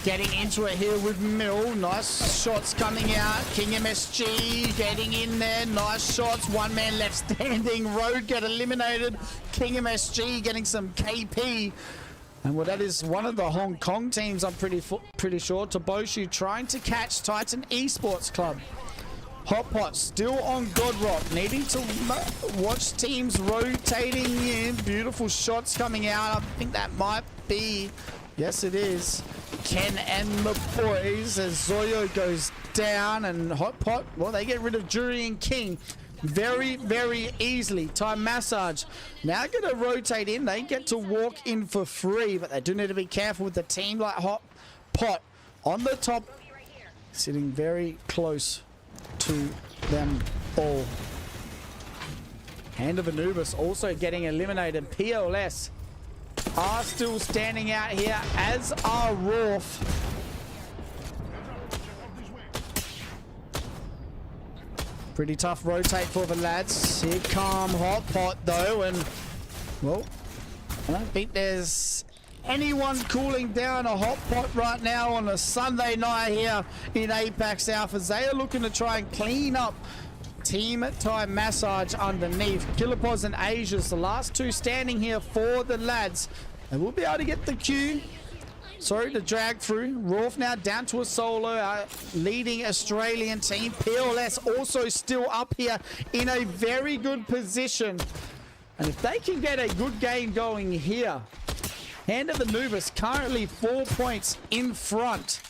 getting into it here with Mill. Nice shots coming out. King MSG getting in there. Nice shots. One man left standing. Road get eliminated. King MSG getting some KP. And well, that is one of the Hong Kong teams, I'm pretty sure. Toboshu trying to catch Titan Esports Club. Hot Pot still on God Rock, needing to watch teams rotating in. Beautiful shots coming out. I think that might be, yes it is, Ken and the boys as Zoyo goes down, and Hot Pot, well, they get rid of Jury King very, very easily. Time Massage now going to rotate in. They get to walk in for free, but they do need to be careful with the team like Hot Pot on the top, sitting very close to them all. Hand of Anubis also getting eliminated. PLS are still standing out here, as are Rolf. Pretty tough rotate for the lads. Here come Hot Pot though, and well, I don't think there's anyone cooling down a Hot Pot right now on a Sunday night here in Apac-South, as they are looking to try and clean up Team Time Massage underneath. Killapos and Asia's the last two standing here for the lads, and we'll be able to get the Q. Sorry to drag through. Rolf now down to a solo, leading Australian team. PLS also still up here in a very good position, and if they can get a good game going here, Hand of Anubis currently 4 points in front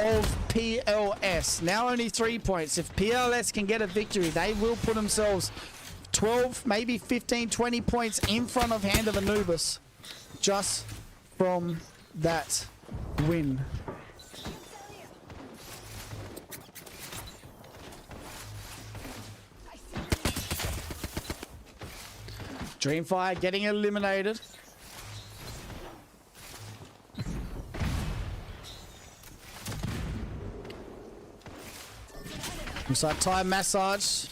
of PLS. Now only 3 points. If PLS can get a victory, they will put themselves 12, maybe 15, 20 points in front of Hand of Anubis just from that win. Dreamfire getting eliminated. Looks like Time Massage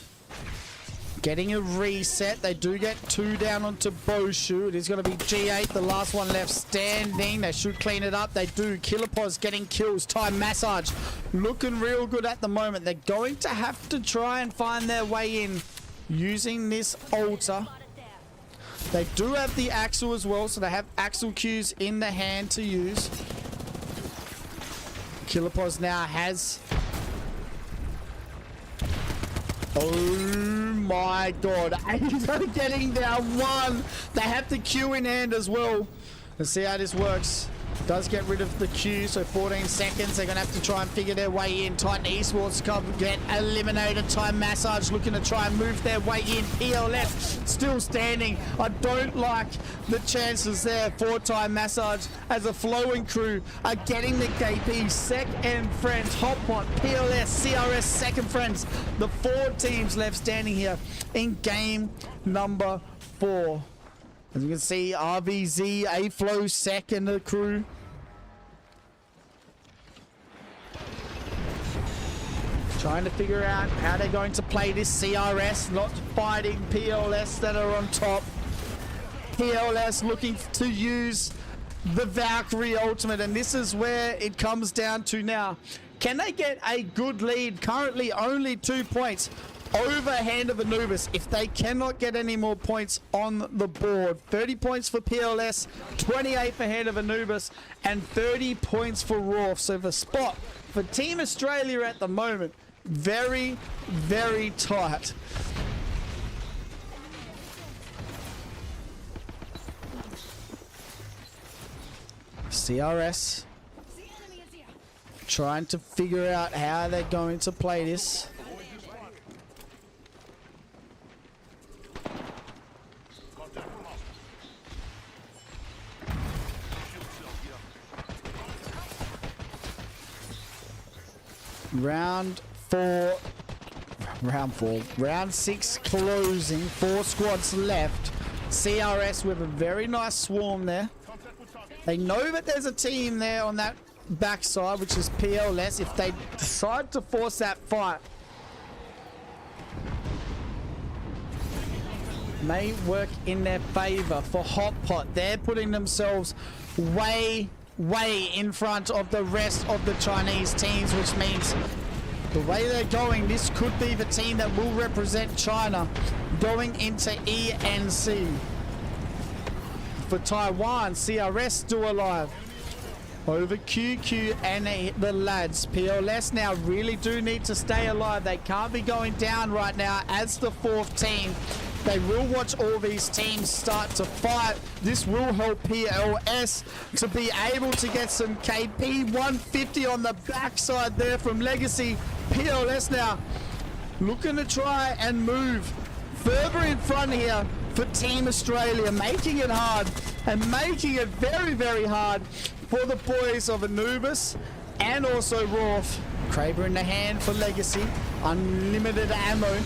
getting a reset. They do get 2 down onto Boshu. It is going to be G8, the last one left standing. They should clean it up. They do. Killapos getting kills. Time Massage looking real good at the moment. They're going to have to try and find their way in using this altar. They do have the Axle as well, so they have Axle Qs in the hand to use. Killapos now has... Oh my god, Asia getting down 1. They have the Q in hand as well. Let's see how this works. Does get rid of the Q, so 14 seconds. They're going to have to try and figure their way in. Titan Esports get eliminated. Time Massage looking to try and move their way in. PLS still standing. I don't like the chances there for Time Massage, as a flowing crew are getting the KP. Second friends, Hot Pot, PLS, CRS, second friends. The 4 teams left standing here in game number 4. As you can see, RVZ, A-Flow, second the crew. Trying to figure out how they're going to play this. CRS not fighting PLS that are on top. PLS looking to use the Valkyrie ultimate, and this is where it comes down to now. Can they get a good lead? Currently only 2 points over Hand of Anubis if they cannot get any more points on the board. 30 points for PLS, 28 for Hand of Anubis, and 30 points for Rolf. So the spot for Team Australia at the moment, very, very tight. CRS trying to figure out how they're going to play this. Round 6 closing, 4 squads left. CRS with a very nice swarm there. They know that there's a team there on that backside, which is PLS. If they decide to force that fight, may work in their favor for Hot Pot. They're putting themselves way in front of the rest of the Chinese teams, which means the way they're going, this could be the team that will represent China going into ENC. For Taiwan, CRS still alive. over QQ and the lads. PLS now really do need to stay alive. They can't be going down right now as the fourth team. They will watch all these teams start to fight. This will help PLS to be able to get some KP 150 on the backside there from Legacy. PLS now looking to try and move further in front here for Team Australia, making it hard and making it very, very hard for the boys of Anubis and also Roth. Kraber in the hand for Legacy. Unlimited ammo.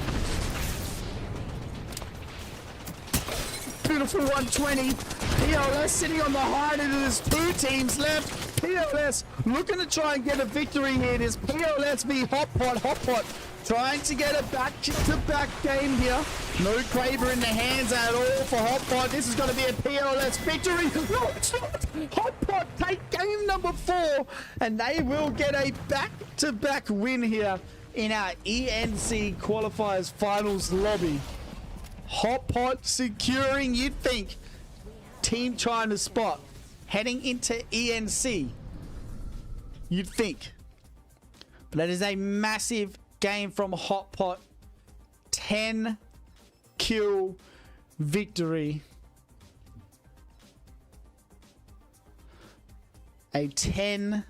Beautiful 120. PLS sitting on the hide, and there's two teams left. PLS looking to try and get a victory here. It is PLS v Hotpot. Trying to get a back-to-back game here. No Kraber in the hands at all for Hotpot. This is going to be a PLS victory. No, it's not. Hotpot take game number 4, and they will get a back-to-back win here in our ENC Qualifiers finals lobby. Hotpot securing, you'd think, Team China spot heading into ENC. You'd think. But that is a massive game from Hotpot. 10 kill victory. A 10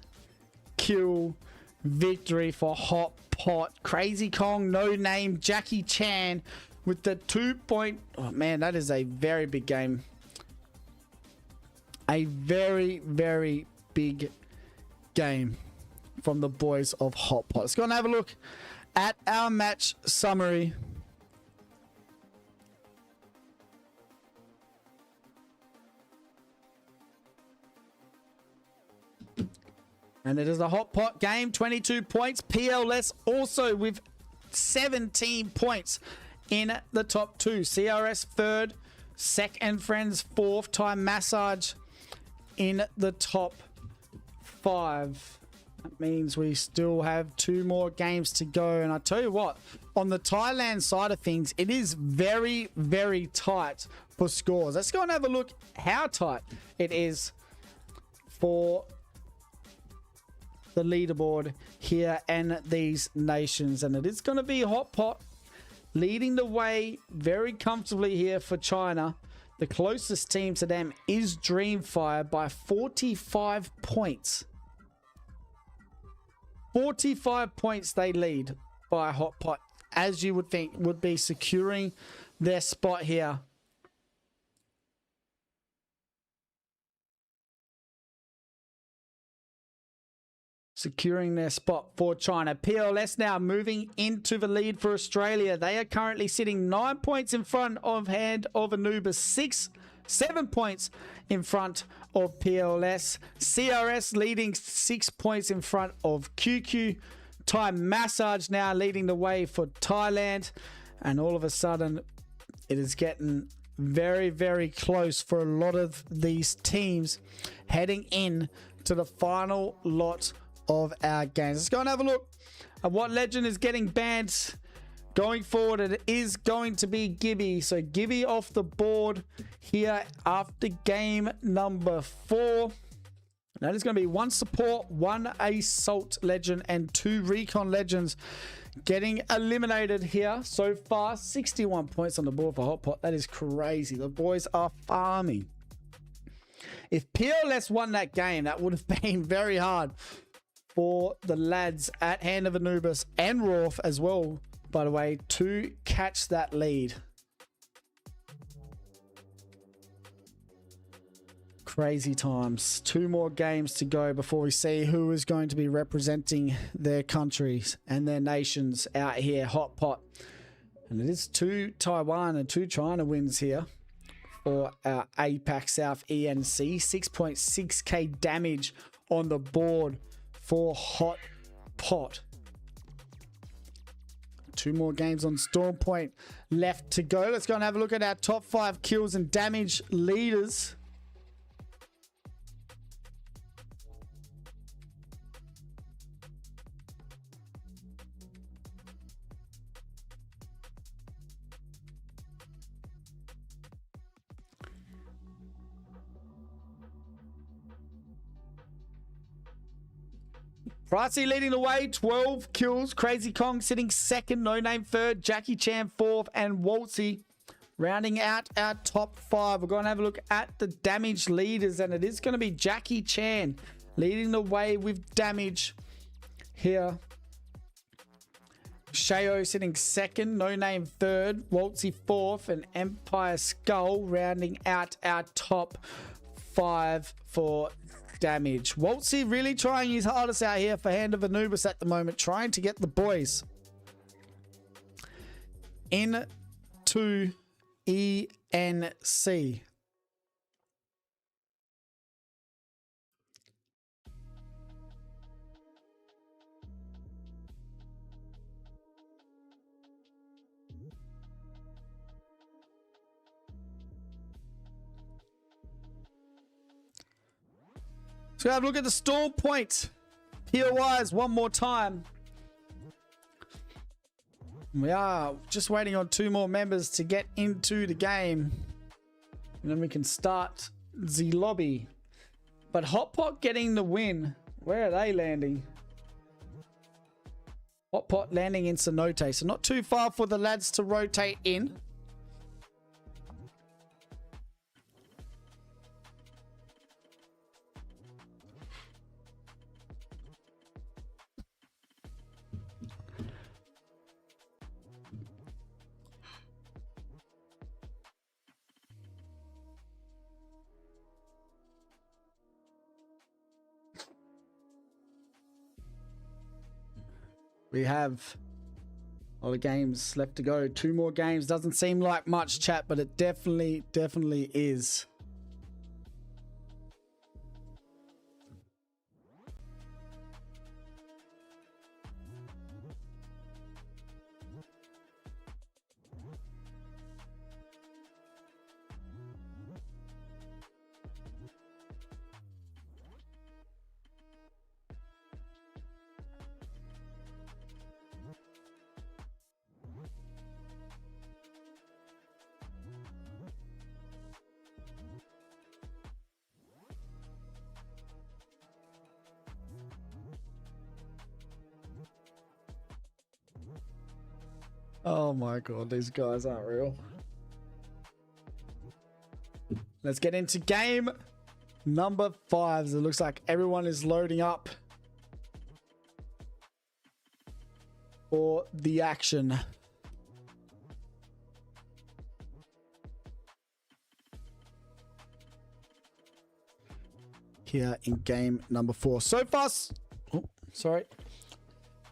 kill victory for Hotpot. Crazy Kong, no name, Jackie Chan with the 2 point. Oh man, that is a very big game. A very, very big game from the boys of Hotpot. Let's go and have a look at our match summary. And it is a Hotpot game, 22 points. PLS also with 17 points in the top 2. CRS third, Sec and Friends fourth, Time Massage in the top 5. That means we still have 2 more games to go. And I tell you what, on the Thailand side of things, it is very, very tight for scores. Let's go and have a look how tight it is for the leaderboard here and these nations. And it is going to be Hotpot leading the way very comfortably here for China. The closest team to them is Dreamfire by 45 points. 45 points they lead by Hotpot, as you would think would be securing their spot here. Securing their spot for China. PLS now moving into the lead for Australia. They are currently sitting 9 points in front of hand of Anubis, 7 points in front of PLS. CRS leading 6 points in front of QQ. Time Massage now leading the way for Thailand. And all of a sudden, it is getting very, very close for a lot of these teams heading in to the final lot of our games. Let's go and have a look at what legend is getting banned going forward. It is going to be Gibby. So Gibby off the board here after game number 4. That is going to be 1 support, 1 assault legend, and 2 recon legends getting eliminated here so far. 61 points on the board for Hotpot. That is crazy. The boys are farming. If PLS won that game, that would have been very hard for the lads at hand of Anubis and Roth as well, by the way, to catch that lead. Crazy times. 2 more games to go before we see who is going to be representing their countries and their nations out here. Hotpot. And it is 2 Taiwan and 2 China wins here for our Apac-South ENC. 6.6k damage on the board for Hotpot. 2 more games on Storm Point left to go. Let's go and have a look at our top 5 kills and damage leaders. Pricey leading the way, 12 kills. Crazy Kong sitting second, No Name third, Jackie Chan fourth, and Waltzy rounding out our top 5. We're going to have a look at the damage leaders, and it is going to be Jackie Chan leading the way with damage here. Shayo sitting second, No Name third, Waltzy fourth, and Empire Skull rounding out our top 5 for damage. Waltzy really trying his hardest out here for Hand of Anubis at the moment, trying to get the boys into ENC. So have a look at the stall point POIs one more time. We are just waiting on 2 more members to get into the game, and then we can start the lobby. But Hot Pot getting the win. Where are they landing? Hot Pot landing in Cenote, so not too far for the lads to rotate in. We have all the games left to go. 2 more games. Doesn't seem like much, chat, but it definitely is. Oh my god, these guys aren't real. Let's get into game number 5. It looks like everyone is loading up for the action. Here in game number 4. So far,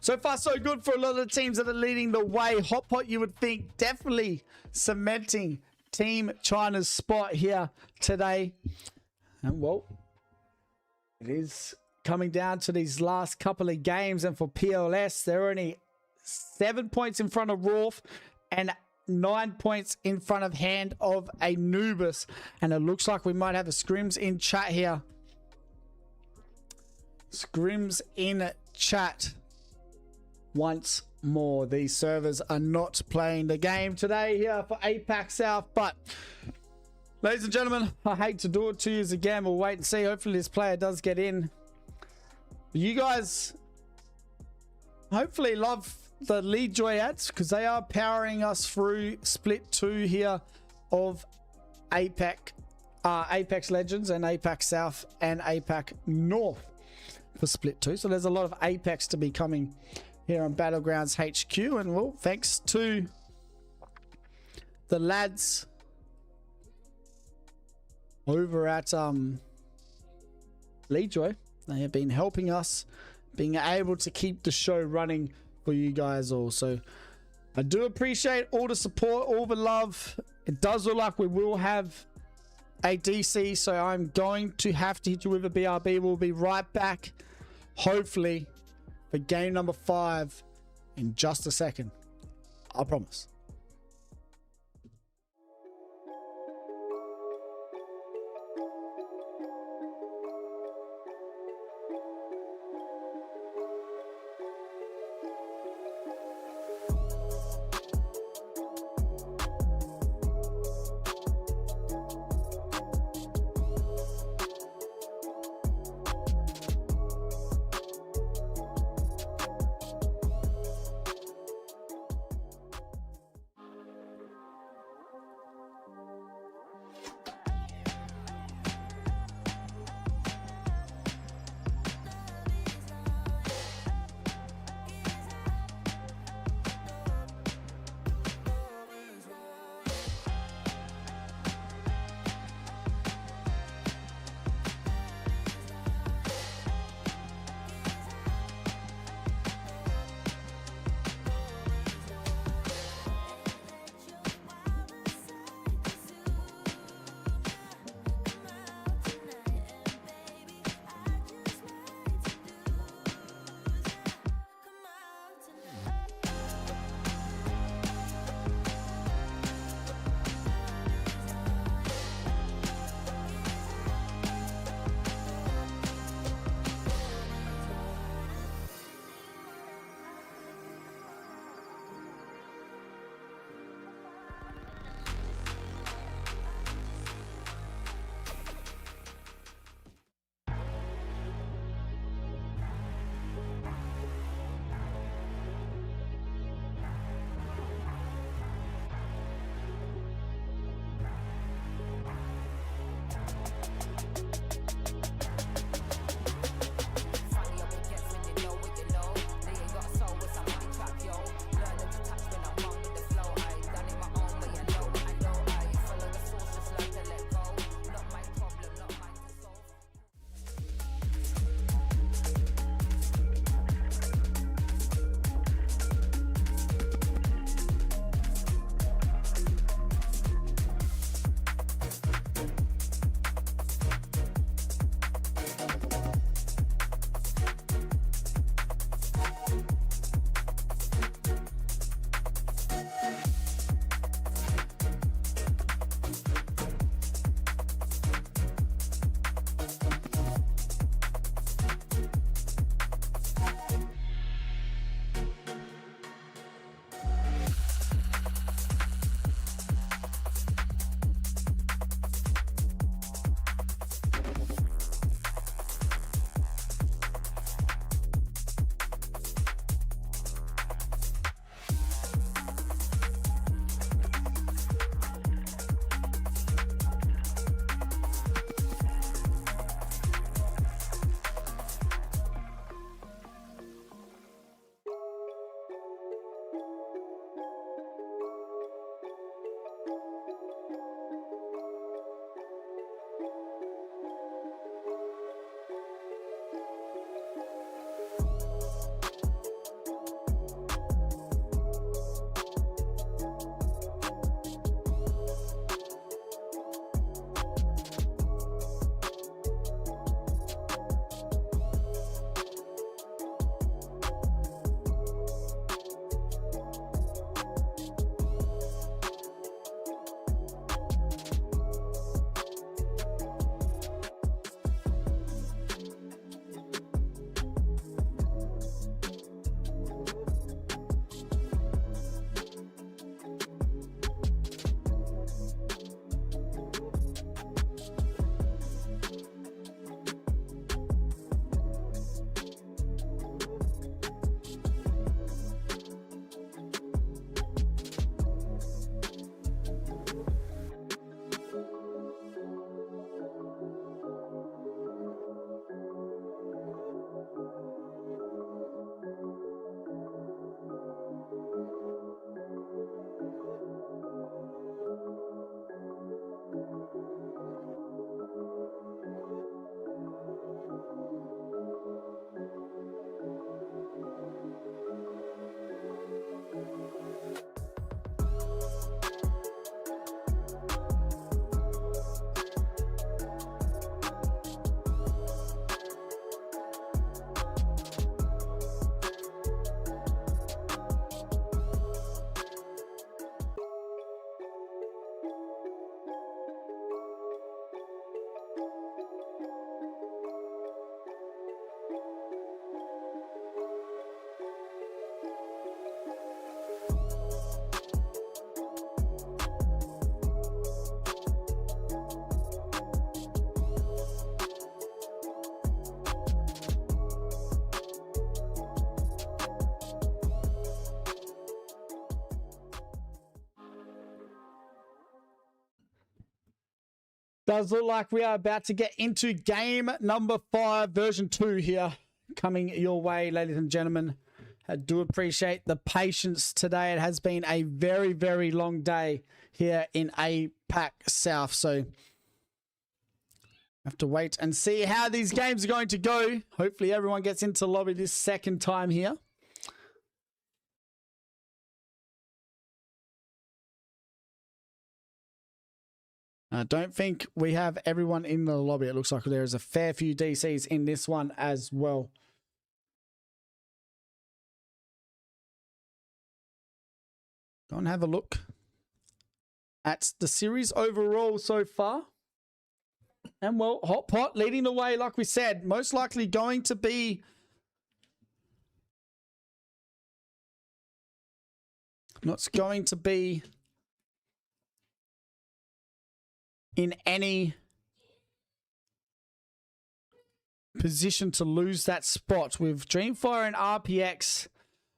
so far, so good for a lot of the teams that are leading the way. Hot Pot, you would think, definitely cementing Team China's spot here today. And well, it is coming down to these last couple of games. And for PLS, they're only 7 points in front of Rolf and 9 points in front of Hand of Anubis. And it looks like we might have a scrims in chat here. Scrims in chat. Once more, these servers are not playing the game today here for Apac-South, but ladies and gentlemen, I hate to do it to you again. We'll wait and see. Hopefully this player does get in. You guys hopefully love the lead joy ads, because they are powering us through split 2 here of Apex Legends and Apac-South and Apac North for split 2. So there's a lot of Apex to be coming here on Battlegrounds HQ, and well, thanks to the lads over at Leadjoy. They have been helping us being able to keep the show running for you guys all. So I do appreciate all the support, all the love. It does look like we will have a DC, so I'm going to have to hit you with a BRB. We'll be right back, hopefully, for game number 5 in just a second. I promise. Does look like we are about to get into game number 5, version 2 here, coming your way, ladies and gentlemen. I do appreciate the patience today. It has been a very, very long day here in Apac-South, so have to wait and see how these games are going to go. Hopefully everyone gets into lobby this second time here. I don't think we have everyone in the lobby. It looks like there is a fair few DCs in this one as well. Go and have a look at the series overall so far. And well, Hot Pot leading the way, like we said, most likely going to be in any position to lose that spot, with Dreamfire and RPX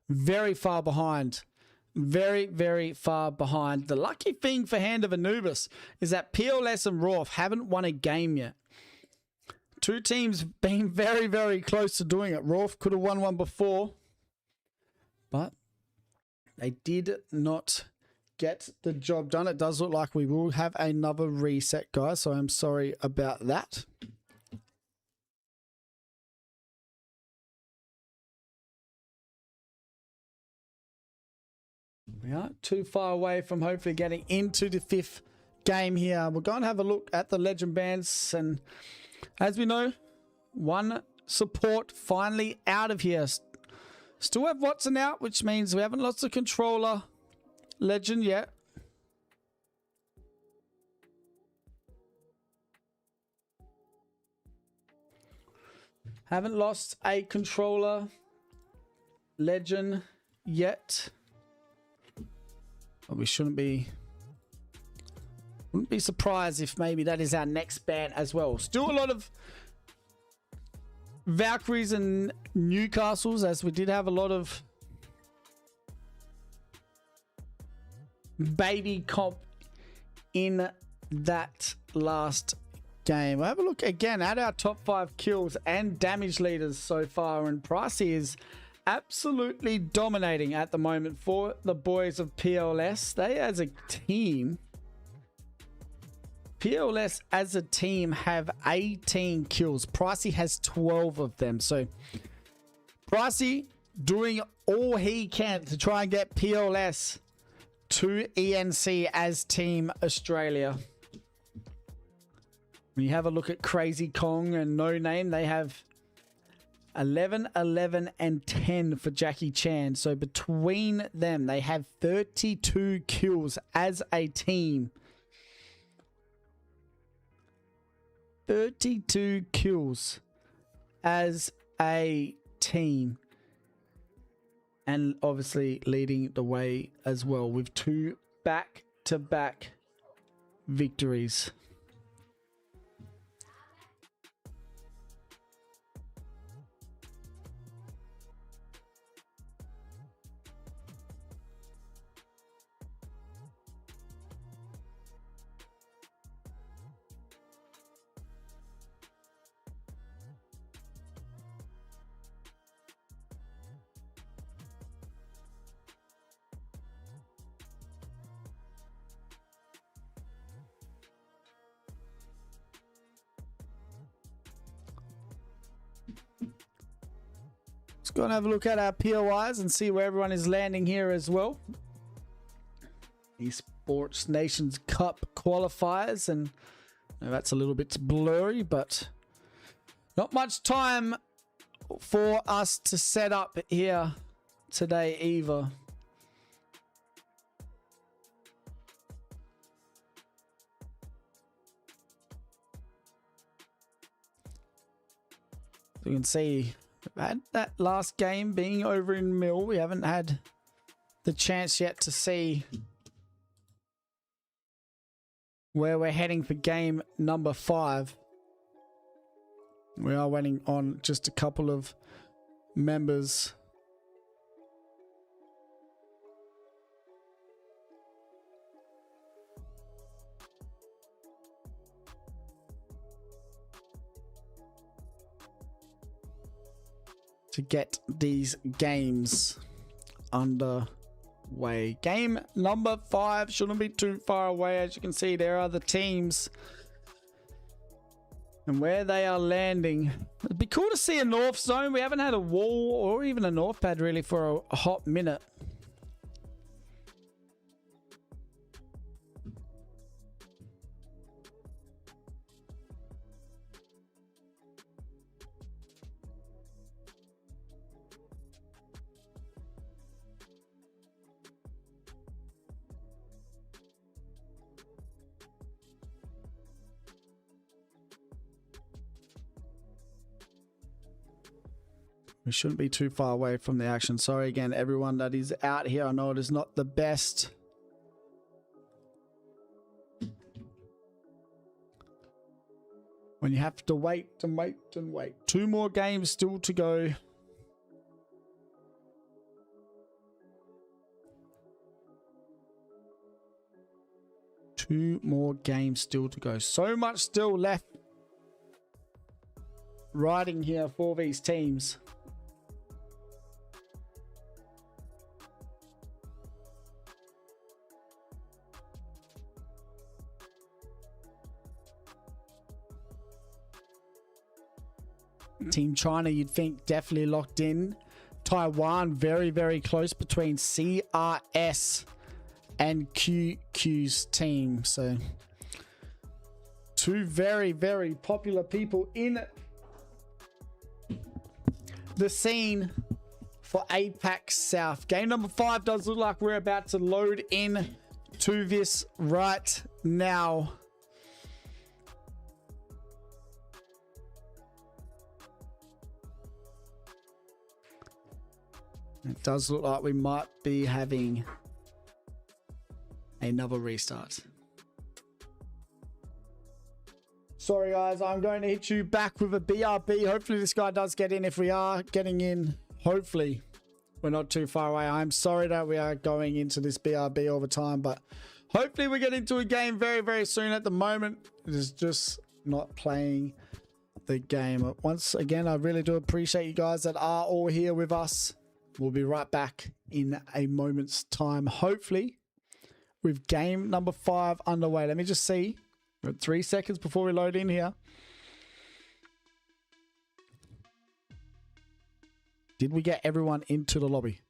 very far behind. Very, very far behind. The lucky thing for Hand of Anubis is that PLS and Roth haven't won a game yet. Two teams being very, very close to doing it. Roth could have won one before, but they did not get the job done. It does look like we will have another reset, guys, so I'm sorry about that. We aren't too far away from hopefully getting into the 5th game here. We're going to have a look at the legend bands, and as we know, one support finally out of here. Still have Watson out, which means we haven't lost a controller legend yet. Haven't lost a controller legend yet. But we wouldn't be surprised if maybe that is our next ban as well. Still a lot of Valkyries and Newcastles, as we did have a lot of baby comp in that last game. We'll have a look again at our top 5 kills and damage leaders so far, and Pricey is absolutely dominating at the moment for the boys of PLS. They as a team, PLS as a team have 18 kills. Pricey has 12 of them. So Pricey doing all he can to try and get PLS to ENC as Team Australia. When you have a look at Crazy Kong and No Name, they have 11, 11, and 10 for Jackie Chan. So between them, they have 32 kills as a team. 32 kills as a team. And obviously leading the way as well with 2 back-to-back victories. Let's go and have a look at our POIs and see where everyone is landing here as well. Esports Nations Cup qualifiers, and that's a little bit blurry, but not much time for us to set up here today either. You can see we've had that last game being over in Mill. We haven't had the chance yet to see where we're heading for game number 5. We are waiting on just a couple of members. to get these games underway. Game number 5 shouldn't be too far away. As you can see, there are the teams and where they are landing. It'd be cool to see a north zone. We haven't had a wall or even a north pad really for a hot minute. We shouldn't be too far away from the action. Sorry again, everyone that is out here. I know it is not the best. When you have to wait and wait and wait. 2 more games still to go. Two more games still to go. So much still left riding here for these teams. Team China, you'd think definitely locked in. Taiwan, very, very close between CRS and QQ's team. So 2 very, very popular people in the scene for Apac-South. Game number 5 does look like we're about to load in to this right now. It does look like we might be having another restart. Sorry guys, I'm going to hit you back with a BRB. Hopefully this guy does get in. If we are getting in, hopefully we're not too far away. I'm sorry that we are going into this BRB all the time, but hopefully we get into a game very, very soon. At the moment, it is just not playing the game. Once again, I really do appreciate you guys that are all here with us. We'll be right back in a moment's time, hopefully, with game number 5 underway. Let me just see. We're at 3 seconds before we load in here. Did we get everyone into the lobby?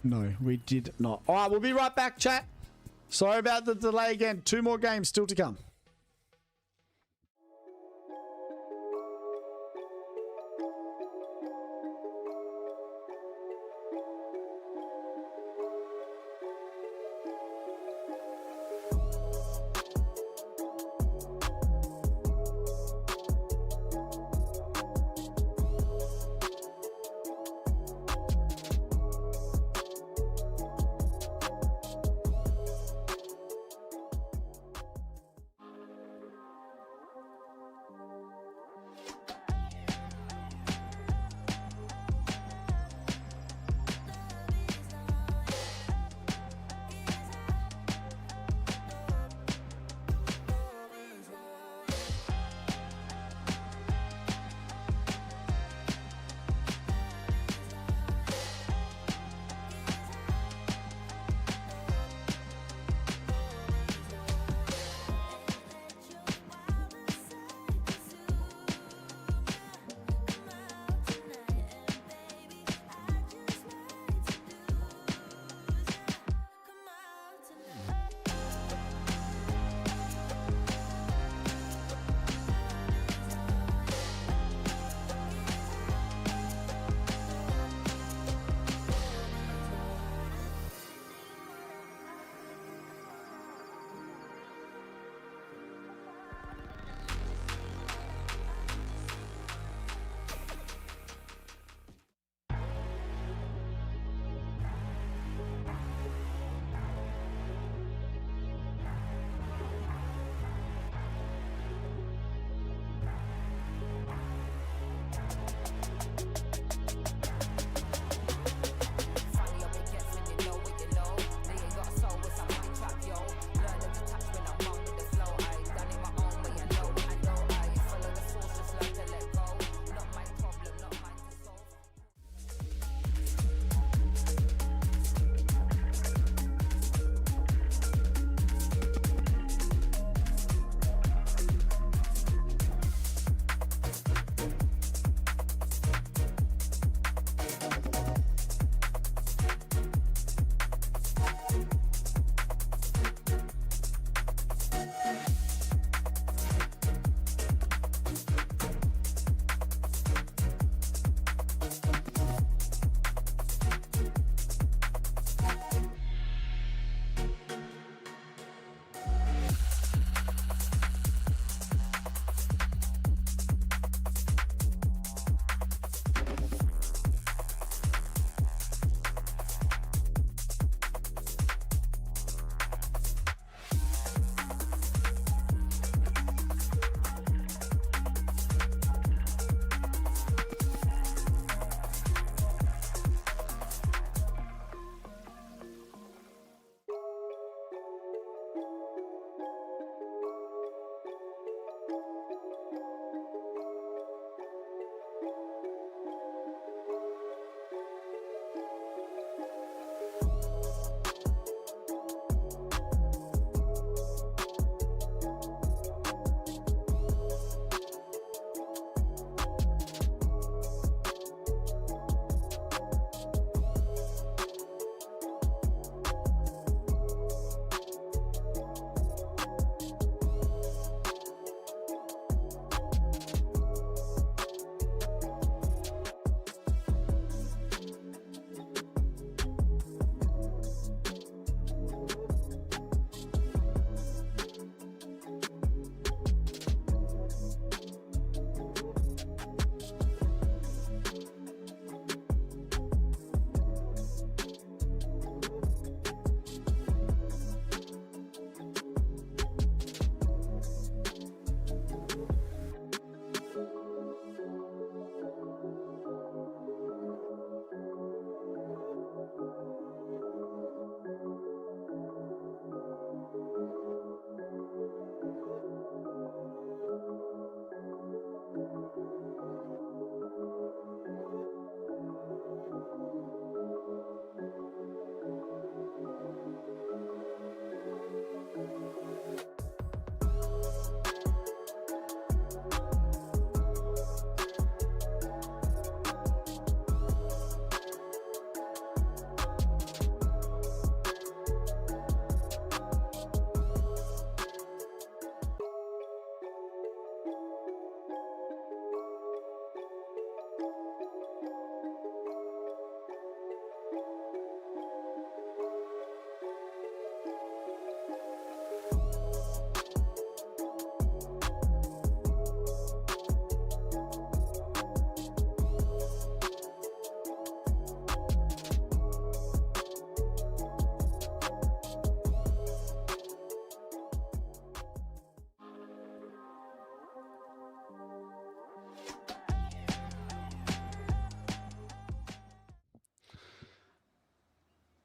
No, we did not. All right, we'll be right back, chat. Sorry about the delay again. 2 more games still to come.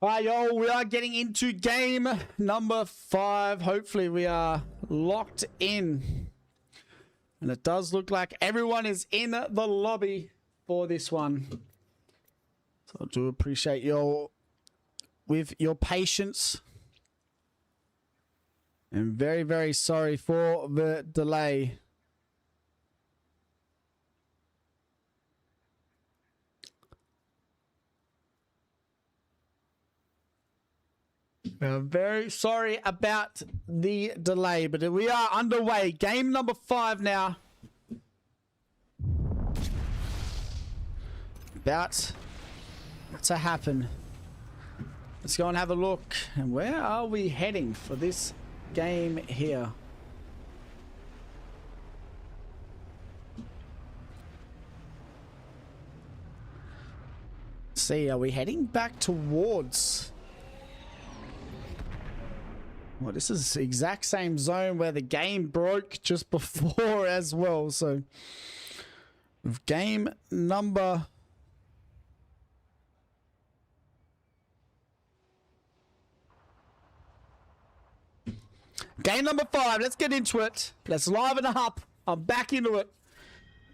Alright, yo, we are getting into game number 5. Hopefully we are locked in. And it does look like everyone is in the lobby for this one. So I do appreciate your patience. And very, very sorry for the delay. Very sorry about the delay, but we are underway. Game number 5 now. About to happen. Let's go and have a look. And where are we heading for this game here? Let's see, are we heading back towards... Well, this is the exact same zone where the game broke just before as well. So, with game number... Game number 5. Let's get into it. Let's liven it up. I'm back into it.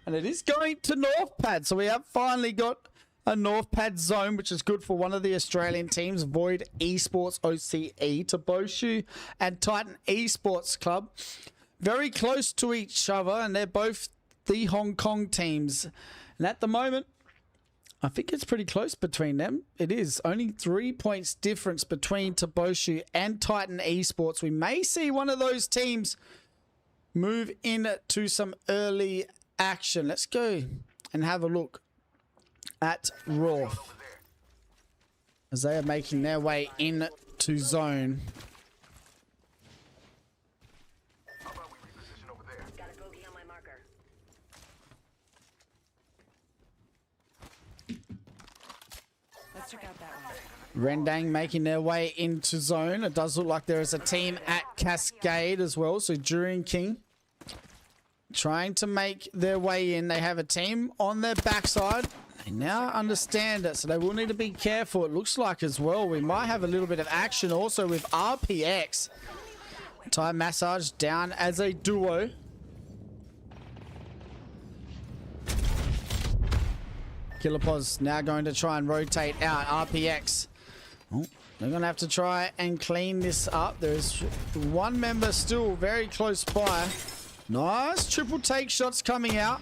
And it is going to North Pad. So we have finally got a North Pad zone, which is good for one of the Australian teams, Void Esports OCE, to Boshu and Titan Esports Club. Very close to each other, and they're both the Hong Kong teams. And at the moment, I think it's pretty close between them. It is only 3 points difference between Boshu and Titan Esports. We may see one of those teams move into some early action. Let's go and have a look at Roth as they are making their way into zone. Got a bogey on my marker. Let's check out that one. Rendang making their way into zone. It does look like there is a team at Cascade as well. So During King trying to make their way in. They have a team on their backside. They now understand it, so they will need to be careful. It looks like as well we might have a little bit of action also with RPX. Time Massage down as a duo. Killerpos now going to try and rotate out RPX. Oh, they're going to have to try and clean this up. There's one member still very close by. Nice triple take shots coming out.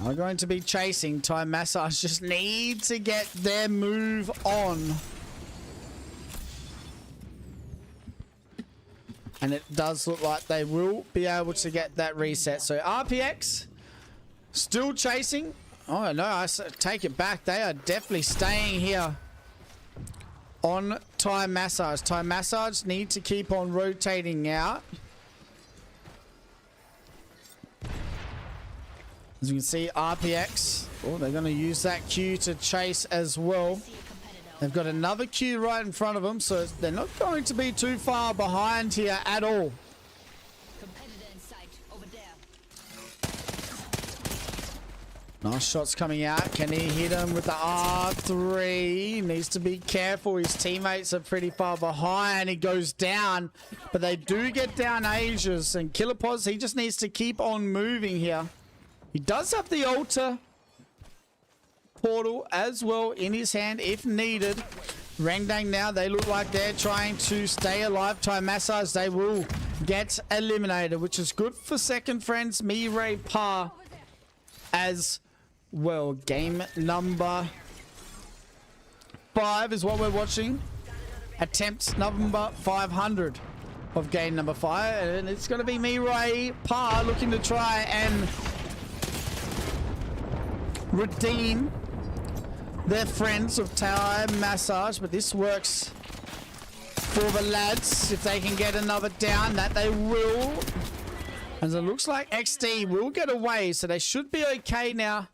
Are going to be chasing. Time Massage just need to get their move on. And it does look like they will be able to get that reset. So RPX still chasing. Oh no, I take it back. They are definitely staying here on Time Massage. Time Massage need to keep on rotating out. As you can see, RPX, oh, they're going to use that Q to chase as well. They've got another Q right in front of them, so they're not going to be too far behind here at all. Nice shots coming out. Can he hit him with the R3? Needs to be careful. His teammates are pretty far behind. He goes down, but they do get down Asia's. And Killerpos, he just needs to keep on moving here. He does have the altar portal as well in his hand if needed. Rangdang now, they look like they're trying to stay alive. Time Massage, they will get eliminated, which is good for second friends Mirai Pa as well. Game number 5 is what we're watching. Attempt number 500 of game number 5. And it's going to be Mirai Pa looking to try and redeem their friends of Time Massage, but this works for the lads if they can get another down. That they will, as it looks like XD will get away, so they should be okay now.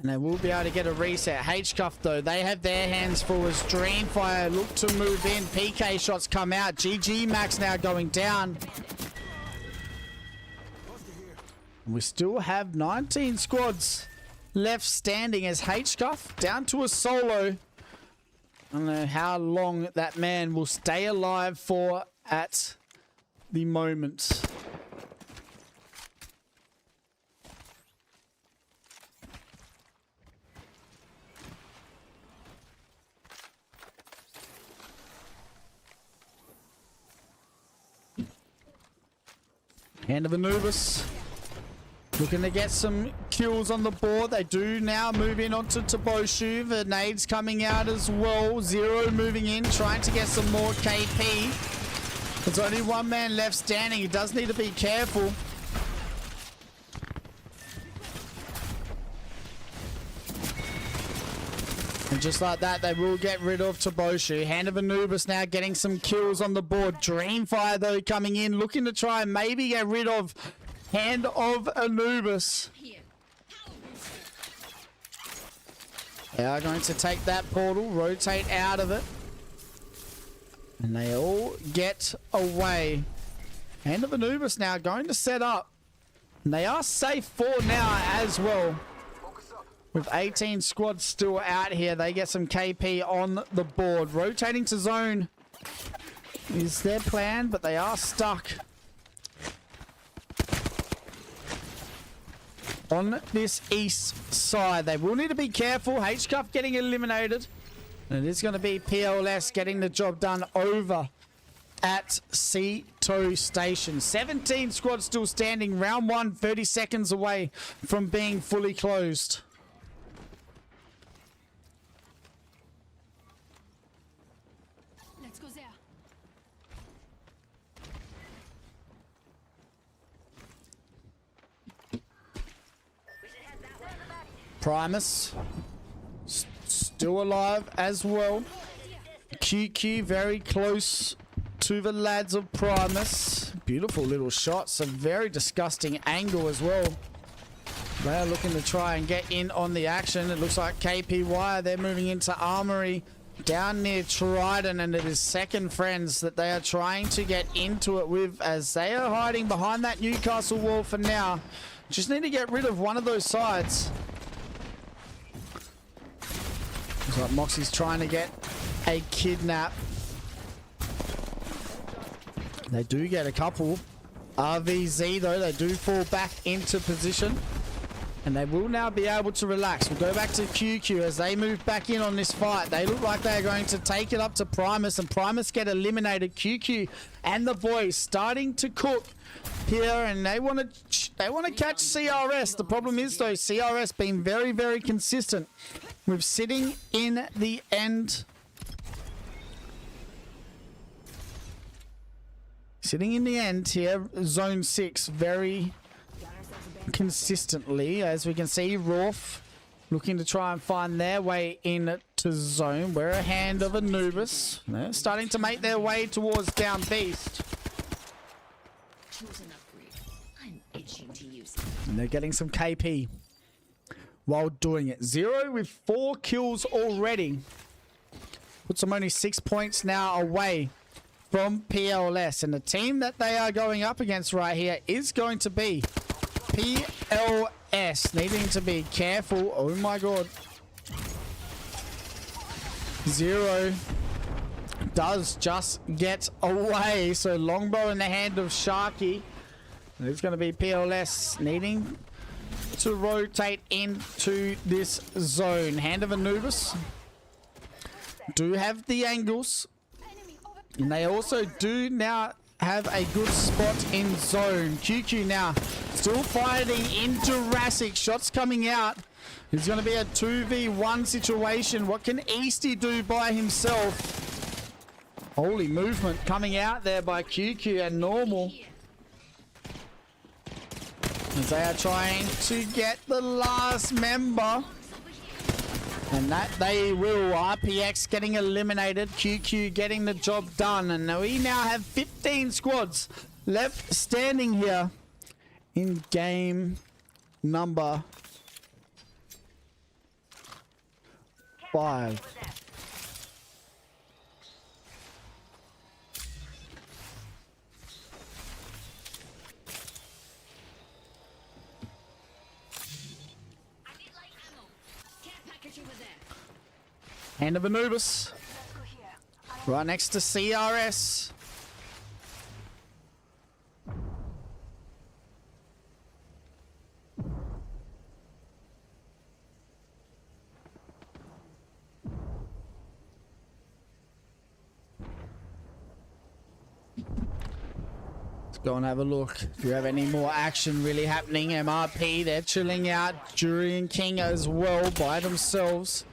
And they will be able to get a reset. H-Cuff, though, they have their hands full as Dreamfire look to move in. PK shots come out. GG Max now going down. We still have 19 squads left standing as H-Cuff down to a solo. I don't know how long that man will stay alive for at the moment. Hand of Anubis. Looking to get some kills on the board. They do now move in onto Taboshu. The nades coming out as well. Zero moving in, trying to get some more KP. There's only one man left standing. He does need to be careful. And just like that, they will get rid of Taboshu. Hand of Anubis now getting some kills on the board. Dreamfire, though, coming in, looking to try and maybe get rid of Hand of Anubis. They are going to take that portal, rotate out of it. And they all get away. Hand of Anubis now going to set up. And they are safe for now as well. With 18 squads still out here, they get some KP on the board. Rotating to zone is their plan, but they are stuck on this east side. They will need to be careful. H-Cuff getting eliminated. And it is going to be PLS getting the job done over at Ceto Station. 17 squads still standing. Round 1, 30 seconds away from being fully closed. Let's go there. Primus still alive as well. QQ very close to the lads of Primus. Beautiful little shots. A very disgusting angle as well. They are looking to try and get in on the action. It looks like KPY, they're moving into Armory down near Trident, and it is Second Friends that they are trying to get into it with, as they are hiding behind that Newcastle wall for now. Just need to get rid of one of those sides. Looks like Moxie's trying to get a kidnap. They do get a couple. RVZ, though, they do fall back into position. And they will now be able to relax. We'll go back to QQ as they move back in on this fight. They look like they're going to take it up to Primus, and Primus get eliminated. QQ and the boys starting to cook here, and they want to catch CRS. The problem is, though, CRS being very, very consistent with sitting in the end. Sitting in the end here, zone 6, very consistently, as we can see. Rolf looking to try and find their way into zone. We're a Hand of Anubis. They're starting to make their way towards down beast. Choose an upgrade. I'm itching to use it. And they're getting some KP while doing it. Zero with 4 kills already. Puts them only 6 points now away from PLS. And the team that they are going up against right here is going to be PLS. Needing to be careful. Oh my god. Zero does just get away. So longbow in the hand of Sharky. And it's going to be PLS needing to rotate into this zone. Hand of Anubis do have the angles. And they also do now have a good spot in zone. QQ now still fighting in Jurassic. Shots coming out. It's going to be a 2v1 situation. What can Easty do by himself? Holy movement coming out there by QQ and Normal. As they are trying to get the last member. And that they will. RPX getting eliminated. QQ getting the job done. And we now have 15 squads left standing here in game number 5. I need light ammo. Care package over there. Hand of Anubis. Right next to CRS. Let's go and have a look. If you have any more action really happening, MRP, they're chilling out. Jury and King as well by themselves.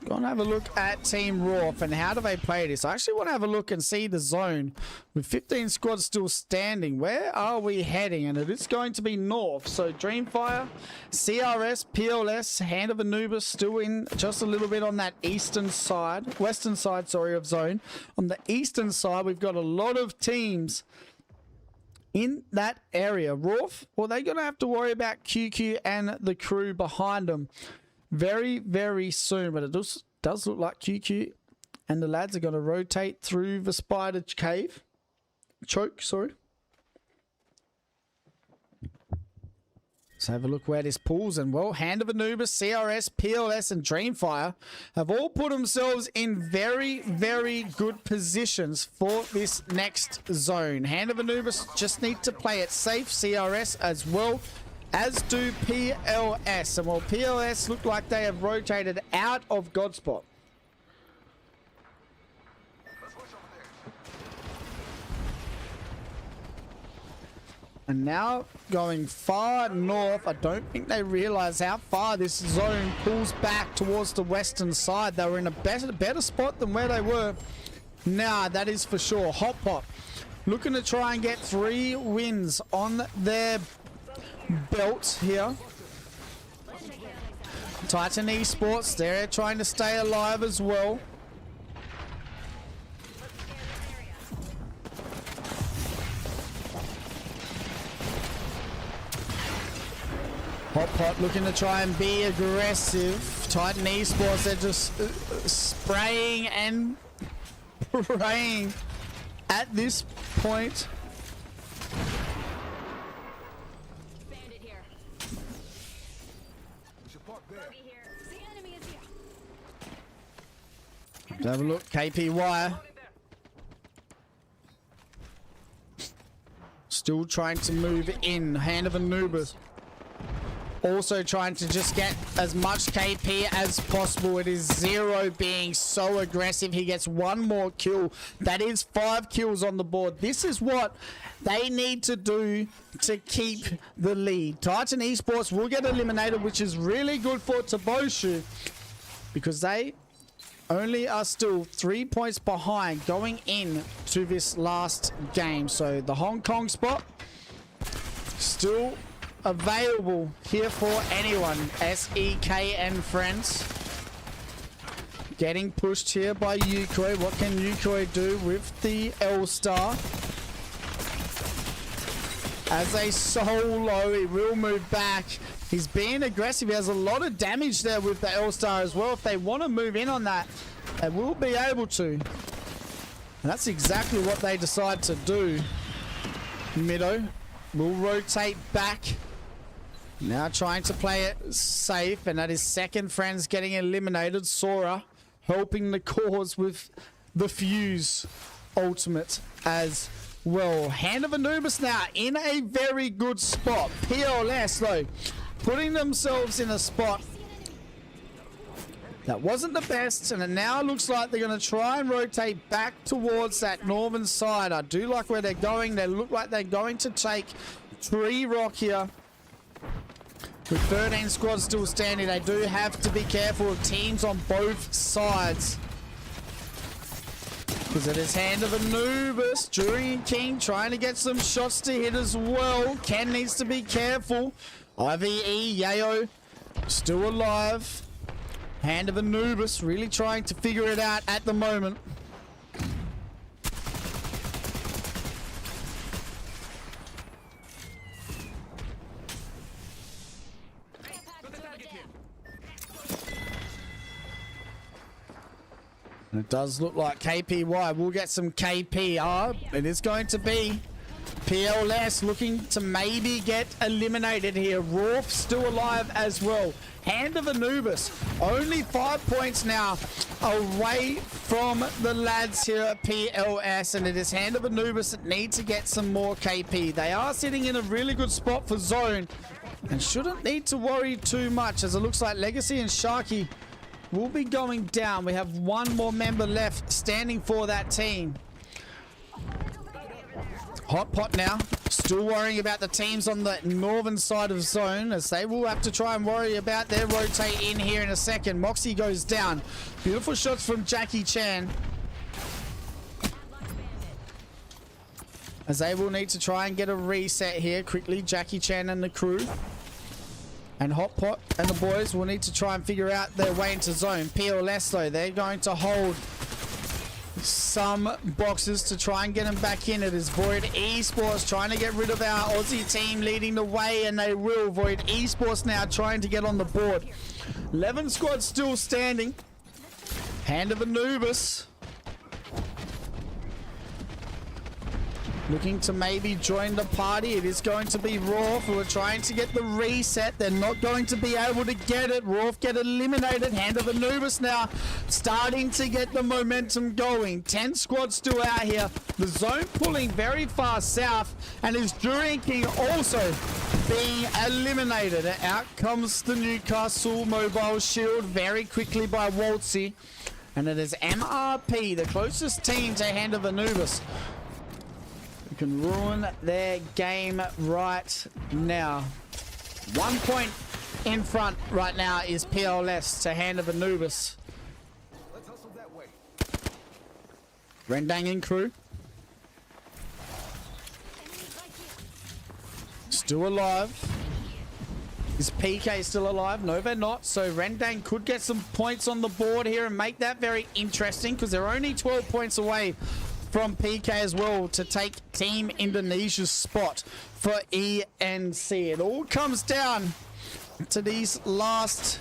Go and have a look at Team Roth and how do they play this. I actually want to have a look and see the zone with 15 squads still standing. Where are we heading? And it is going to be north. So Dreamfire, CRS, PLS, Hand of Anubis still in just a little bit on that eastern side, western side, sorry, of zone. On the eastern side, we've got a lot of teams in that area. Roth, well, they're going to have to worry about QQ and the crew behind them very, very soon, but it does look like QQ and the lads are going to rotate through the spider cave. Choke, sorry. Let's have a look where this pulls, and well, Hand of Anubis, CRS, PLS and Dreamfire have all put themselves in very, very good positions for this next zone. Hand of Anubis just need to play it safe, CRS as well, as do PLS. And well, PLS look like they have rotated out of Godspot. And now going far north, I don't think they realize how far this zone pulls back towards the western side. They were in a better spot than where they were. Nah, that is for sure. Hot Pot looking to try and get 3 wins on their belt here. Titan Esports, they're trying to stay alive as well. Hot Pot looking to try and be aggressive. Titan Esports, they're just spraying and praying at this point. Let's have a look. KPY still trying to move in. Hand of Anubis also trying to just get as much KP as possible. It is Zero being so aggressive. He gets 1 more kill. That is 5 kills on the board. This is what they need to do to keep the lead. Titan Esports will get eliminated, which is really good for Toboshu, because they only are still 3 points behind going in to this last game. So the Hong Kong spot still available here for anyone. SEK and friends getting pushed here by Yukoi. What can Yukoi do with the L-Star? As a solo, he will move back. He's being aggressive. He has a lot of damage there with the L-Star as well. If they want to move in on that, they will be able to. And that's exactly what they decide to do. Mido will rotate back. Now trying to play it safe, and that is second friends getting eliminated. Sora helping the cause with the Fuse ultimate as well. Hand of Anubis now in a very good spot. PLS though putting themselves in a spot that wasn't the best, and it now looks like they're going to try and rotate back towards that northern side. I do like where they're going. They look like they're going to take Tree Rock here. With 13 squads still standing, they do have to be careful of teams on both sides. Because it is Hand of Anubis. Jury and King trying to get some shots to hit as well. Ken needs to be careful. IVE, Yayo, still alive. Hand of Anubis really trying to figure it out at the moment. And it does look like KPY will get some KPR. It is going to be PLS looking to maybe get eliminated here. Rolf still alive as well. Hand of Anubis, only 5 points now away from the lads here at PLS, and it is Hand of Anubis that need to get some more KP. They are sitting in a really good spot for zone and shouldn't need to worry too much, as it looks like Legacy and Sharky will be going down. We have one more member left standing for that team. Hot pot now, still worrying about the teams on the northern side of zone, as they will have to try and worry about their rotate in here in a second. Moxie goes down. Beautiful shots from Jackie Chan, as they will need to try and get a reset here quickly. Jackie Chan and the crew. And Hot Pot and the boys will need to try and figure out their way into zone. PLS though, they're going to hold some boxes to try and get them back in. It is Void Esports trying to get rid of our Aussie team leading the way, and they will. Void Esports now trying to get on the board. 11 squads still standing. Hand of Anubis looking to maybe join the party. It is going to be Rolf who are trying to get the reset. They're not going to be able to get it. Rolf get eliminated. Hand of Anubis now starting to get the momentum going. 10 squads still out here. The zone pulling very far south, and is Durian King also being eliminated. Out comes the Newcastle mobile shield very quickly by Waltzy, and it is MRP, the closest team to Hand of Anubis, can ruin their game right now. 1 point in front right now is PLS to Hand of Anubis. Rendang and crew still alive. Is PK still alive? No, they're not. So Rendang could get some points on the board here and make that very interesting, because they're only 12 points away from PK as well to take Team Indonesia's spot for ENC. It all comes down to these last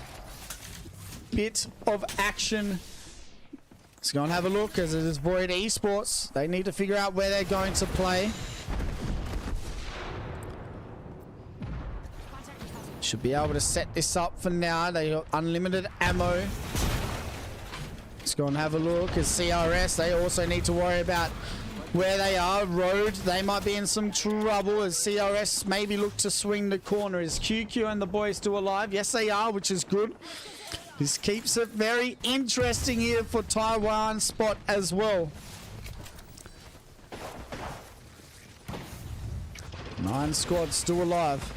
bit of action. Let's go and have a look, as it is Void Esports. They need to figure out where they're going to play. Should be able to set this up for now. They got unlimited ammo. Let's go and have a look. As CRS, they also need to worry about where they are. Road, they might be in some trouble, as CRS maybe look to swing the corner. Is QQ and the boys still alive? Yes, they are, which is good. This keeps it very interesting here for Taiwan spot as well. 9 squads still alive.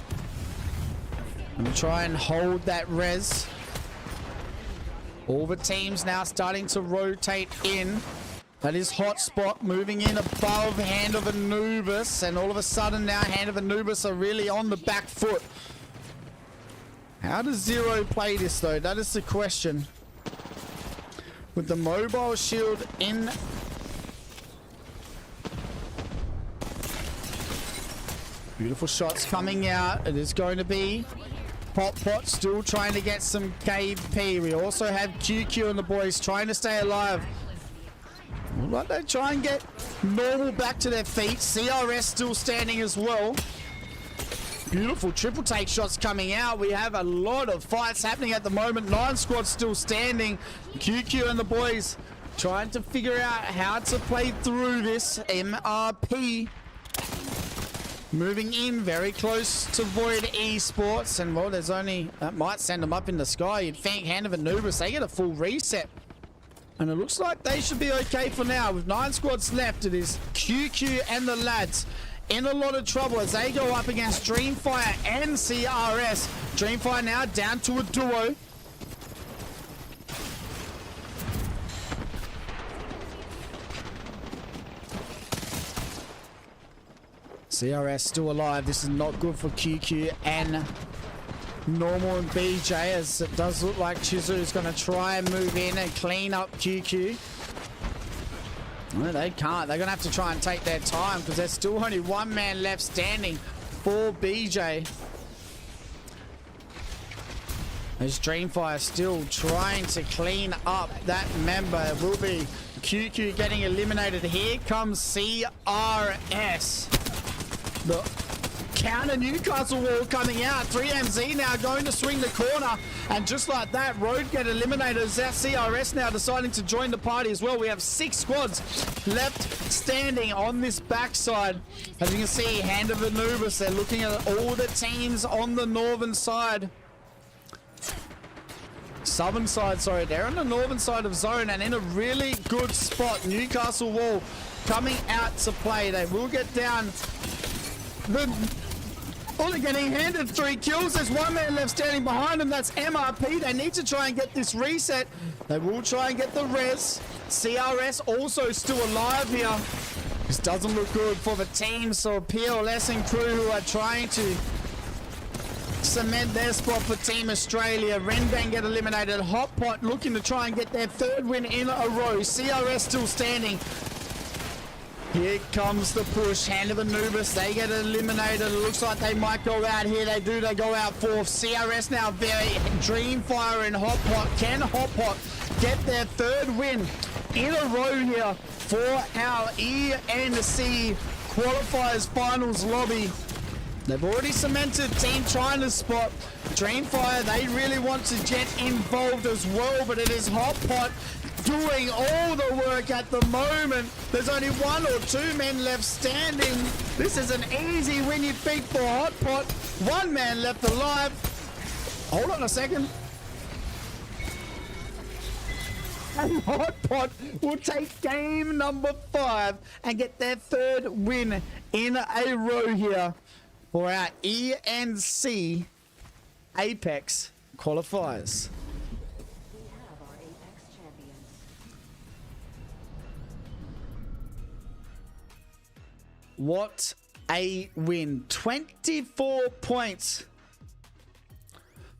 Gonna try and hold that res. All the teams now starting to rotate in. That is Hotspot moving in above Hand of Anubis, and all of a sudden now Hand of Anubis are really on the back foot. How does Zero play this though? That is the question. With the mobile shield in. Beautiful shots coming out. It is going to be Pot still trying to get some KP. We also have QQ and the boys trying to stay alive. Like they try and get normal back to their feet. CRS still standing as well. Beautiful triple take shots coming out. We have a lot of fights happening at the moment. 9 squads still standing. QQ and the boys trying to figure out how to play through this. MRP moving in very close to Void Esports, and well, there's only that might send them up in the sky. You'd think Hand of Anubis, they get a full reset, and it looks like they should be okay for now. With 9 squads left, it is QQ and the lads in a lot of trouble as they go up against Dreamfire and CRS. Dreamfire now down to a duo. CRS still alive. This is not good for QQ and Normal and BJ, as it does look like Chizu is going to try and move in and clean up QQ. No, they can't. They're going to have to try and take their time, because there's still only 1 man left standing for BJ. As Dreamfire still trying to clean up that member. It will be QQ getting eliminated. Here comes CRS. The counter Newcastle wall coming out. 3MZ now going to swing the corner. And just like that, Road get eliminated. As that CRS now deciding to join the party as well. We have 6 squads left standing on this backside. As you can see, Hand of Anubis, they're looking at all the teams on the northern side. Southern side, sorry. They're on the northern side of zone and in a really good spot. Newcastle wall coming out to play. They will get down. Only getting handed 3 kills. There's 1 man left standing behind him. That's MRP. They need to try and get this reset. They will try and get the res. CRS also still alive here. This doesn't look good for the team. So PLS and crew who are trying to cement their spot for Team Australia. Rendang get eliminated. Hotpot looking to try and get their 3rd win in a row. CRS still standing. Here comes the push. Hand of Anubis. They get eliminated. It looks like they might go out here. They do. They go out 4th. CRS now very Dreamfire and Hotpot. Can Hotpot get their 3rd win in a row here for our ENC Qualifiers Finals lobby? They've already cemented Team China's spot. Dreamfire, they really want to get involved as well, but it is Hotpot doing all the work at the moment. There's only 1 or 2 men left standing. This is an easy win, you think, for Hotpot. 1 man left alive. Hold on a second. And Hotpot will take game number 5 and get their 3rd win in a row here for our ENC Apex Qualifiers. We have our Apex champions. What a win. 24 points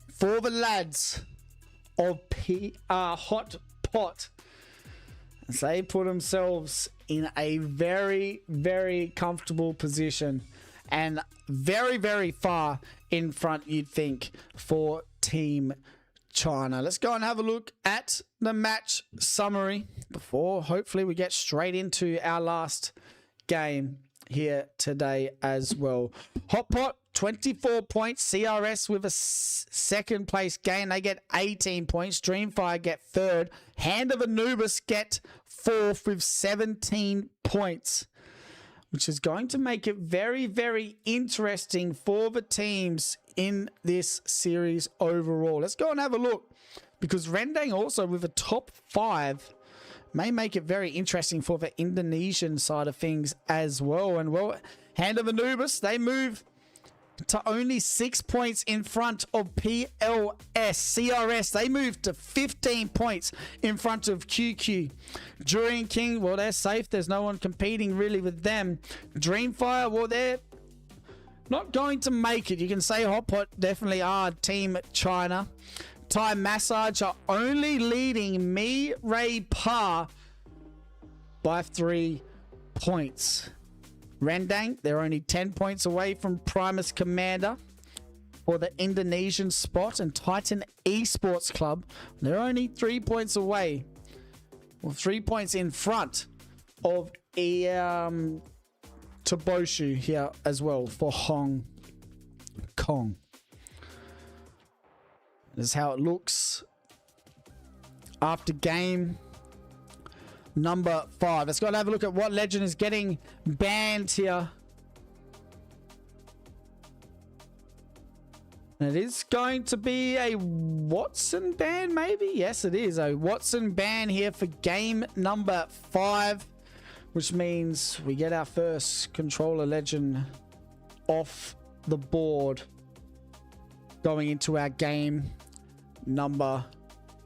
for the lads of Hot Pot. As they put themselves in a very, very comfortable position. And very, very far in front, you'd think, for Team China. Let's go and have a look at the match summary before hopefully we get straight into our last game here today as well. Hotpot, 24 points. CRS with a 2nd place gain. They get 18 points. Dreamfire get 3rd. Hand of Anubis get 4th with 17 points. Which is going to make it very, very interesting for the teams in this series overall. Let's go and have a look. Because Rendang also with a top 5 may make it very interesting for the Indonesian side of things as well. And well, Hand of Anubis, they move to only 6 points in front of PLS. CRS, they moved to 15 points in front of QQ. Durian King, well, they're safe. There's no one competing really with them. Dreamfire, well, they're not going to make it. You can say Hotpot definitely are Team China. Thai Massage are only leading Me Ray Pa by 3 points. Rendang, they're only 10 points away from Primus Commander for the Indonesian spot, and Titan Esports Club, they're only 3 points away, or 3 points in front of Toboshu here as well for Hong Kong. This is how it looks after game number 5. Let's go and have a look at what legend is getting banned here. And it is going to be a Watson ban, maybe? Yes, it is a Watson ban here for game number 5, which means we get our first controller legend off the board going into our game number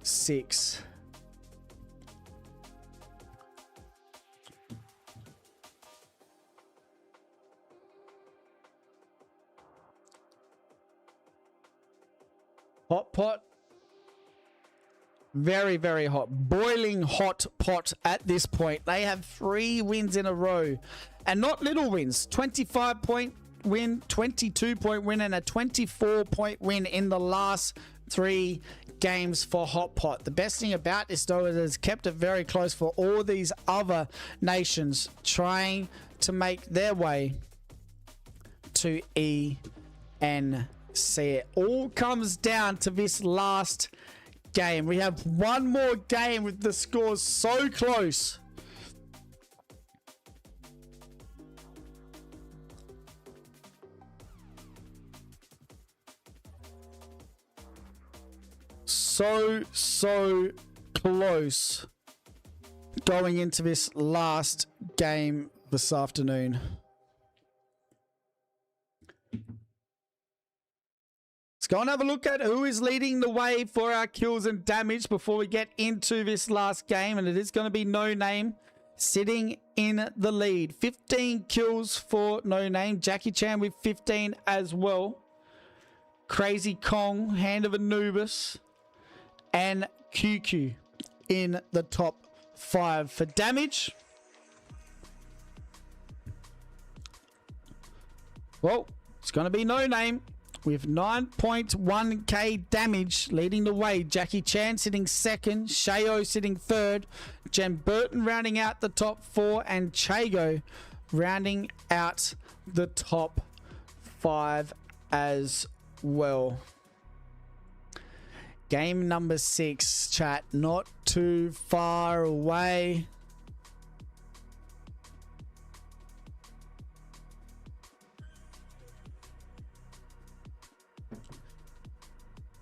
6. Hot pot. Very, very hot. Boiling hot pot at this point. They have 3 wins in a row. And not little wins. 25-point win, 22-point win, and a 24-point win in the last 3 games for Hot Pot. The best thing about this, though, is it's kept it very close for all these other nations trying to make their way to ENC. It all comes down to this last game. We have one more game with the scores so close. So close going into this last game this afternoon. Let's go and have a look at who is leading the way for our kills and damage before we get into this last game. And it is going to be No Name sitting in the lead. 15 kills for No Name. Jackie Chan with 15 as well. Crazy Kong, Hand of Anubis, and QQ in the top 5 for damage. Well, it's going to be No Name with 9.1k damage leading the way. Jackie Chan sitting second, Shayo sitting third, Jen Burton rounding out the top 4, and Chago rounding out the top 5 as well. Game number 6, chat, not too far away.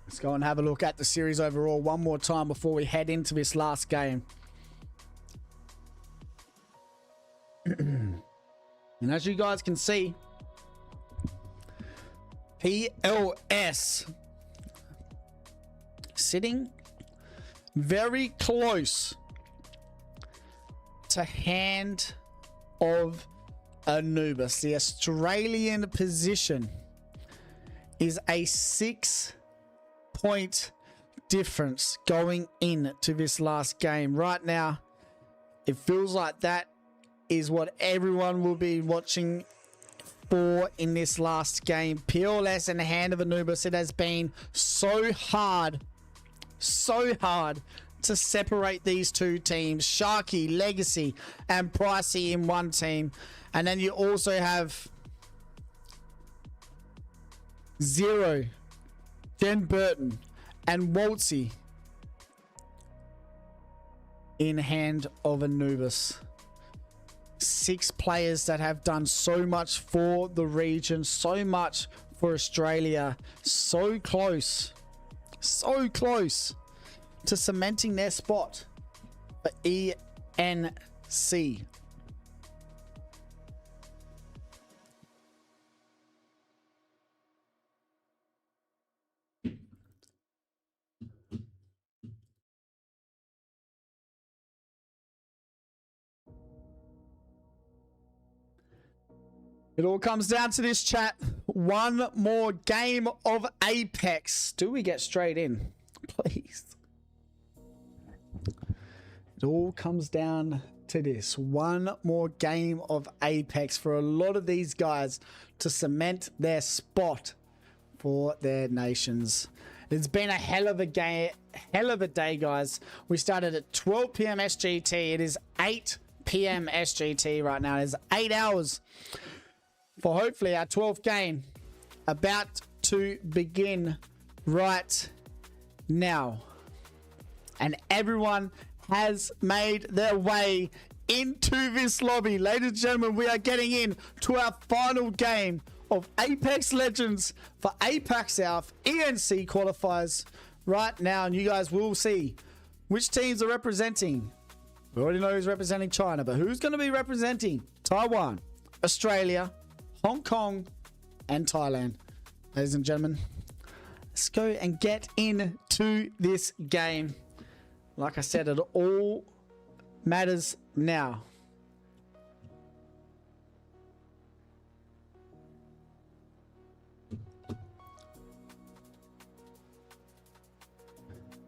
Let's go and have a look at the series overall one more time before we head into this last game. And as you guys can see, PLS sitting very close to Hand of Anubis. The Australian position is a 6-point difference going into this last game. Right now, it feels like that is what everyone will be watching for in this last game. PLS and Hand of Anubis, it has been so hard to separate these two teams. Sharky, Legacy, and Pricey in one team. And then you also have Zero, Jen Burton, and Waltzy in Hand of Anubis. 6 players that have done so much for the region, so much for Australia. So close to cementing their spot for ENC. It all comes down to this, chat. One more game of Apex. Do we get straight in? Please. It all comes down to this. One more game of Apex for a lot of these guys to cement their spot for their nations. It's been a hell of a day, guys. We started at 12 p.m. SGT. It is 8 p.m. SGT right now. It is 8 hours for hopefully our 12th game about to begin right now. And everyone has made their way into this lobby. Ladies and gentlemen, we are getting in to our final game of Apex Legends for Apac-South ENC Qualifiers right now. And you guys will see which teams are representing. We already know who's representing China, but who's going to be representing Taiwan, Australia, Hong Kong, and Thailand. Ladies and gentlemen, let's go and get into this game. Like I said, it all matters now.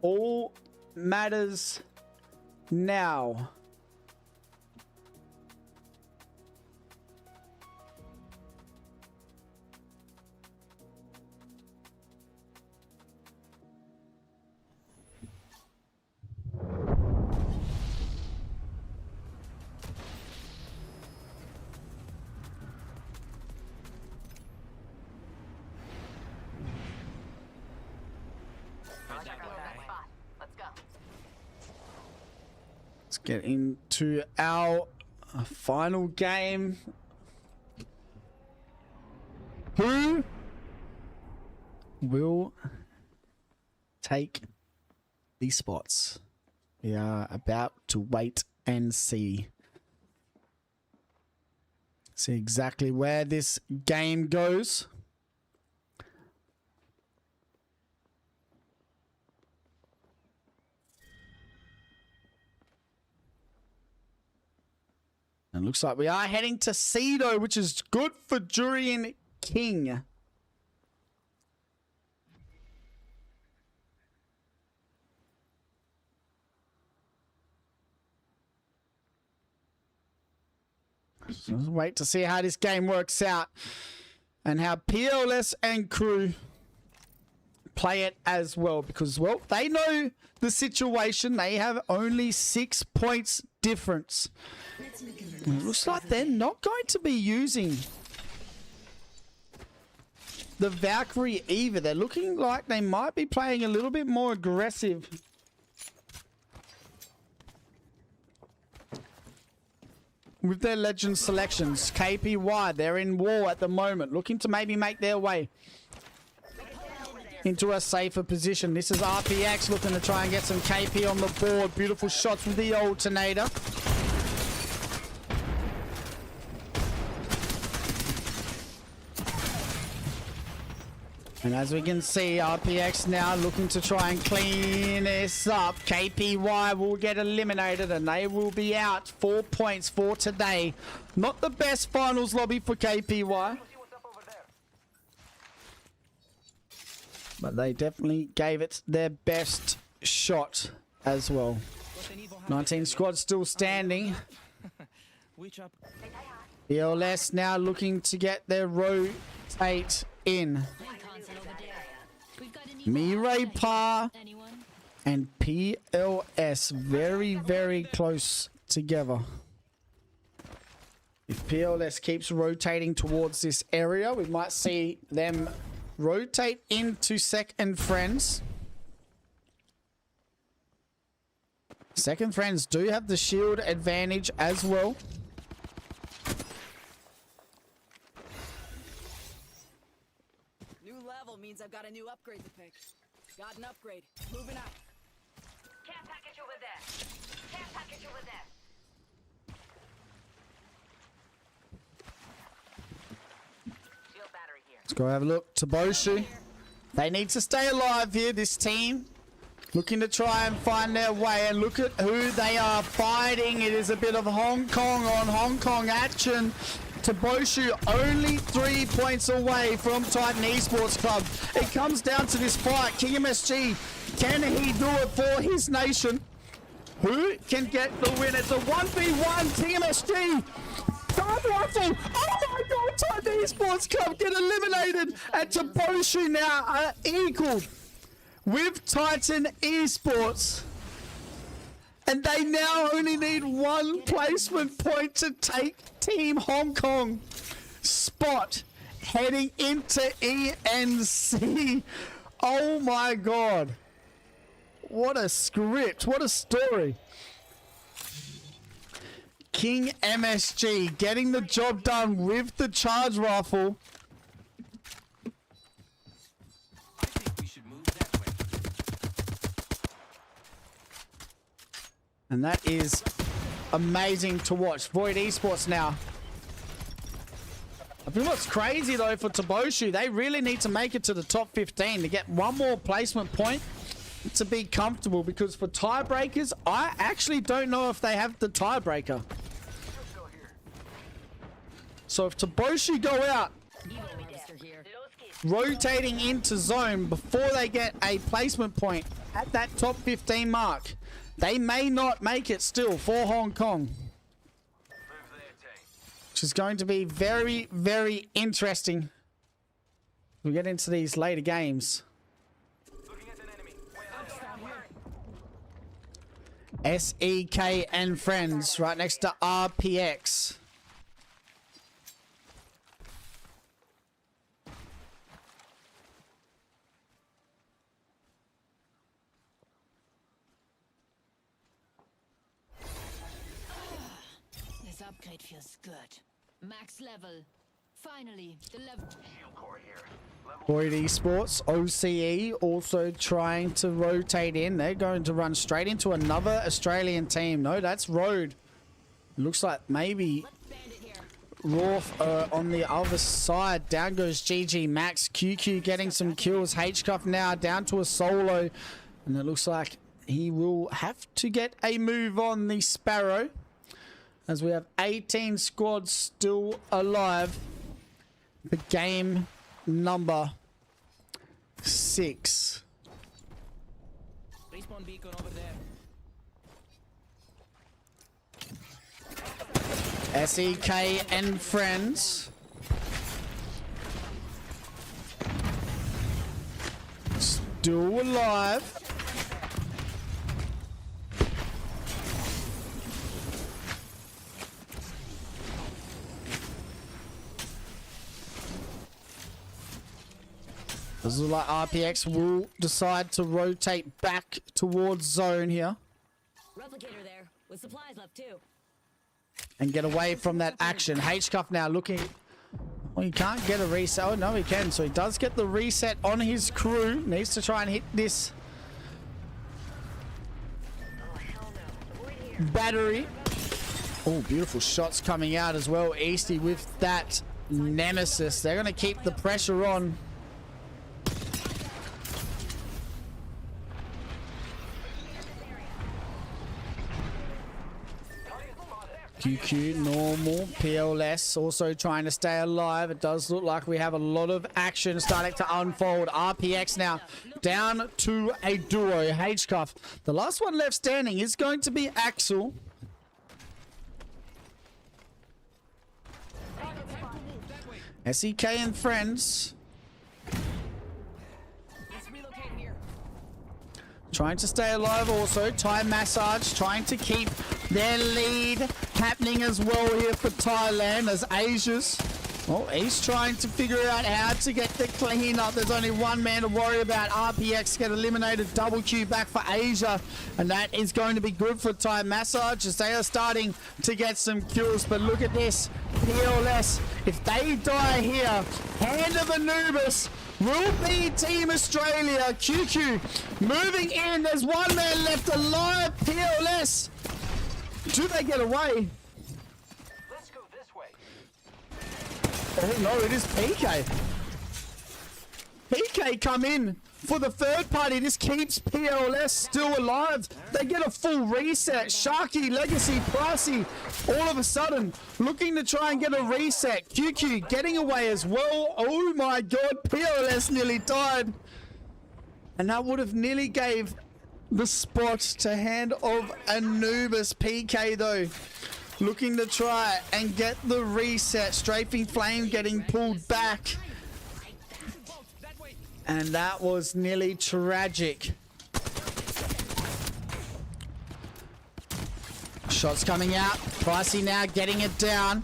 All matters now. Let's get into our final game. Who will take these spots? We are about to wait and see. See exactly where this game goes. And looks like we are heading to Cedo, which is good for Jurian King. So let's wait to see how this game works out and how PLS and crew play it as well, because, well, they know the situation. They have only 6 points difference. And it looks like they're not going to be using the Valkyrie either. They're looking like they might be playing a little bit more aggressive. With their legend selections. KPY, they're in war at the moment, looking to maybe make their way into a safer position. This is RPX looking to try and get some KP on the board. Beautiful shots with the alternator. And as we can see, RPX now looking to try and clean this up. KPY will get eliminated and they will be out. 4 points for today. Not the best finals lobby for KPY. But they definitely gave it their best shot as well. 19 squad still standing. ELS now looking to get their rotate in. Mirai Pa and PLS very, very close together. If PLS keeps rotating towards this area, we might see them rotate into Second Friends. Second Friends do have the shield advantage as well. New level means I've got a new upgrade to pick. Got an upgrade. Moving up. Care package over there. Care package over there. Shield battery here. Let's go have a look. Taboshu. They need to stay alive here, this team. Looking to try and find their way, and look at who they are fighting. It is a bit of Hong Kong on Hong Kong action. Taboshu only 3 points away from Titan Esports Club. It comes down to this fight. King MSG, can he do it for his nation? Who can get the win? It's a 1v1. King MSG. Dart rifle. Oh my god, Titan Esports Club get eliminated. And Taboshu now are equal with Titan Esports. And they now only need 1 placement point to take Team Hong Kong spot heading into ENC. Oh my god. What a script. What a story. King MSG getting the job done with the charge rifle. And that is amazing to watch. Void Esports now. I think what's crazy though for Taboshu, they really need to make it to the top 15 to get 1 more placement point to be comfortable, because for tiebreakers, I actually don't know if they have the tiebreaker. So if Taboshu go out, rotating into zone before they get a placement point at that top 15 mark, they may not make it still for Hong Kong. Which is going to be very, very interesting. We get into these later games. SEK and Friends right next to RPX. It feels good. Max level. Finally, the level. Shield core here. Level Void Esports, OCE also trying to rotate in. They're going to run straight into another Australian team. No, that's Road. Looks like maybe Roth on the other side. Down goes GG Max. QQ getting some kills. H-Cuff now down to a solo. And it looks like he will have to get a move on the Sparrow, as we have 18 squads still alive for game number 6. Respawn beacon over there. SEK and friends still alive. This is like RPX will decide to rotate back towards zone here Replicator there, with supplies left too. and get away from that action. H-Cuff now looking. Well, he can't get a reset. Oh, no, he can. So he does get the reset on his crew. Needs to try and hit this battery. Oh, beautiful shots coming out as well. Easty with that Nemesis. They're going to keep the pressure on. QQ, normal, PLS also trying to stay alive. It does look like we have a lot of action starting to unfold. RPX now down to a duo. H-Cuff. The last one left standing is going to be Axel. SEK and friends. Let's relocate here. Trying to stay alive also. Thai Massage trying to keep their lead happening as well here for Thailand as Asia's. Well, he's trying to figure out how to get the clean up. There's only one man to worry about. RPX get eliminated. Double Q back for Asia. And that is going to be good for Thai Massage as they are starting to get some kills. But look at this. PLS. If they die here, Hand of Anubis will be Team Australia. QQ moving in. There's one man left alive. PLS. Do they get away? Let's go this way. Oh no, it is PK. PK come in for the third party. This keeps PLS still alive. They get a full reset. Sharky, Legacy, Pricey, all of a sudden looking to try and get a reset. QQ getting away as well. Oh my god, PLS nearly died. And that would have nearly gave the spot to Hand of Anubis. PK though looking to try and get the reset. Strafing Flame getting pulled back, and that was nearly tragic. Shots coming out. Pricey now getting it down.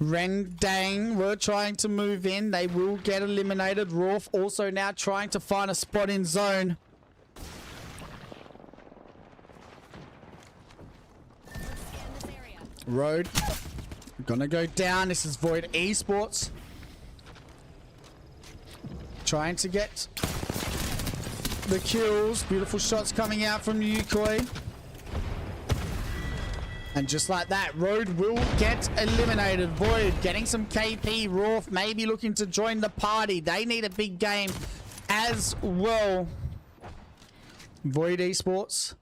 Rendang were trying to move in. They will get eliminated. Rolf also now trying to find a spot in zone. Road gonna go down. This is Void Esports trying to get the kills. Beautiful shots coming out from Yukoi. And just like that, Road will get eliminated. Void getting some KP. Rolf maybe looking to join the party. They need a big game as well. Void Esports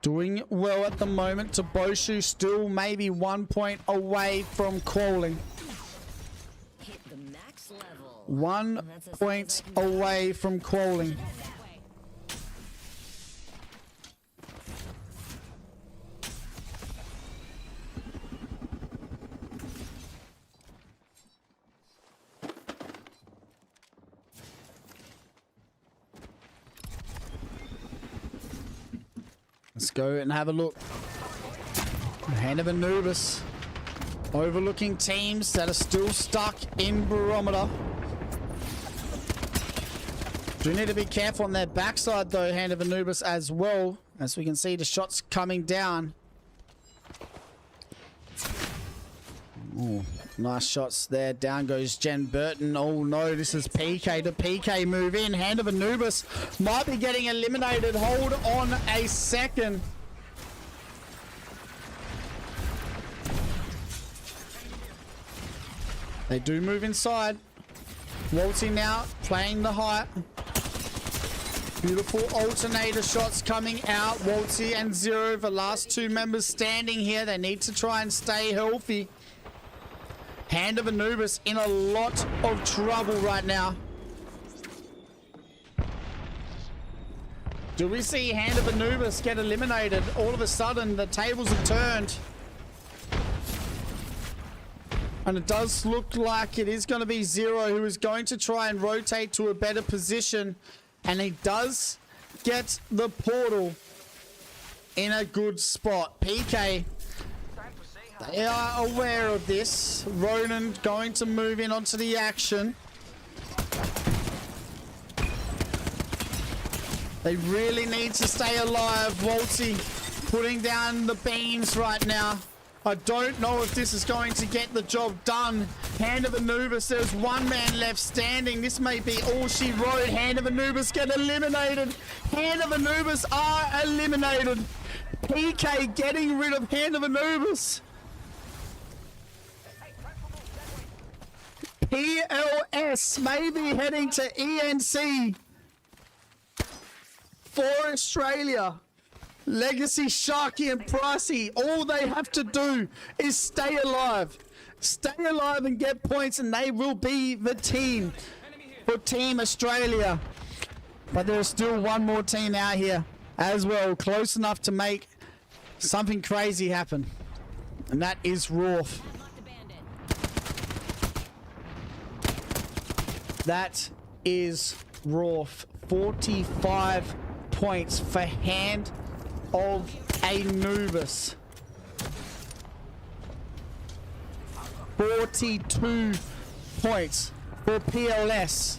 doing well at the moment. Toboshu still maybe 1 point away from calling. Hit the max level. 1 point away from calling. Let's go and have a look. Hand of Anubis overlooking teams that are still stuck in Barometer. Do need to be careful on their backside though, Hand of Anubis as well. As we can see, the shots coming down. Oh, nice shots there. Down goes Jen Burton. Oh no, this is PK. The PK move in. Hand of Anubis might be getting eliminated. Hold on a second. They do move inside. Waltzing now, playing the height. Beautiful alternator shots coming out. Waltzy and Zero, the last two members standing here. They need to try and stay healthy. Hand of Anubis in a lot of trouble right now. Do we see Hand of Anubis get eliminated? All of a sudden, the tables have turned. And it does look like it is going to be Zero who is going to try and rotate to a better position. And he does get the portal in a good spot. PK, they are aware of this. Ronan going to move in onto the action. They really need to stay alive. Waltzy putting down the beams right now. I don't know if this is going to get the job done. Hand of Anubis, there's one man left standing. This may be all she wrote. Hand of Anubis get eliminated. Hand of Anubis are eliminated. PK getting rid of Hand of Anubis. PLS may be heading to ENC for Australia. Legacy, Sharky and Pricey, all they have to do is stay alive. Stay alive and get points and they will be the team for Team Australia. But there's still one more team out here as well, close enough to make something crazy happen. And that is Rolf. That is Rolf. 45 points for Hand of Anubis. 42 points for PLS.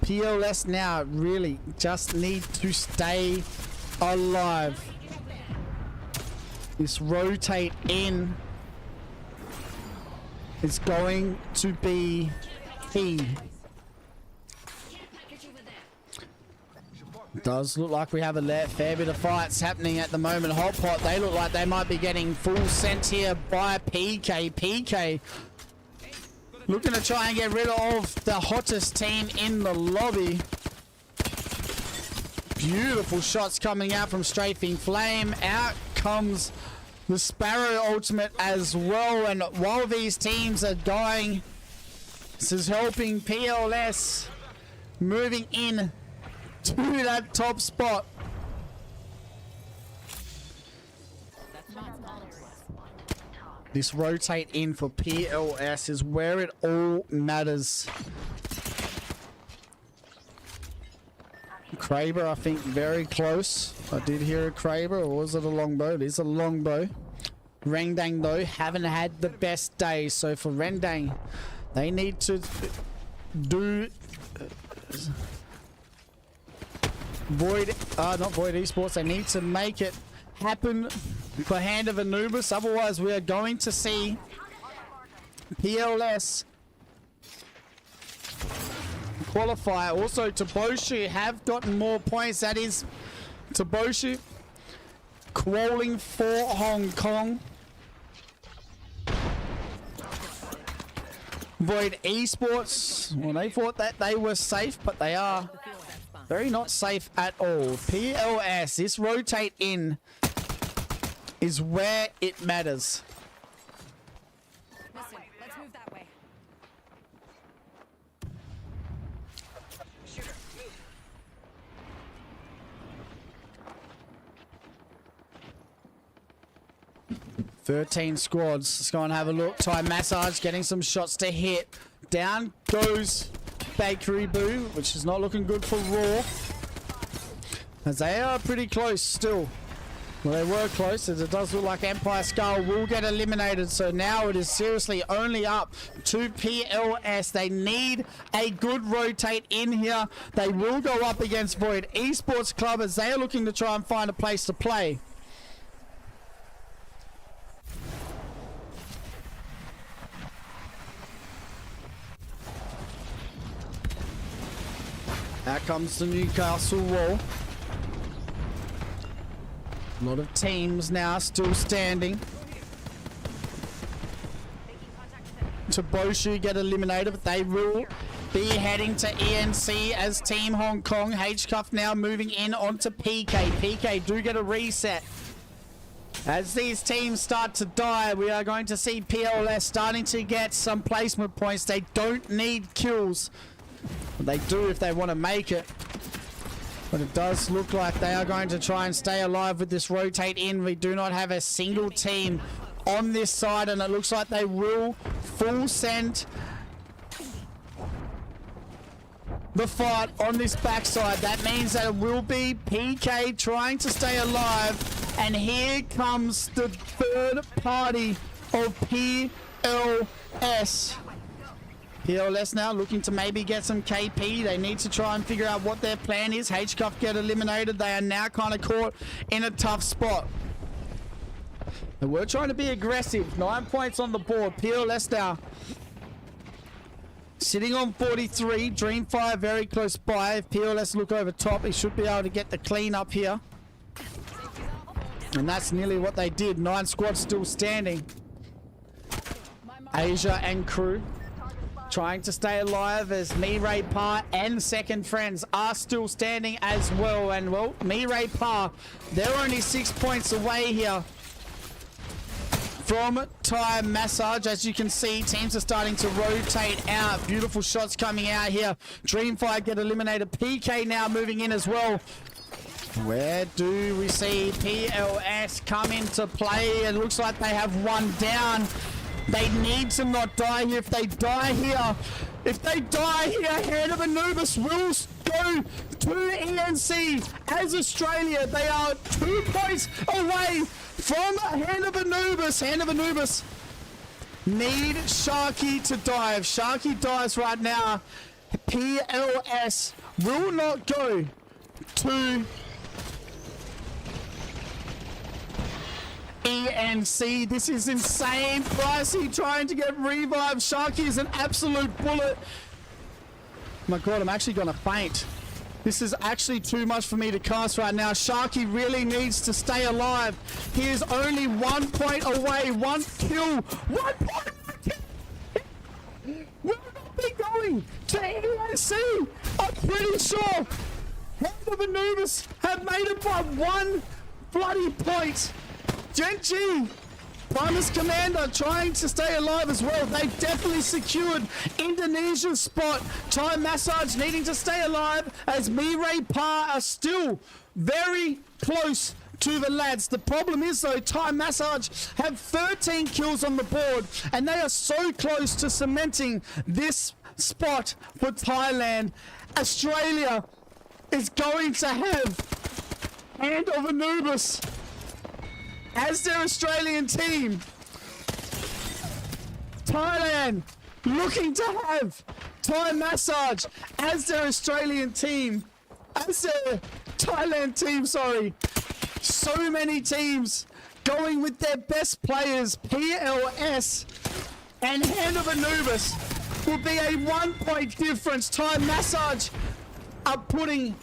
PLS now really just need to stay alive. This rotate in is going to be key. Does look like we have a fair bit of fights happening at the moment. Hot Pot, they look like they might be getting full sent here by PK. PK looking to try and get rid of the hottest team in the lobby. Beautiful shots coming out from Strafing Flame. Out comes the Sparrow ultimate as well. And while these teams are going, this is helping PLS moving in to that top spot. This rotate in for PLS is where it all matters. Kraber, I think, very close. I did hear a Kraber, or was it a longbow? It is a longbow. Rendang, though, haven't had the best day. So for Rendang, they need to do... not Void Esports, they need to make it happen for Hand of Anubis. Otherwise, we are going to see PLS qualify. Also, Toboshu have gotten more points. That is Toboshu qualifying for Hong Kong. Void Esports, well, they thought that they were safe, but they are very not safe at all. PLS, this rotate in is where it matters. Listen, let's move that way. 13 squads. Let's go and have a look. Time Massage getting some shots to hit. Down goes Bakery Boo, which is not looking good for Raw, as they are pretty close still. Well, they were close, as it does look like Empire Skull will get eliminated. So now it is seriously only up to PLS. They need a good rotate in here. They will go up against Void Esports Club as they are looking to try and find a place to play. Out comes the Newcastle wall. A lot of teams now still standing. Toboshu get eliminated, but they will be heading to ENC as Team Hong Kong. H-Cuff now moving in onto PK. PK do get a reset. As these teams start to die, we are going to see PLS starting to get some placement points. They don't need kills. They do if they want to make it. But it does look like they are going to try and stay alive with this rotate in. We do not have a single team on this side, and it looks like they will full send the fight on this backside. That means that it will be PK trying to stay alive, and here comes the third party of PLS. PLS now looking to maybe get some KP. They need to try and figure out what their plan is. H-Cuff get eliminated. They are now kind of caught in a tough spot. They were trying to be aggressive. 9 points on the board. PLS now sitting on 43. Dreamfire very close by. If PLS look over top, he should be able to get the clean up here. And that's nearly what they did. 9 squads still standing. Asia and crew trying to stay alive as Mirai Pa and Second Friends are still standing as well. And well, Mirai Pa, they're only 6 points away here from Thai Massage. As you can see, teams are starting to rotate out. Beautiful shots coming out here. Dreamfire get eliminated. PK now moving in as well. Where do we see PLS come into play? It looks like they have one down. They need to not die here. If they die here, Hand of Anubis will go to ENC as Australia. They are 2 points away from Hand of Anubis. Hand of Anubis need Sharky to die. If Sharky dies right now, PLS will not go to ENC. This is insane. Pricey trying to get revived. Sharky is an absolute bullet. My god, I'm actually gonna faint. This is actually too much for me to cast right now. Sharky really needs to stay alive. He is only 1 point away. One kill. 1 point. Will not be going to ENC. I'm pretty sure Hand of Anubis have made it by 1 bloody point. Genji, Primus Commander trying to stay alive as well. They definitely secured Indonesia's spot. Thai Massage needing to stay alive as Mirai Pa are still very close to the lads. The problem is though, Thai Massage have 13 kills on the board and they are so close to cementing this spot for Thailand. Australia is going to have Hand of Anubis as their Australian team. Thailand looking to have Thai Massage as their Australian team. As their Thailand team, sorry. So many teams going with their best players. PLS and Hand of Anubis will be a 1 point difference. Thai Massage are putting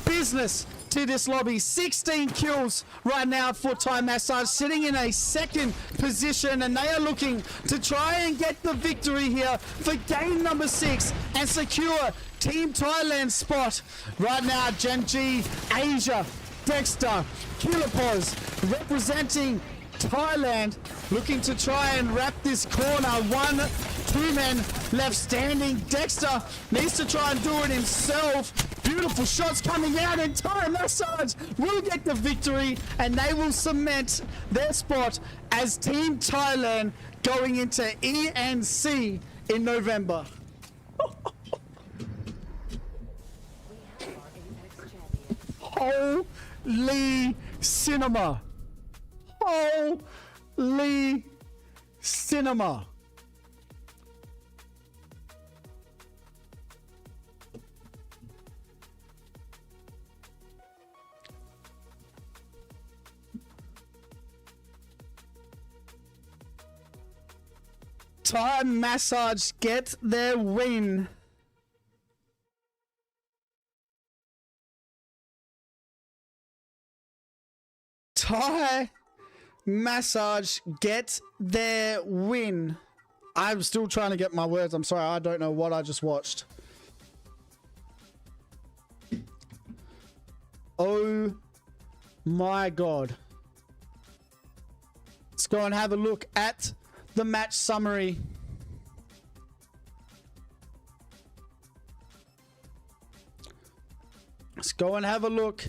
business to this lobby. 16 kills right now for Thai Massage, sitting in a second position, and they are looking to try and get the victory here for game number 6 and secure Team Thailand's spot. Right now, Genji, Asia, Dexter, Kilopos representing Thailand, looking to try and wrap this corner. 2 men left standing. Dexter needs to try and do it himself. Beautiful shots coming out, and Thai Massage will get the victory, and they will cement their spot as Team Thailand going into ENC in November. Holy cinema. Holy cinema. Time Massage get their win. Thai Massage get their win. I'm still trying to get my words. I'm sorry, I don't know what I just watched. Oh my God. Let's go and have a look at the match summary. Let's go and have a look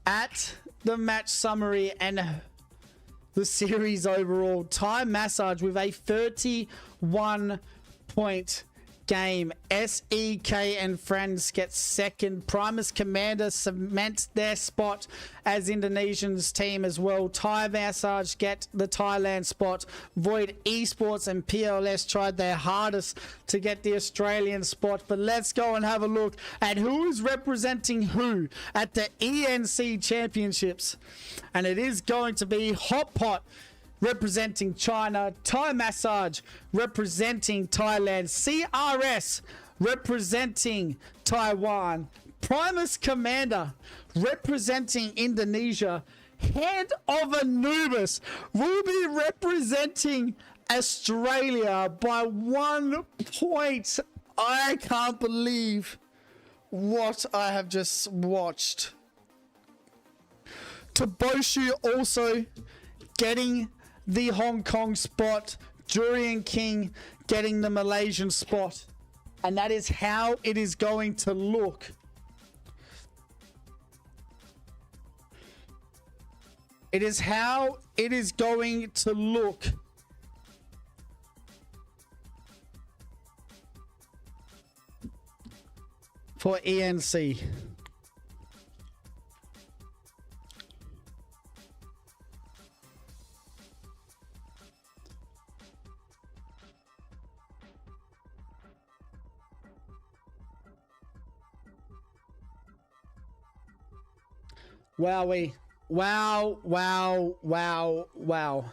at the match summary and the series overall. Time Massage with a 31-point game. SEK and Friends get second. Primus Commander cements their spot as Indonesian's team as well. Thai Massage get the Thailand spot. Void Esports and PLS tried their hardest to get the Australian spot. But let's go and have a look at who is representing who at the ENC Championships. And it is going to be Hot Pot representing China, Thai Massage representing Thailand, CRS representing Taiwan, Primus Commander representing Indonesia, Hand of Anubis will be representing Australia by 1 point. I can't believe what I have just watched. Toboshu also getting the Hong Kong spot, Durian King getting the Malaysian spot, and that is how it is going to look. It is how it is going to look. For ENC. Wowee. Wow, wow, wow, wow.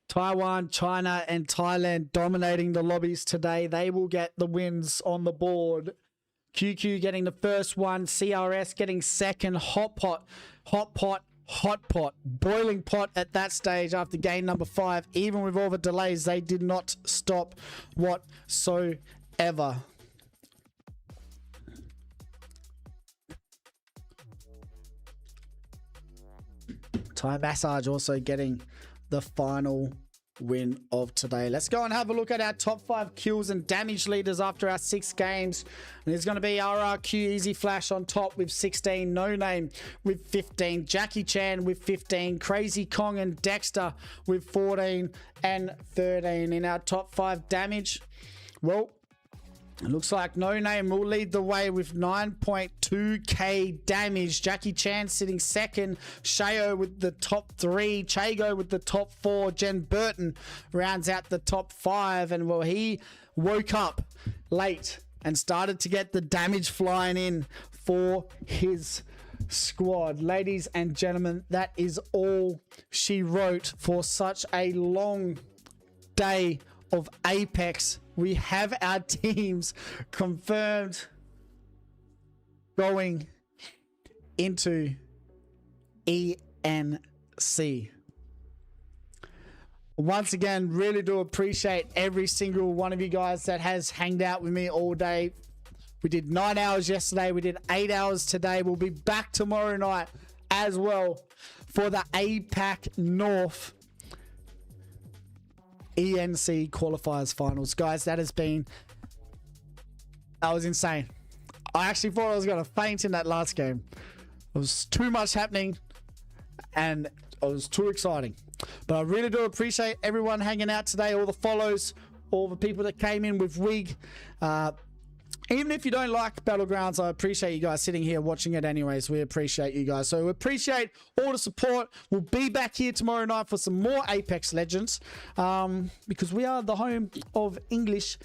Taiwan, China, and Thailand dominating the lobbies today. They will get the wins on the board. QQ getting the first one. CRS getting second. Hot Pot, boiling pot at that stage after game number 5. Even with all the delays, they did not stop whatsoever. Time Massage also getting the final win of today. Let's go and have a look at our top 5 kills and damage leaders after our 6 games. And there's going to be RRQ Easy Flash on top with 16, No Name with 15, Jackie Chan with 15, Crazy Kong and Dexter with 14 and 13. In our top 5 damage, well, it looks like No Name will lead the way with 9.2k damage. Jackie Chan sitting second. Shayo with the top 3. Chago with the top 4. Jen Burton rounds out the top 5. And well, he woke up late and started to get the damage flying in for his squad. Ladies and gentlemen, that is all she wrote for such a long day of Apex. We have our teams confirmed going into ENC. Once again, really do appreciate every single one of you guys that has hanged out with me all day. We did 9 hours yesterday. We did 8 hours today. We'll be back tomorrow night as well for the APAC North ENC Qualifiers Finals. Guys, that was insane. I actually thought I was going to faint in that last game. It was too much happening and it was too exciting. But I really do appreciate everyone hanging out today, all the follows, all the people that came in with Wig. Even if you don't like Battlegrounds, I appreciate you guys sitting here watching it anyways. We appreciate you guys. So we appreciate all the support. We'll be back here tomorrow night for some more Apex Legends because we are the home of English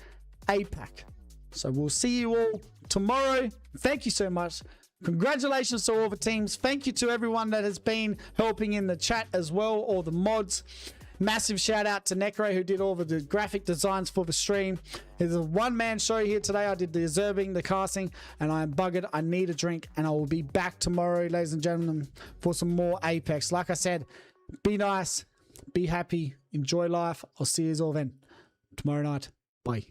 APAC. So we'll see you all tomorrow. Thank you so much. Congratulations to all the teams. Thank you to everyone that has been helping in the chat as well, all the mods. Massive shout out to Necro who did all the graphic designs for the stream. It's a one-man show here today. I did the observing, the casting, and I am buggered. I need a drink, and I will be back tomorrow, ladies and gentlemen, for some more Apex. Like I said, be nice, be happy, enjoy life. I'll see you all then tomorrow night. Bye.